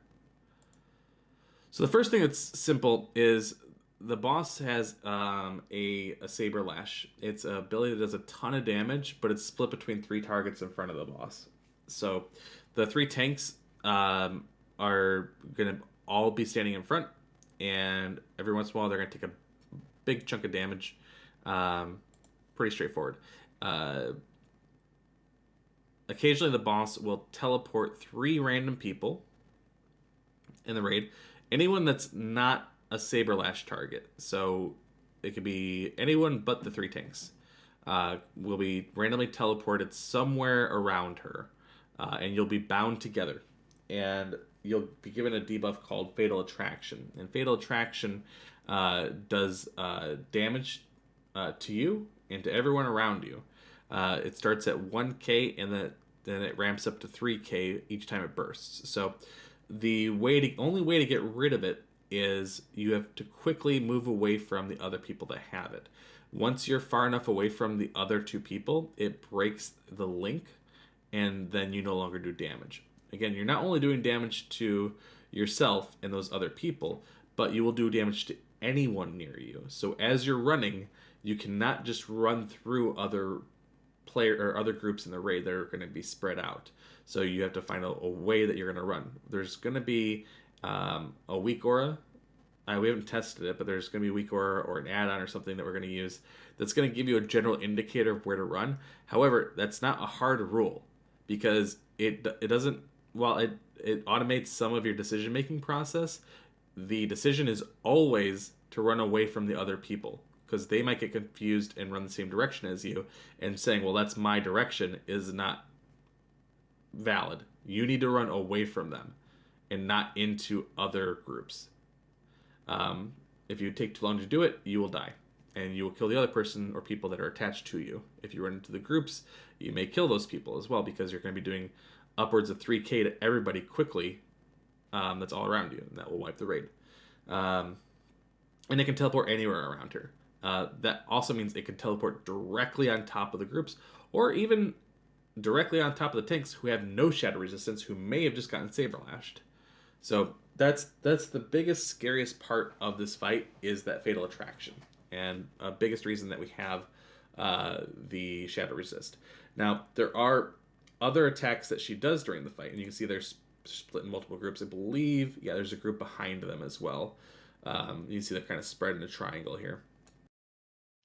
So the first thing that's simple is the boss has a Saber Lash. It's an ability that does a ton of damage, but it's split between 3 targets in front of the boss. So the 3 tanks are going to all be standing in front, and every once in a while they're going to take a big chunk of damage. Pretty straightforward. Occasionally the boss will teleport 3 random people in the raid. Anyone that's not a Saber Lash target. So it could be anyone but the 3 tanks. Will be randomly teleported somewhere around her. And you'll be bound together. And you'll be given a debuff called Fatal Attraction. And Fatal Attraction does damage to you and to everyone around you. It starts at 1k and then it ramps up to 3k each time it bursts. So the only way to get rid of it is you have to quickly move away from the other people that have it. Once you're far enough away from the other two people, it breaks the link, and then you no longer do damage. Again, you're not only doing damage to yourself and those other people, but you will do damage to anyone near you. So as you're running, you cannot just run through other other groups in the raid that are going to be spread out. So you have to find a way that you're going to run. There's going to be a weak aura. We haven't tested it, but there's going to be a weak aura or an add-on or something that we're going to use that's going to give you a general indicator of where to run. However, that's not a hard rule, because it doesn't, while it automates some of your decision-making process, the decision is always to run away from the other people, because they might get confused and run the same direction as you, and saying, well, that's my direction, is not valid. You need to run away from them and not into other groups. If you take too long to do it, you will die, and you will kill the other person or people that are attached to you. If you run into the groups, you may kill those people as well, because you're going to be doing upwards of 3k to everybody quickly. That's all around you, and that will wipe the raid. And it can teleport anywhere around her. That also means it can teleport directly on top of the groups, or even directly on top of the tanks who have no shadow resistance, who may have just gotten saber lashed. So that's the biggest, scariest part of this fight, is that fatal attraction, and biggest reason that we have the shadow resist. Now, there are other attacks that she does during the fight, and you can see they're split in multiple groups. I believe, yeah, there's a group behind them as well. You can see they're kind of spread in a triangle here.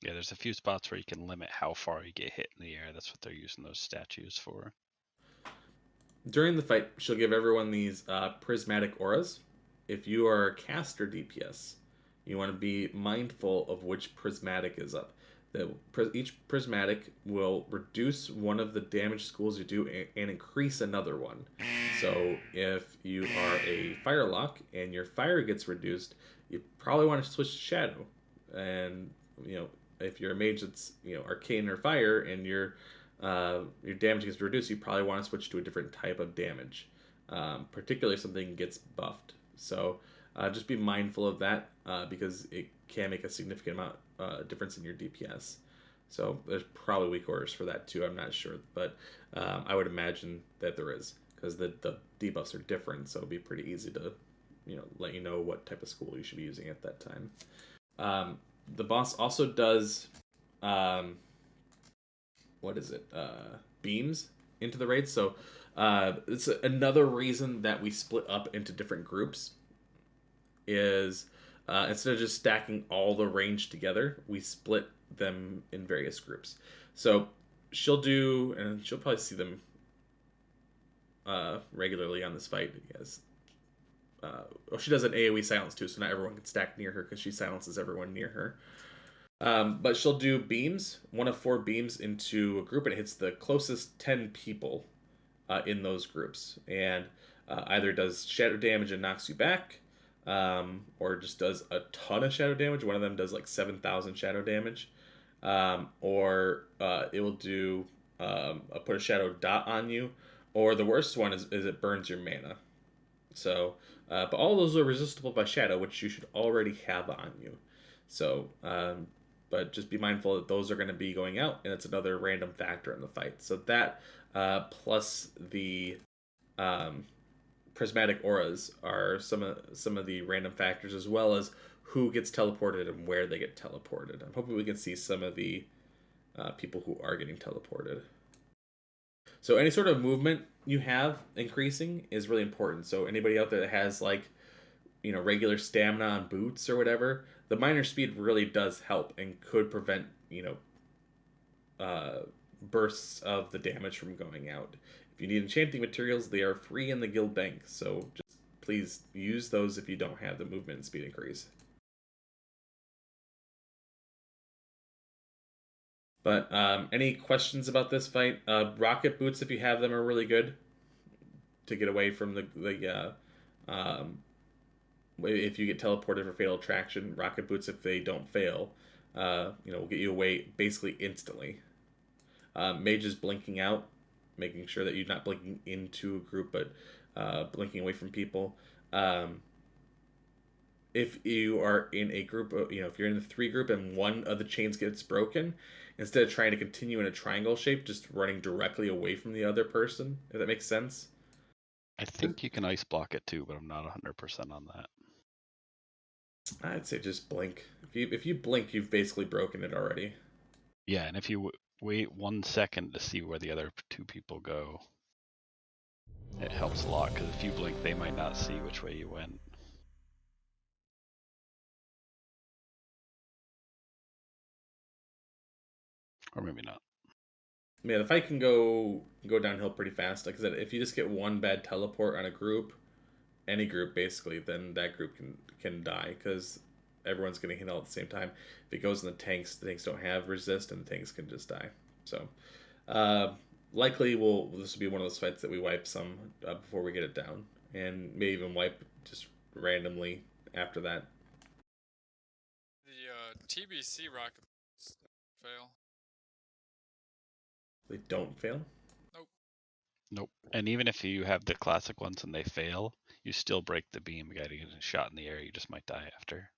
Yeah, there's a few spots where you can limit how far you get hit in the air. That's what they're using those statues for. During the fight, she'll give everyone these prismatic auras. If you are a caster DPS, you want to be mindful of which prismatic is up. Each prismatic will reduce one of the damage schools you do and increase another one. So if you are a firelock and your fire gets reduced, you probably want to switch to shadow. And if you're a mage that's arcane or fire, and your damage gets reduced, you probably want to switch to a different type of damage, particularly if something gets buffed. So just be mindful of that, because it can make a significant amount difference in your DPS. So there's probably weak orders for that too. I'm not sure, but I would imagine that there is, because the debuffs are different, so it'd be pretty easy to let you know what type of school you should be using at that time. The boss also does beams into the raid. So it's another reason that we split up into different groups, is instead of just stacking all the range together, we split them in various groups. So she'll do, and she'll probably see them regularly on this fight, because she does an AoE silence too, so not everyone can stack near her, because she silences everyone near her. But she'll do beams, 1 of 4 beams into a group, and it hits the closest 10 people in those groups, and either does shadow damage and knocks you back, or just does a ton of shadow damage. One of them does like 7,000 shadow damage, or it will do put a shadow dot on you, or the worst one is it burns your mana. So, but all those are resistible by shadow, which you should already have on you. So, but just be mindful that those are going to be going out, and it's another random factor in the fight. So that plus the prismatic auras are some of the random factors, as well as who gets teleported and where they get teleported. I'm hoping we can see some of the people who are getting teleported. So any sort of movement you have increasing is really important. So anybody out there that has regular stamina on boots or whatever, the minor speed really does help and could prevent bursts of the damage from going out. If you need enchanting materials, they are free in the guild bank, so just please use those if you don't have the movement and speed increase. But any questions about this fight? Rocket boots, if you have them, are really good to get away from the if you get teleported for fatal attraction. Rocket boots, if they don't fail, will get you away basically instantly. Mages blinking out, making sure that you're not blinking into a group, but blinking away from people. If you are in a group, if you're in the 3 group and one of the chains gets broken, instead of trying to continue in a triangle shape, just running directly away from the other person, if that makes sense. I think you can ice block it too, but I'm not 100% on that. I'd say just blink. If you blink, you've basically broken it already. Yeah, and if you wait 1 second to see where the other 2 people go, it helps a lot, because if you blink, they might not see which way you went. Or maybe not. Man, the fight can go downhill pretty fast. Like I said, if you just get one bad teleport on a group, any group basically, then that group can die because everyone's getting hit all at the same time. If it goes in the tanks don't have resist, and the tanks can just die. So, likely this will be one of those fights that we wipe some before we get it down, and maybe even wipe just randomly after that. The TBC rockets fail. They don't fail? Nope. And even if you have the classic ones and they fail, you still break the beam. You gotta get a shot in the air, you just might die after.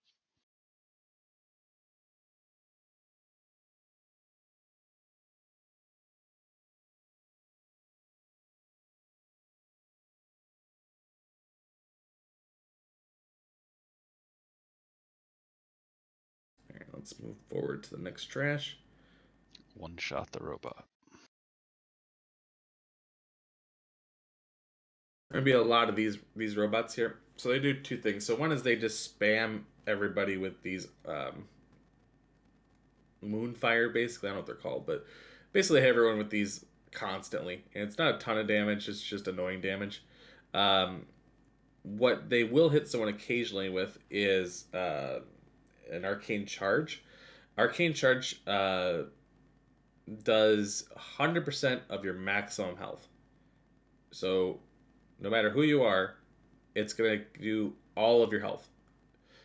Alright, let's move forward to the next trash. One shot the robot. There'll be a lot of these robots here. So they do 2 things. So one is they just spam everybody with these Moonfire, basically. I don't know what they're called, but basically hit everyone with these constantly. And it's not a ton of damage, it's just annoying damage. What they will hit someone occasionally with is an Arcane Charge. Arcane Charge does 100% of your maximum health. So no matter who you are, it's going to do all of your health.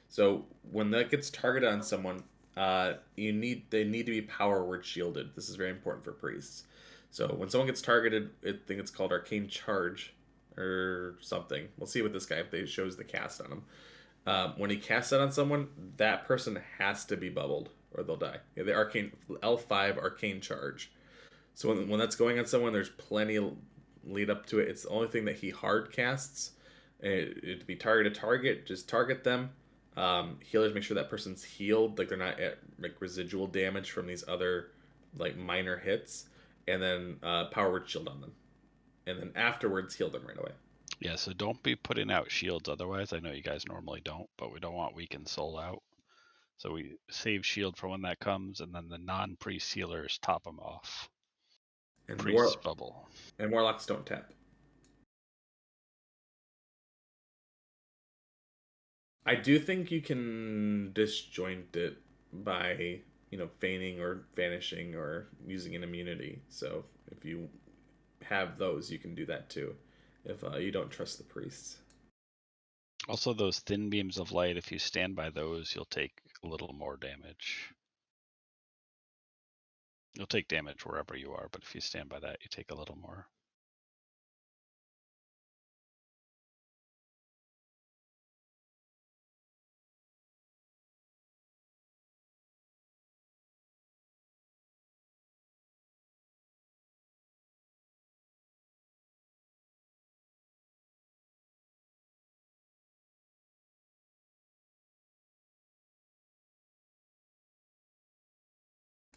So when that gets targeted on someone, they need to be power word shielded. This is very important for priests. So when someone gets targeted, I think it's called Arcane Charge or something. We'll see with this guy if they shows the cast on him. When he casts it on someone, that person has to be bubbled or they'll die. Yeah, the Arcane L5 Arcane Charge. So when that's going on someone, there's plenty of lead up to it. It's the only thing that he hard casts. It'd be target, just target them. Healers make sure that person's healed, like they're not at like residual damage from these other like minor hits, and then power word shield on them, and then afterwards heal them right away. Yeah, so don't be putting out shields otherwise. I know you guys normally don't, but we don't want weakened soul out. So we save shield for when that comes, and then the non-priest healers top them off. And Priest's bubble. And warlocks don't tap. I do think you can disjoint it by, feigning or vanishing or using an immunity. So if you have those, you can do that too, if you don't trust the priests. Also, those thin beams of light, if you stand by those, you'll take a little more damage. You'll take damage wherever you are, but if you stand by that, you take a little more.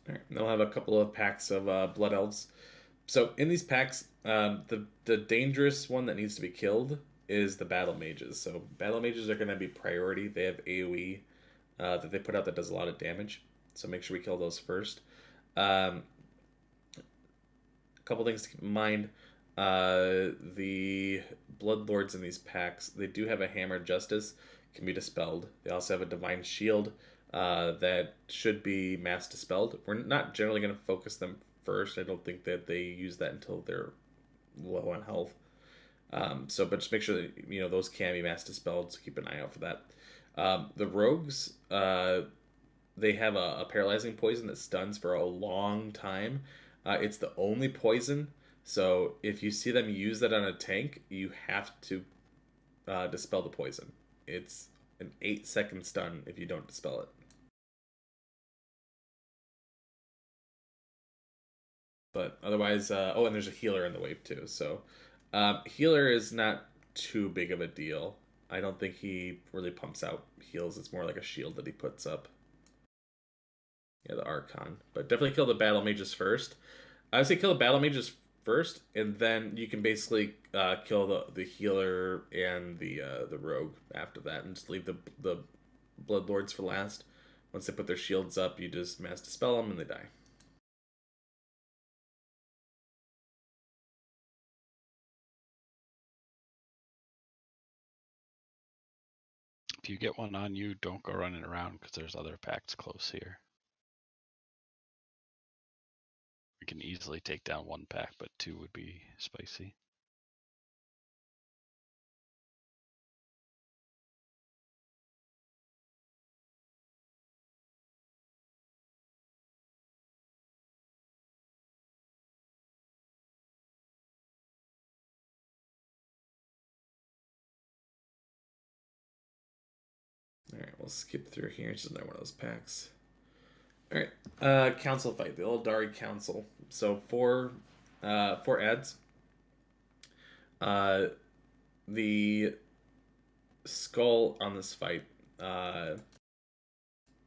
All right, they'll have a couple of packs of Blood Elves. So in these packs, the dangerous one that needs to be killed is the Battle Mages. So Battle Mages are going to be priority. They have AoE that they put out that does a lot of damage. So make sure we kill those first. A couple things to keep in mind. The Blood Lords in these packs, they do have a Hammer of Justice, can be dispelled. They also have a Divine Shield that should be mass dispelled. We're not generally going to focus them first. I don't think that they use that until they're low on health. But just make sure that those can be mass dispelled. So keep an eye out for that. The rogues, they have a paralyzing poison that stuns for a long time. It's the only poison So if you see them use that on a tank, you have to dispel the poison. It's an 8-second stun if you don't dispel it. But otherwise, oh, and there's a healer in the wave too. So healer is not too big of a deal. I don't think he really pumps out heals. It's more like a shield that he puts up. Yeah, the Archon. But definitely kill the battle mages first. I would say kill the battle mages first, and then you can basically kill the healer and the rogue after that, and just leave the blood lords for last. Once they put their shields up, you just mass dispel them and they die. If you get one on you, don't go running around because there's other packs close here. We can easily take down one pack, but two would be spicy. Alright, we'll skip through here. It's just another one of those packs. Alright, council fight. The Eldari Council. So, four ads. The skull on this fight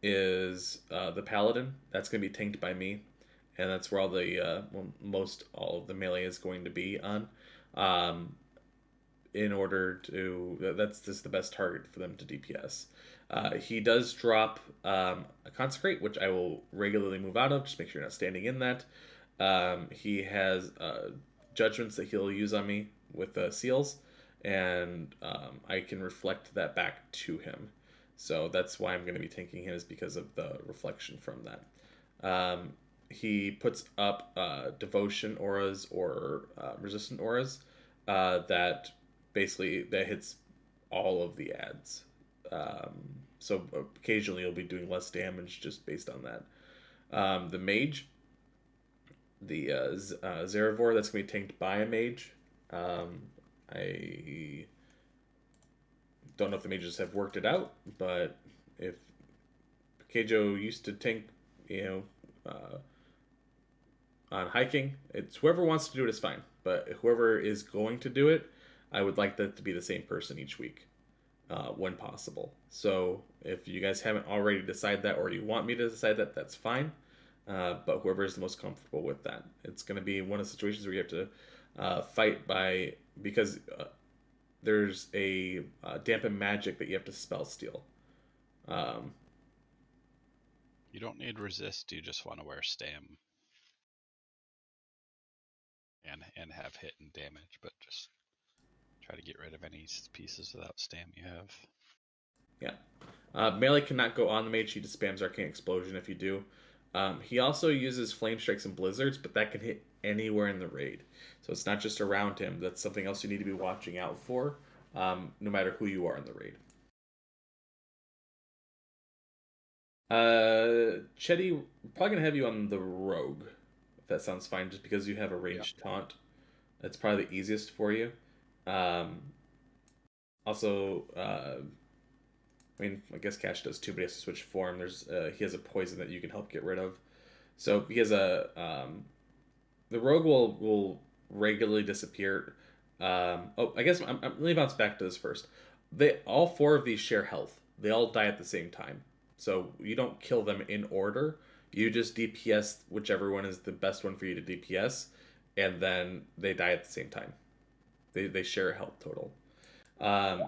is the Paladin. That's going to be tanked by me. And that's where all the all of the melee is going to be on. In order to... That's just the best target for them to DPS. He does drop a Consecrate, which I will regularly move out of. Just make sure you're not standing in that. He has judgments that he'll use on me with seals, and I can reflect that back to him. So that's why I'm going to be tanking him, is because of the reflection from that. He puts up devotion auras or resistant auras that basically that hits all of the ads. So occasionally you'll be doing less damage just based on that. The mage, the Zarevor, that's going to be tanked by a mage. I don't know if the mages have worked it out, but if Keijo used to tank, on hiking, it's whoever wants to do it is fine. But whoever is going to do it, I would like that to be the same person each week. When possible. So if you guys haven't already decided that, or you want me to decide that, that's fine. But whoever is the most comfortable with that. It's going to be one of the situations where you have to fight because there's a dampen magic that you have to spell steal. You don't need resist, you just want to wear stam. And have hit and damage, but just try to get rid of any pieces without stam you have. Yeah. Melee cannot go on the mage. He just spams Arcane Explosion if you do. He also uses Flame Strikes and Blizzards, but that can hit anywhere in the raid. So it's not just around him. That's something else you need to be watching out for, no matter who you are in the raid. Chetty, we're probably going to have you on the Rogue, if that sounds fine, just because you have a ranged taunt. That's probably the easiest for you. Also, I mean, I guess Cash does too, but he has to switch form. He has a poison that you can help get rid of. So he has the rogue will regularly disappear. I guess let me bounce back to this first. All four of these share health. They all die at the same time. So you don't kill them in order. You just DPS whichever one is the best one for you to DPS, and then they die at the same time. They share a health total.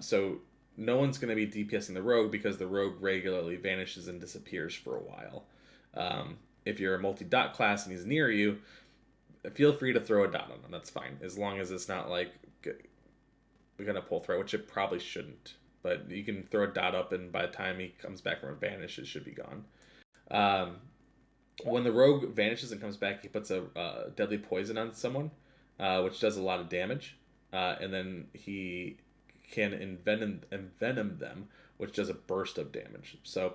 So no one's going to be DPSing the rogue because the rogue regularly vanishes and disappears for a while. If you're a multi-dot class and he's near you, feel free to throw a dot on him. That's fine, as long as it's not like we're going to pull through, which it probably shouldn't. But you can throw a dot up, and by the time he comes back from a vanish, it should be gone. When the rogue vanishes and comes back, he puts a deadly poison on someone, which does a lot of damage. And then he can envenom them, which does a burst of damage. So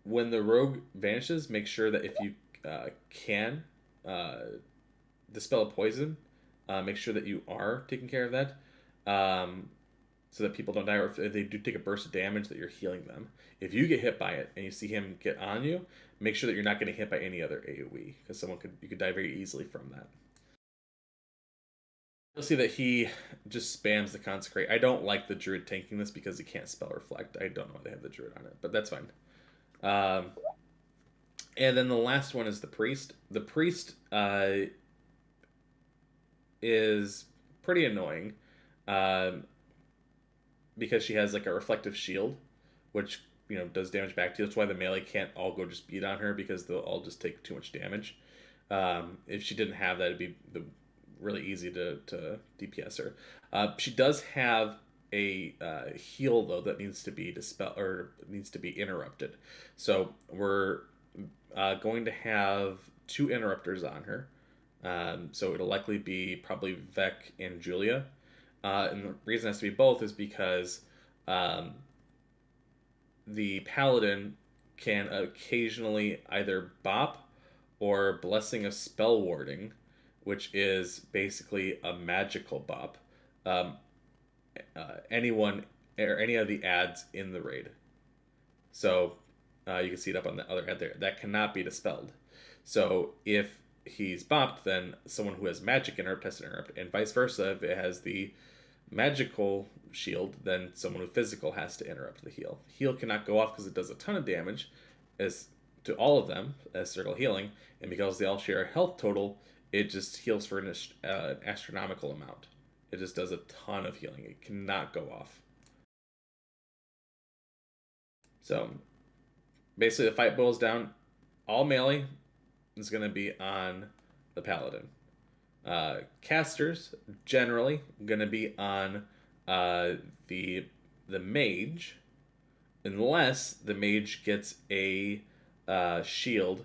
when the rogue vanishes, make sure that if you can, dispel a poison, make sure that you are taking care of that, so that people don't die, or if they do take a burst of damage, that you're healing them. If you get hit by it and you see him get on you, make sure that you're not getting hit by any other AoE, because you could die very easily from that. You'll see that he just spams the Consecrate. I don't like the Druid tanking this because he can't spell Reflect. I don't know why they have the Druid on it, but that's fine. And then the last one is the Priest. The Priest is pretty annoying because she has like a reflective shield, which does damage back to you. That's why the melee can't all go just beat on her, because they'll all just take too much damage. If she didn't have that, it'd be really easy to DPS her. She does have a heal though that needs to be dispelled or needs to be interrupted. So we're going to have 2 interrupters on her. So it'll likely be probably Vec and Julia. And the reason it has to be both is because the Paladin can occasionally either bop or Blessing of Spell Warding, which is basically a magical bop. Anyone or any of the ads in the raid. So you can see it up on the other ad there. That cannot be dispelled. So if he's bopped, then someone who has magic interrupt has to interrupt, and vice versa. If it has the magical shield, then someone with physical has to interrupt the heal. Heal cannot go off because it does a ton of damage as to all of them as circle healing, and because they all share a health total, it just heals for an astronomical amount. It just does a ton of healing. It cannot go off. So basically the fight boils down, all melee is going to be on the Paladin. Casters generally going to be on the mage, unless the mage gets a shield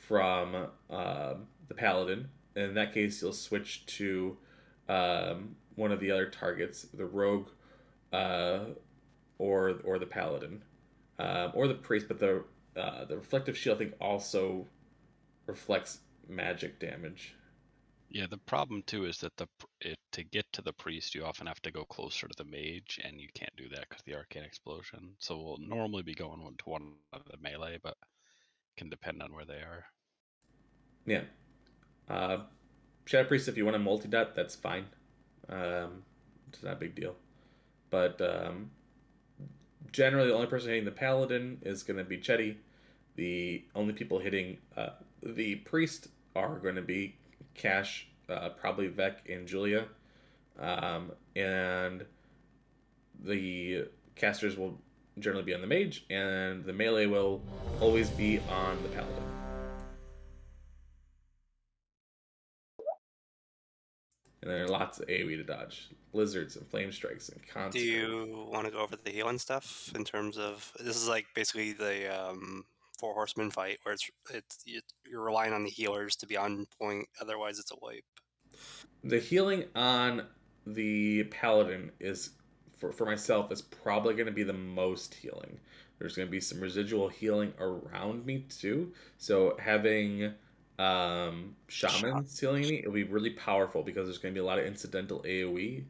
from the Paladin. In that case, you'll switch to one of the other targets, the rogue or the Paladin, or the priest. But the reflective shield, I think, also reflects magic damage. Yeah, the problem too is that to get to the priest, you often have to go closer to the mage, and you can't do that because of the arcane explosion. So we'll normally be going to one of the melee, but can depend on where they are. Yeah. Shadow Priest, if you want to multi-dot, that's fine. It's not a big deal. But generally, the only person hitting the Paladin is going to be Chetty. The only people hitting the Priest are going to be Cash, probably Vec and Julia. And the casters will generally be on the mage, and the melee will always be on the Paladin. And there are lots of AoE to dodge. Blizzards and flame strikes and consecrates. Do you want to go over the healing stuff in terms of, this is like basically the 4 horsemen fight where you're relying on the healers to be on point, otherwise it's a wipe. The healing on the Paladin is, for myself, is probably going to be the most healing. There's going to be some residual healing around me too. So having shamans healing me, it'll be really powerful because there's going to be a lot of incidental AoE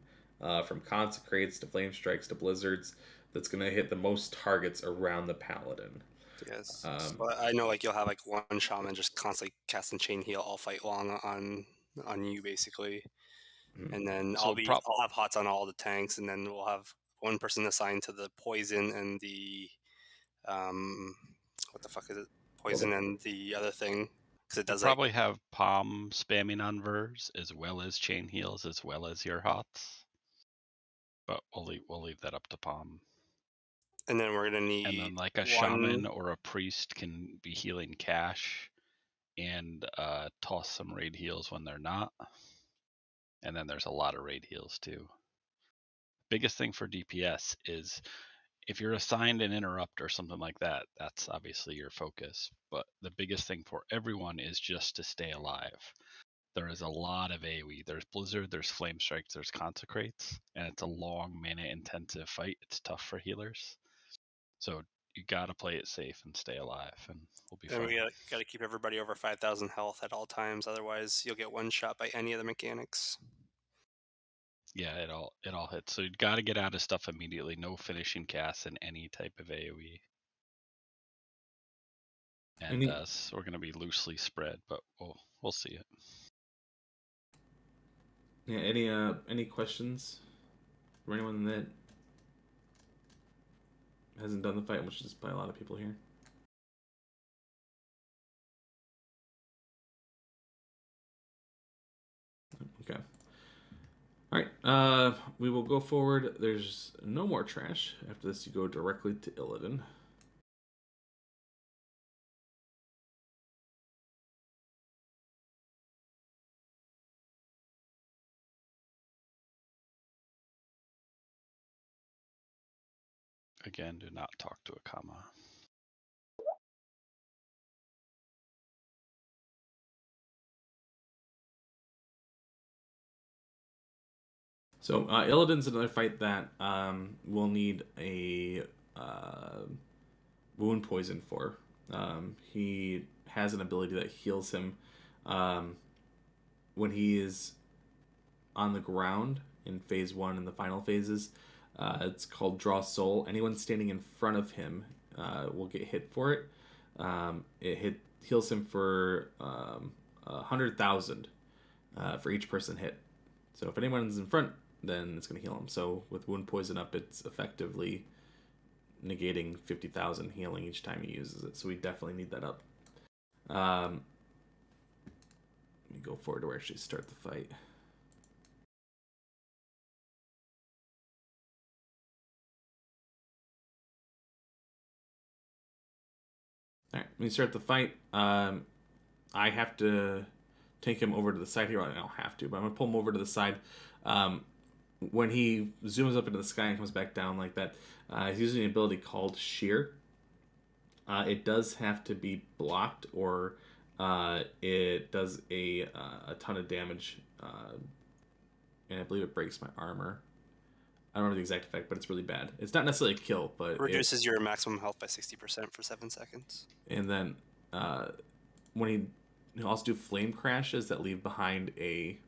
from consecrates to flame strikes to blizzards that's going to hit the most targets around the Paladin. Yes. So I know like you'll have like one shaman just constantly casting chain heal all fight long on you basically. And then So I'll have hots on all the tanks, and then we'll have one person assigned to the poison and the what the fuck is it? Poison and the other thing, because it does probably have palm spamming on Vers as well as chain heals as well as your hots. But we'll leave that up to palm. And then we're gonna need. And then like a shaman or a priest can be healing cash and toss some raid heals when they're not. And then there's a lot of raid heals too. Biggest thing for DPS is if you're assigned an interrupt or something like that, that's obviously your focus. But the biggest thing for everyone is just to stay alive. There is a lot of AoE. There's Blizzard, there's Flame Strikes, there's Consecrates, and it's a long mana intensive fight. It's tough for healers. So you gotta play it safe and stay alive, and we'll be And fine. we gotta keep everybody over 5,000 health at all times, otherwise you'll get one shot by any of the mechanics. Yeah, it all hits. So you gotta get out of stuff immediately. No finishing casts in any type of AoE. And we're gonna be loosely spread, but we'll see it. Yeah. Any questions for anyone that hasn't done the fight, which is by a lot of people here? Okay. All right. We will go forward. There's no more trash. After this, you go directly to Illidan. Again, do not talk to a comma. So Illidan's another fight that will need a wound poison for. He has an ability that heals him when he is on the ground in phase 1 and the final phases. It's called Draw Soul. Anyone standing in front of him will get hit for it. It heals him for 100,000 for each person hit. So if anyone's in front, then it's going to heal him. So with wound poison up, it's effectively negating 50,000 healing each time he uses it. So we definitely need that up. Let me go forward to where I actually start the fight. All right, when you start the fight, I have to take him over to the side here. Well, I don't have to, but I'm going to pull him over to the side. When he zooms up into the sky and comes back down like that, he's using an ability called Shear. It does have to be blocked, or it does a ton of damage, and I believe it breaks my armor. I don't remember the exact effect, but it's really bad. It's not necessarily a kill, but it reduces your maximum health by 60% for 7 seconds. And then when he'll also do flame crashes that leave behind a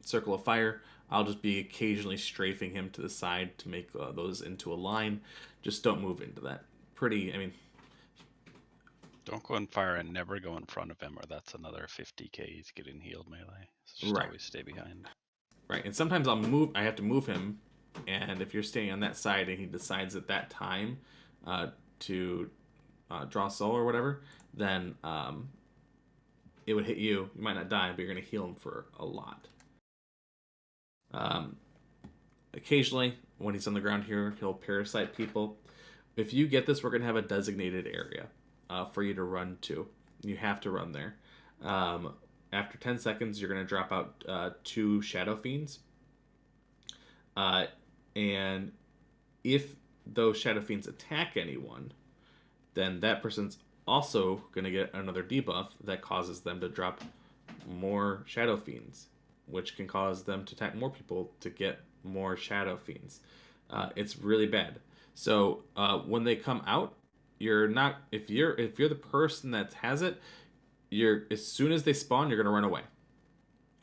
circle of fire. I'll just be occasionally strafing him to the side to make those into a line. Just don't move into that. Don't go on fire and never go in front of him, or that's another 50k he's getting healed melee. So just always stay behind. Right, and sometimes I have to move him, and if you're staying on that side and he decides at that time to draw soul or whatever, then it would hit you. You might not die, but you're going to heal him for a lot. Occasionally, when he's on the ground here, he'll parasite people. If you get this, we're going to have a designated area for you to run to. You have to run there. After 10 seconds, you're going to drop out 2 Shadow Fiends. And if those Shadow Fiends attack anyone, then that person's also going to get another debuff that causes them to drop more Shadow Fiends, which can cause them to attack more people to get more Shadow Fiends. It's really bad. So when they come out, you're not, if you're the person that has it, as soon as they spawn, you're gonna run away.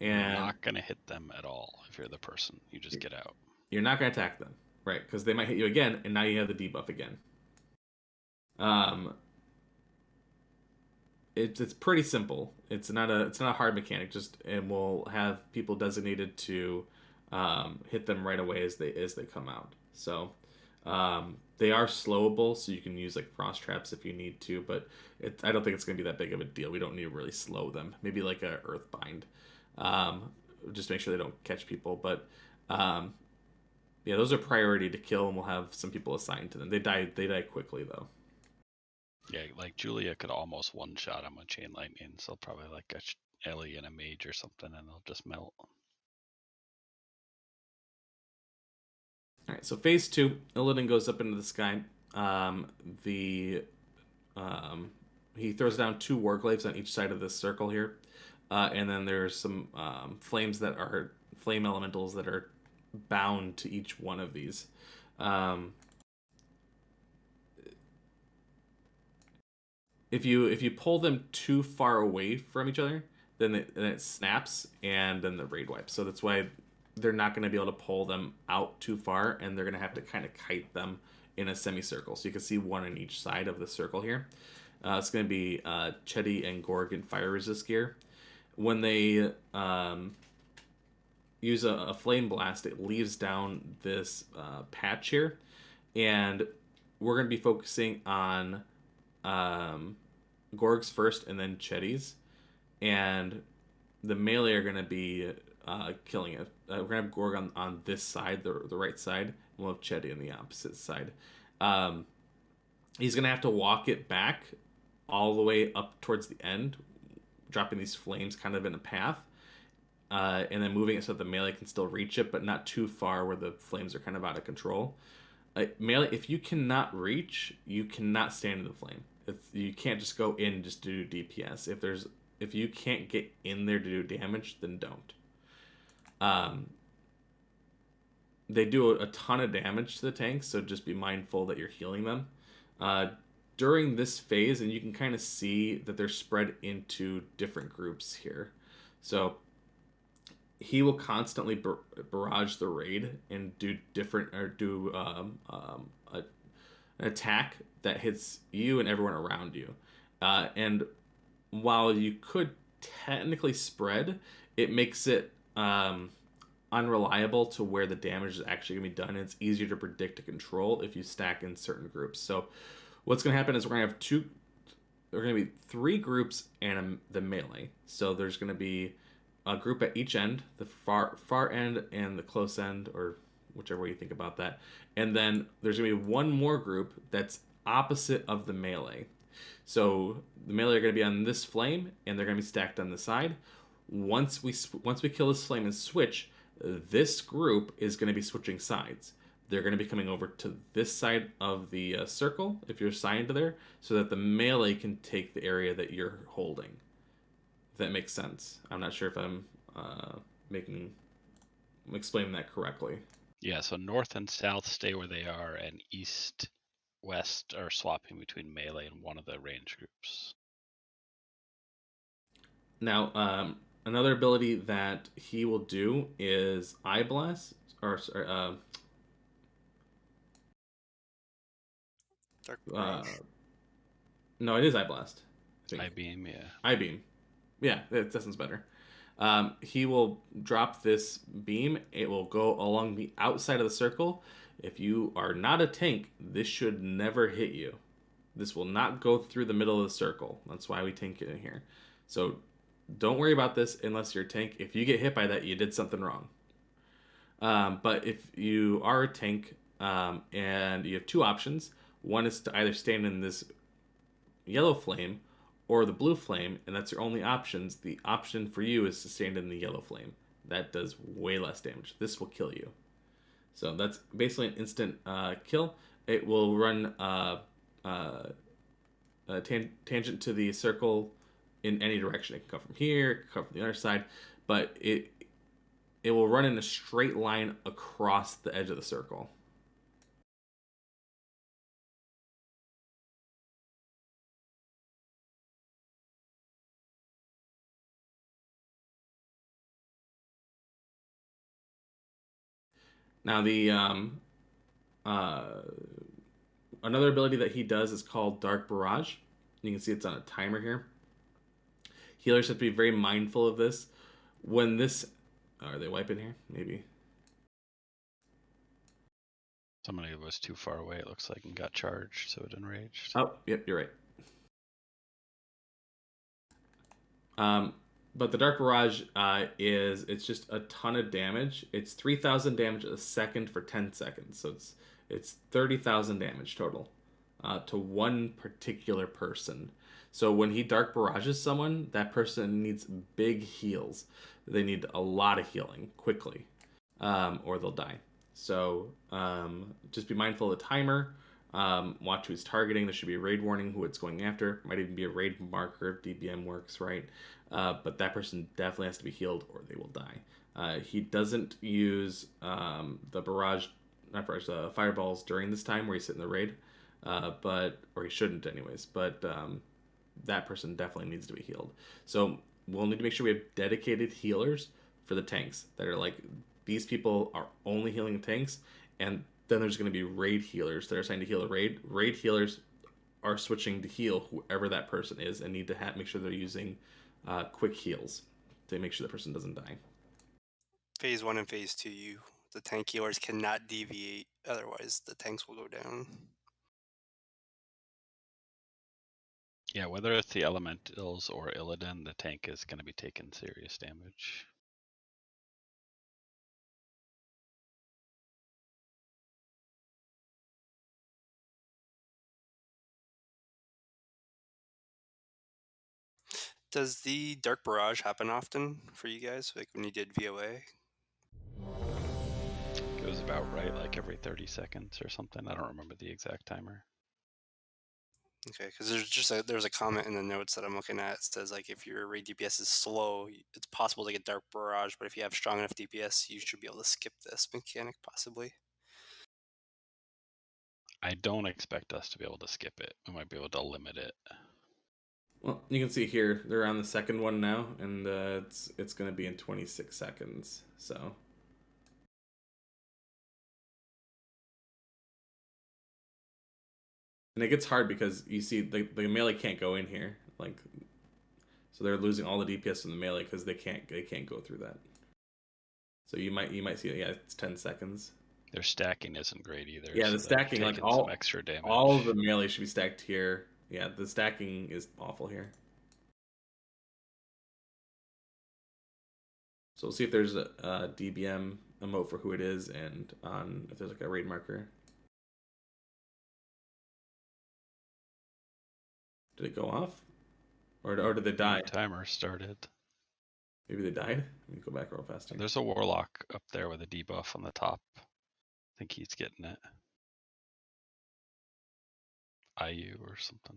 And you're not gonna hit them at all if you're the person. You just get out. You're not gonna attack them, right? Because they might hit you again, and now you have the debuff again. It's pretty simple. It's not a hard mechanic. And we'll have people designated to hit them right away as they come out. So they are slowable, so you can use like frost traps if you need to. But I don't think it's gonna be that big of a deal. We don't need to really slow them. Maybe like a Earthbind, just make sure they don't catch people. But yeah, those are priority to kill, and we'll have some people assigned to them. They die quickly though. Yeah, like Julia could almost one-shot him with Chain Lightning, so probably like a Ellie and a Mage or something, and they'll just melt. Alright, so phase 2, Illidan goes up into the sky. He throws down 2 Warglaives on each side of this circle here. And then there's some flames that are flame elementals that are bound to each one of these. if you pull them too far away from each other, then it snaps and then the raid wipes. So that's why they're not going to be able to pull them out too far, and they're going to have to kind of kite them in a semicircle. So you can see one on each side of the circle here. It's going to be Chetty and Gorgon fire resist gear. When they use a flame blast, it leaves down this patch here, and we're going to be focusing on Gorgs first and then Chetties, and the melee are going to be killing it. We're going to have Gorg on this side, the right side, and we'll have Chetty on the opposite side. He's going to have to walk it back all the way up towards the end, dropping these flames kind of in a path, and then moving it so that the melee can still reach it, but not too far where the flames are kind of out of control. Melee, if you cannot reach, you cannot stand in the flame. You can't just go in and just do DPS. If you can't get in there to do damage, then don't. They do a ton of damage to the tanks, so just be mindful that you're healing them. During this phase, and you can kind of see that they're spread into different groups here. So he will constantly barrage the raid and do different, or do an attack that hits you and everyone around you. And while you could technically spread, it makes it unreliable to where the damage is actually going to be done. It's easier to predict and control if you stack in certain groups. So what's going to happen is we're going to have 3 groups and the melee. So there's going to be a group at each end, the far end and the close end, or whichever way you think about that. And then there's going to be one more group that's opposite of the melee. So the melee are going to be on this flame, and they're going to be stacked on the side. Once we kill this flame and switch, this group is going to be switching sides. They're going to be coming over to this side of the circle, if you're assigned to there, so that the melee can take the area that you're holding. If that makes sense. I'm not sure if I'm explaining that correctly. Yeah, so north and south stay where they are, and east, west are swapping between melee and one of the range groups. Now, another ability that he will do is Eye Blast, or Dark Barrage. no, it is Eye Blast. Eye Beam, yeah. Eye Beam. Yeah, that sounds better. He will drop this beam. It will go along the outside of the circle. If you are not a tank, this should never hit you. This will not go through the middle of the circle. That's why we tank it in here. So don't worry about this unless you're a tank. If you get hit by that, you did something wrong. But if you are a tank and you have 2 options, one is to either stand in this yellow flame or the blue flame, and that's your only options. The option for you is to stand in the yellow flame. That does way less damage. This will kill you. So that's basically an instant kill. It will run tangent to the circle in any direction. It can come from here, it can come from the other side, but it will run in a straight line across the edge of the circle. Now the another ability that he does is called Dark Barrage. You can see it's on a timer here. Healers have to be very mindful of this. When this... Are they wiping here? Maybe. Somebody was too far away, it looks like, and got charged, so it enraged. Oh, yep, you're right. But the Dark Barrage it's just a ton of damage. It's 3,000 damage a second for 10 seconds. So it's 30,000 damage total to one particular person. So when he Dark Barrages someone, that person needs big heals. They need a lot of healing quickly, or they'll die. So just be mindful of the timer. Watch who he's targeting. There should be a raid warning who it's going after. Might even be a raid marker if DBM works right. But that person definitely has to be healed or they will die. He doesn't use the fireballs during this time where he's sitting in the raid, or he shouldn't anyways. But that person definitely needs to be healed. So we'll need to make sure we have dedicated healers for the tanks that are like, these people are only healing the tanks, and then there's going to be raid healers that are assigned to heal a raid. Raid healers are switching to heal whoever that person is, and need to make sure they're using quick heals to make sure the person doesn't die. Phase 1 and Phase 2, the tank healers cannot deviate, otherwise the tanks will go down. Yeah, whether it's the elementals or Illidan, the tank is going to be taking serious damage. Does the Dark Barrage happen often for you guys, like when you did VOA? It was about right, like every 30 seconds or something. I don't remember the exact timer. Okay, because there's a comment in the notes that I'm looking at. It says like if your raid DPS is slow, it's possible to get Dark Barrage, but if you have strong enough DPS, you should be able to skip this mechanic possibly. I don't expect us to be able to skip it. We might be able to limit it. Well, you can see here they're on the second one now, and it's going to be in 26 seconds. So. And it gets hard because you see the melee can't go in here, like, so they're losing all the DPS from the melee because they can't go through that. So you might see it. Yeah, it's 10 seconds. Their stacking isn't great either. Yeah, so the stacking, like some extra damage. All of the melee should be stacked here. Yeah, the stacking is awful here. So we'll see if there's a DBM emote for who it is, and on if there's like a raid marker. Did it go off? Or did they die? The timer started. Maybe they died? Let me go back real fast here. There's a warlock up there with a debuff on the top. I think he's getting it. IU or something.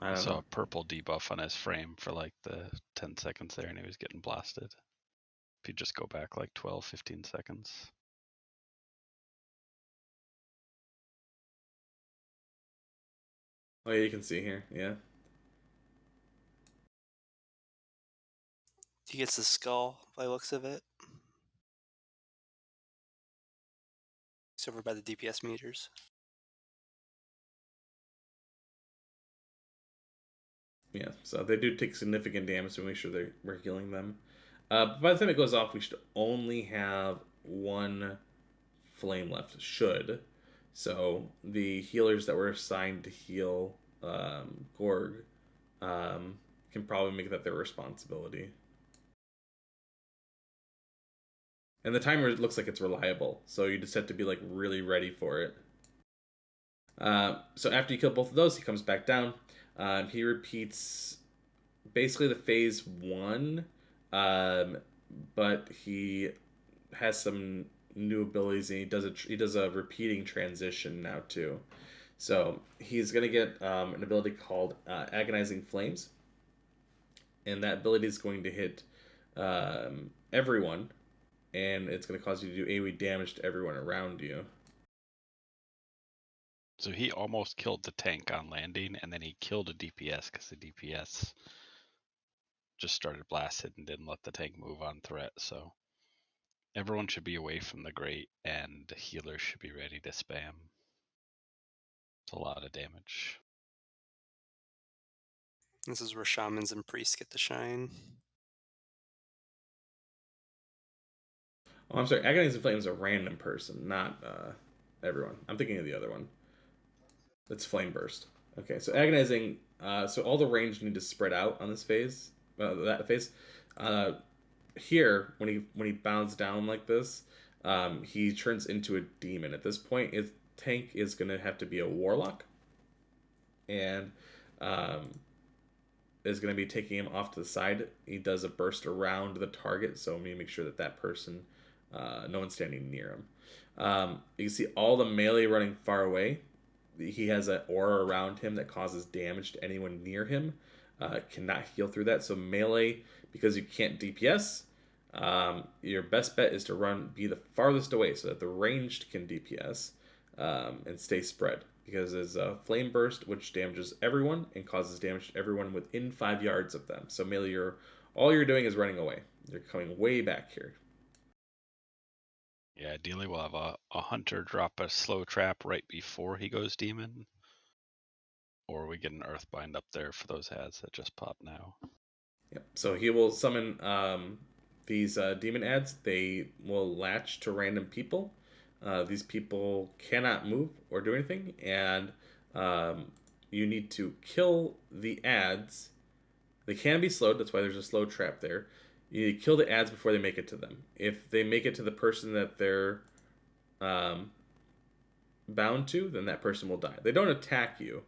I saw a purple debuff on his frame for like the 10 seconds there, and he was getting blasted. If you just go back like 12, 15 seconds. Oh yeah, you can see here, yeah. He gets the skull by the looks of it. It's over by the DPS meters. Yeah, so they do take significant damage, so make sure we're healing them. By the time it goes off, we should only have one flame left. Should. So the healers that were assigned to heal Gorg can probably make that their responsibility. And the timer looks like it's reliable, so you just have to be like really ready for it. So after you kill both of those, he comes back down. He repeats basically the phase 1, but he has some new abilities, and he does a repeating transition now too. So he's gonna get an ability called Agonizing Flames, and that ability is going to hit everyone, and it's going to cause you to do AoE damage to everyone around you. So he almost killed the tank on landing, and then he killed a DPS because the DPS just started blasted and didn't let the tank move on threat. So everyone should be away from the grate, and healers should be ready to spam. It's a lot of damage. This is where shamans and priests get to shine. Oh, I'm sorry. Agonizing Flame is a random person, not everyone. I'm thinking of the other one. That's Flame Burst. Okay, so Agonizing. So all the range need to spread out on this phase. That phase. Here, when he bounds down like this, he turns into a demon. At this point, his tank is going to have to be a warlock, and is going to be taking him off to the side. He does a burst around the target, so I'm going to make sure that person, no one's standing near him. You can see all the melee running far away. He has an aura around him that causes damage to anyone near him. Cannot heal through that. So melee, because you can't DPS, your best bet is to be the farthest away so that the ranged can DPS and stay spread. because it's a flame burst, which damages everyone and causes damage to everyone within 5 yards of them. So melee, all you're doing is running away. You're coming way back here. Yeah, ideally we'll have a hunter drop a slow trap right before he goes demon. Or we get an Earthbind up there for those ads that just pop now. Yep. So he will summon these demon ads. They will latch to random people. These people cannot move or do anything, and you need to kill the ads. They can be slowed. That's why there's a slow trap there. You need to kill the ads before they make it to them. If they make it to the person that they're bound to, then that person will die. They don't attack you.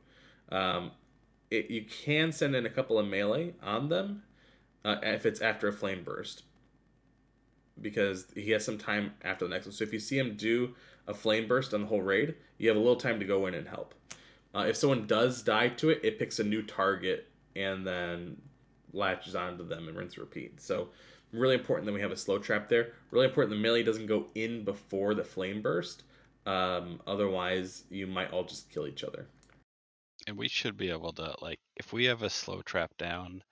You can send in a couple of melee on them if it's after a flame burst, because he has some time after the next one. So if you see him do a flame burst on the whole raid, you have a little time to go in and help. If someone does die to it, it picks a new target and then latches onto them and rinse repeat. So really important that we have a slow trap there. Really important the melee doesn't go in before the flame burst. Otherwise, you might all just kill each other. And we should be able to, like, if we have a slow trap down,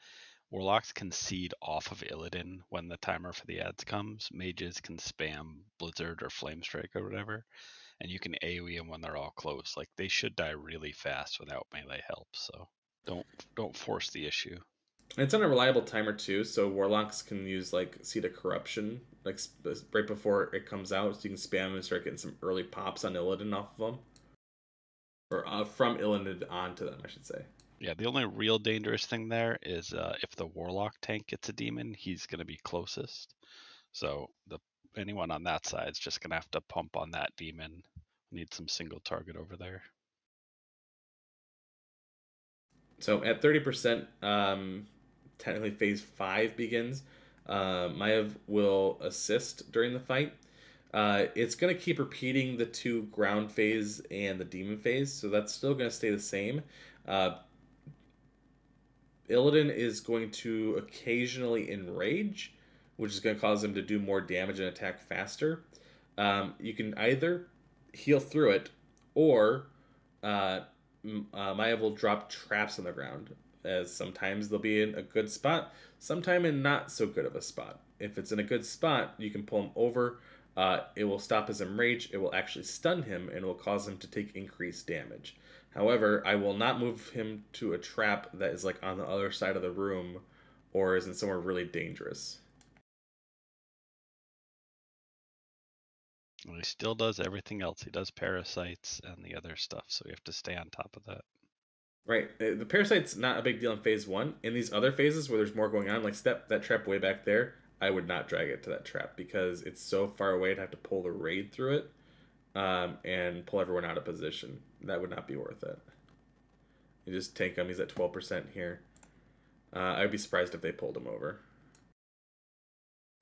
Warlocks can seed off of Illidan when the timer for the ads comes. Mages can spam Blizzard or Flame Strike or whatever. And you can AoE them when they're all close. Like, they should die really fast without melee help, so don't force the issue. And it's on a reliable timer too, so Warlocks can use like Seed of Corruption like right before it comes out, so you can spam and start getting some early pops on Illidan off of them. Or from Illidan onto them, I should say. Yeah, the only real dangerous thing there is if the Warlock tank gets a demon, he's going to be closest. So anyone on that side is just going to have to pump on that demon. Need some single target over there. So at 30%, technically phase 5 begins. Maiev will assist during the fight. It's going to keep repeating the 2 ground phase and the demon phase, so that's still going to stay the same. Illidan is going to occasionally enrage, which is going to cause him to do more damage and attack faster. You can either heal through it, or Maiev will drop traps on the ground, as sometimes they'll be in a good spot, sometime in not so good of a spot. If it's in a good spot, you can pull him over. It will stop his enrage. It will actually stun him and will cause him to take increased damage. However, I will not move him to a trap that is like on the other side of the room or is in somewhere really dangerous. Well, he still does everything else. He does parasites and the other stuff, so we have to stay on top of that. Right. The parasite's not a big deal in phase 1. In these other phases where there's more going on, like that trap way back there, I would not drag it to that trap because it's so far away to have to pull the raid through it and pull everyone out of position. That would not be worth it. You just tank him. He's at 12% here. I'd be surprised if they pulled him over.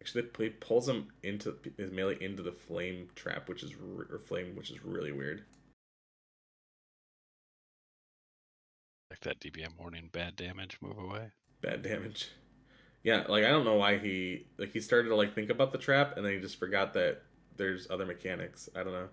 Actually, he pulls him into his melee into the flame trap, which is really weird. Like that DBM warning, bad damage, move away. Bad damage. Yeah, like I don't know why he started to like think about the trap and then he just forgot that there's other mechanics. I don't know.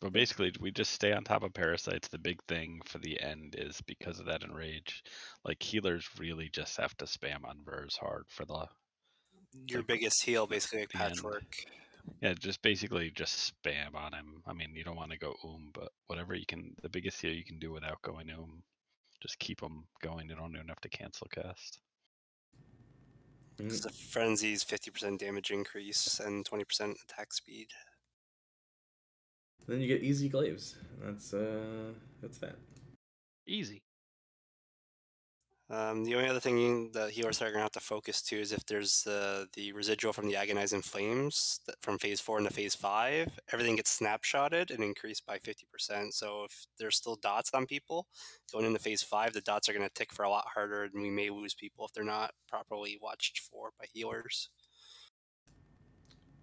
But basically, we just stay on top of parasites. The big thing for the end is because of that enrage. Like, healers really just have to spam on Vers hard for your biggest heal, basically like the end. Patchwork. Yeah, just basically just spam on him. I mean, you don't want to go but whatever you can, the biggest heal you can do without going just keep them going. You don't even have to cancel cast. The Frenzy's 50% damage increase and 20% attack speed. Then you get easy glaives. That's that. Easy. The only other thing the healers are going to have to focus to is if there's the residual from the Agonizing Flames from phase 4 into phase 5, everything gets snapshotted and increased by 50%. So if there's still dots on people going into phase 5, the dots are going to tick for a lot harder, and we may lose people if they're not properly watched for by healers.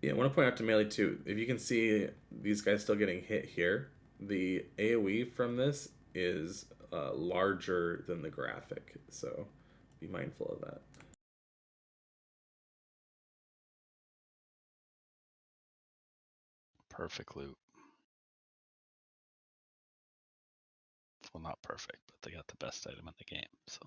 Yeah, I want to point out to melee too. If you can see these guys still getting hit here, the AoE from this is larger than the graphic, so be mindful of that. perfect loot. Well, not perfect, but they got the best item in the game, so.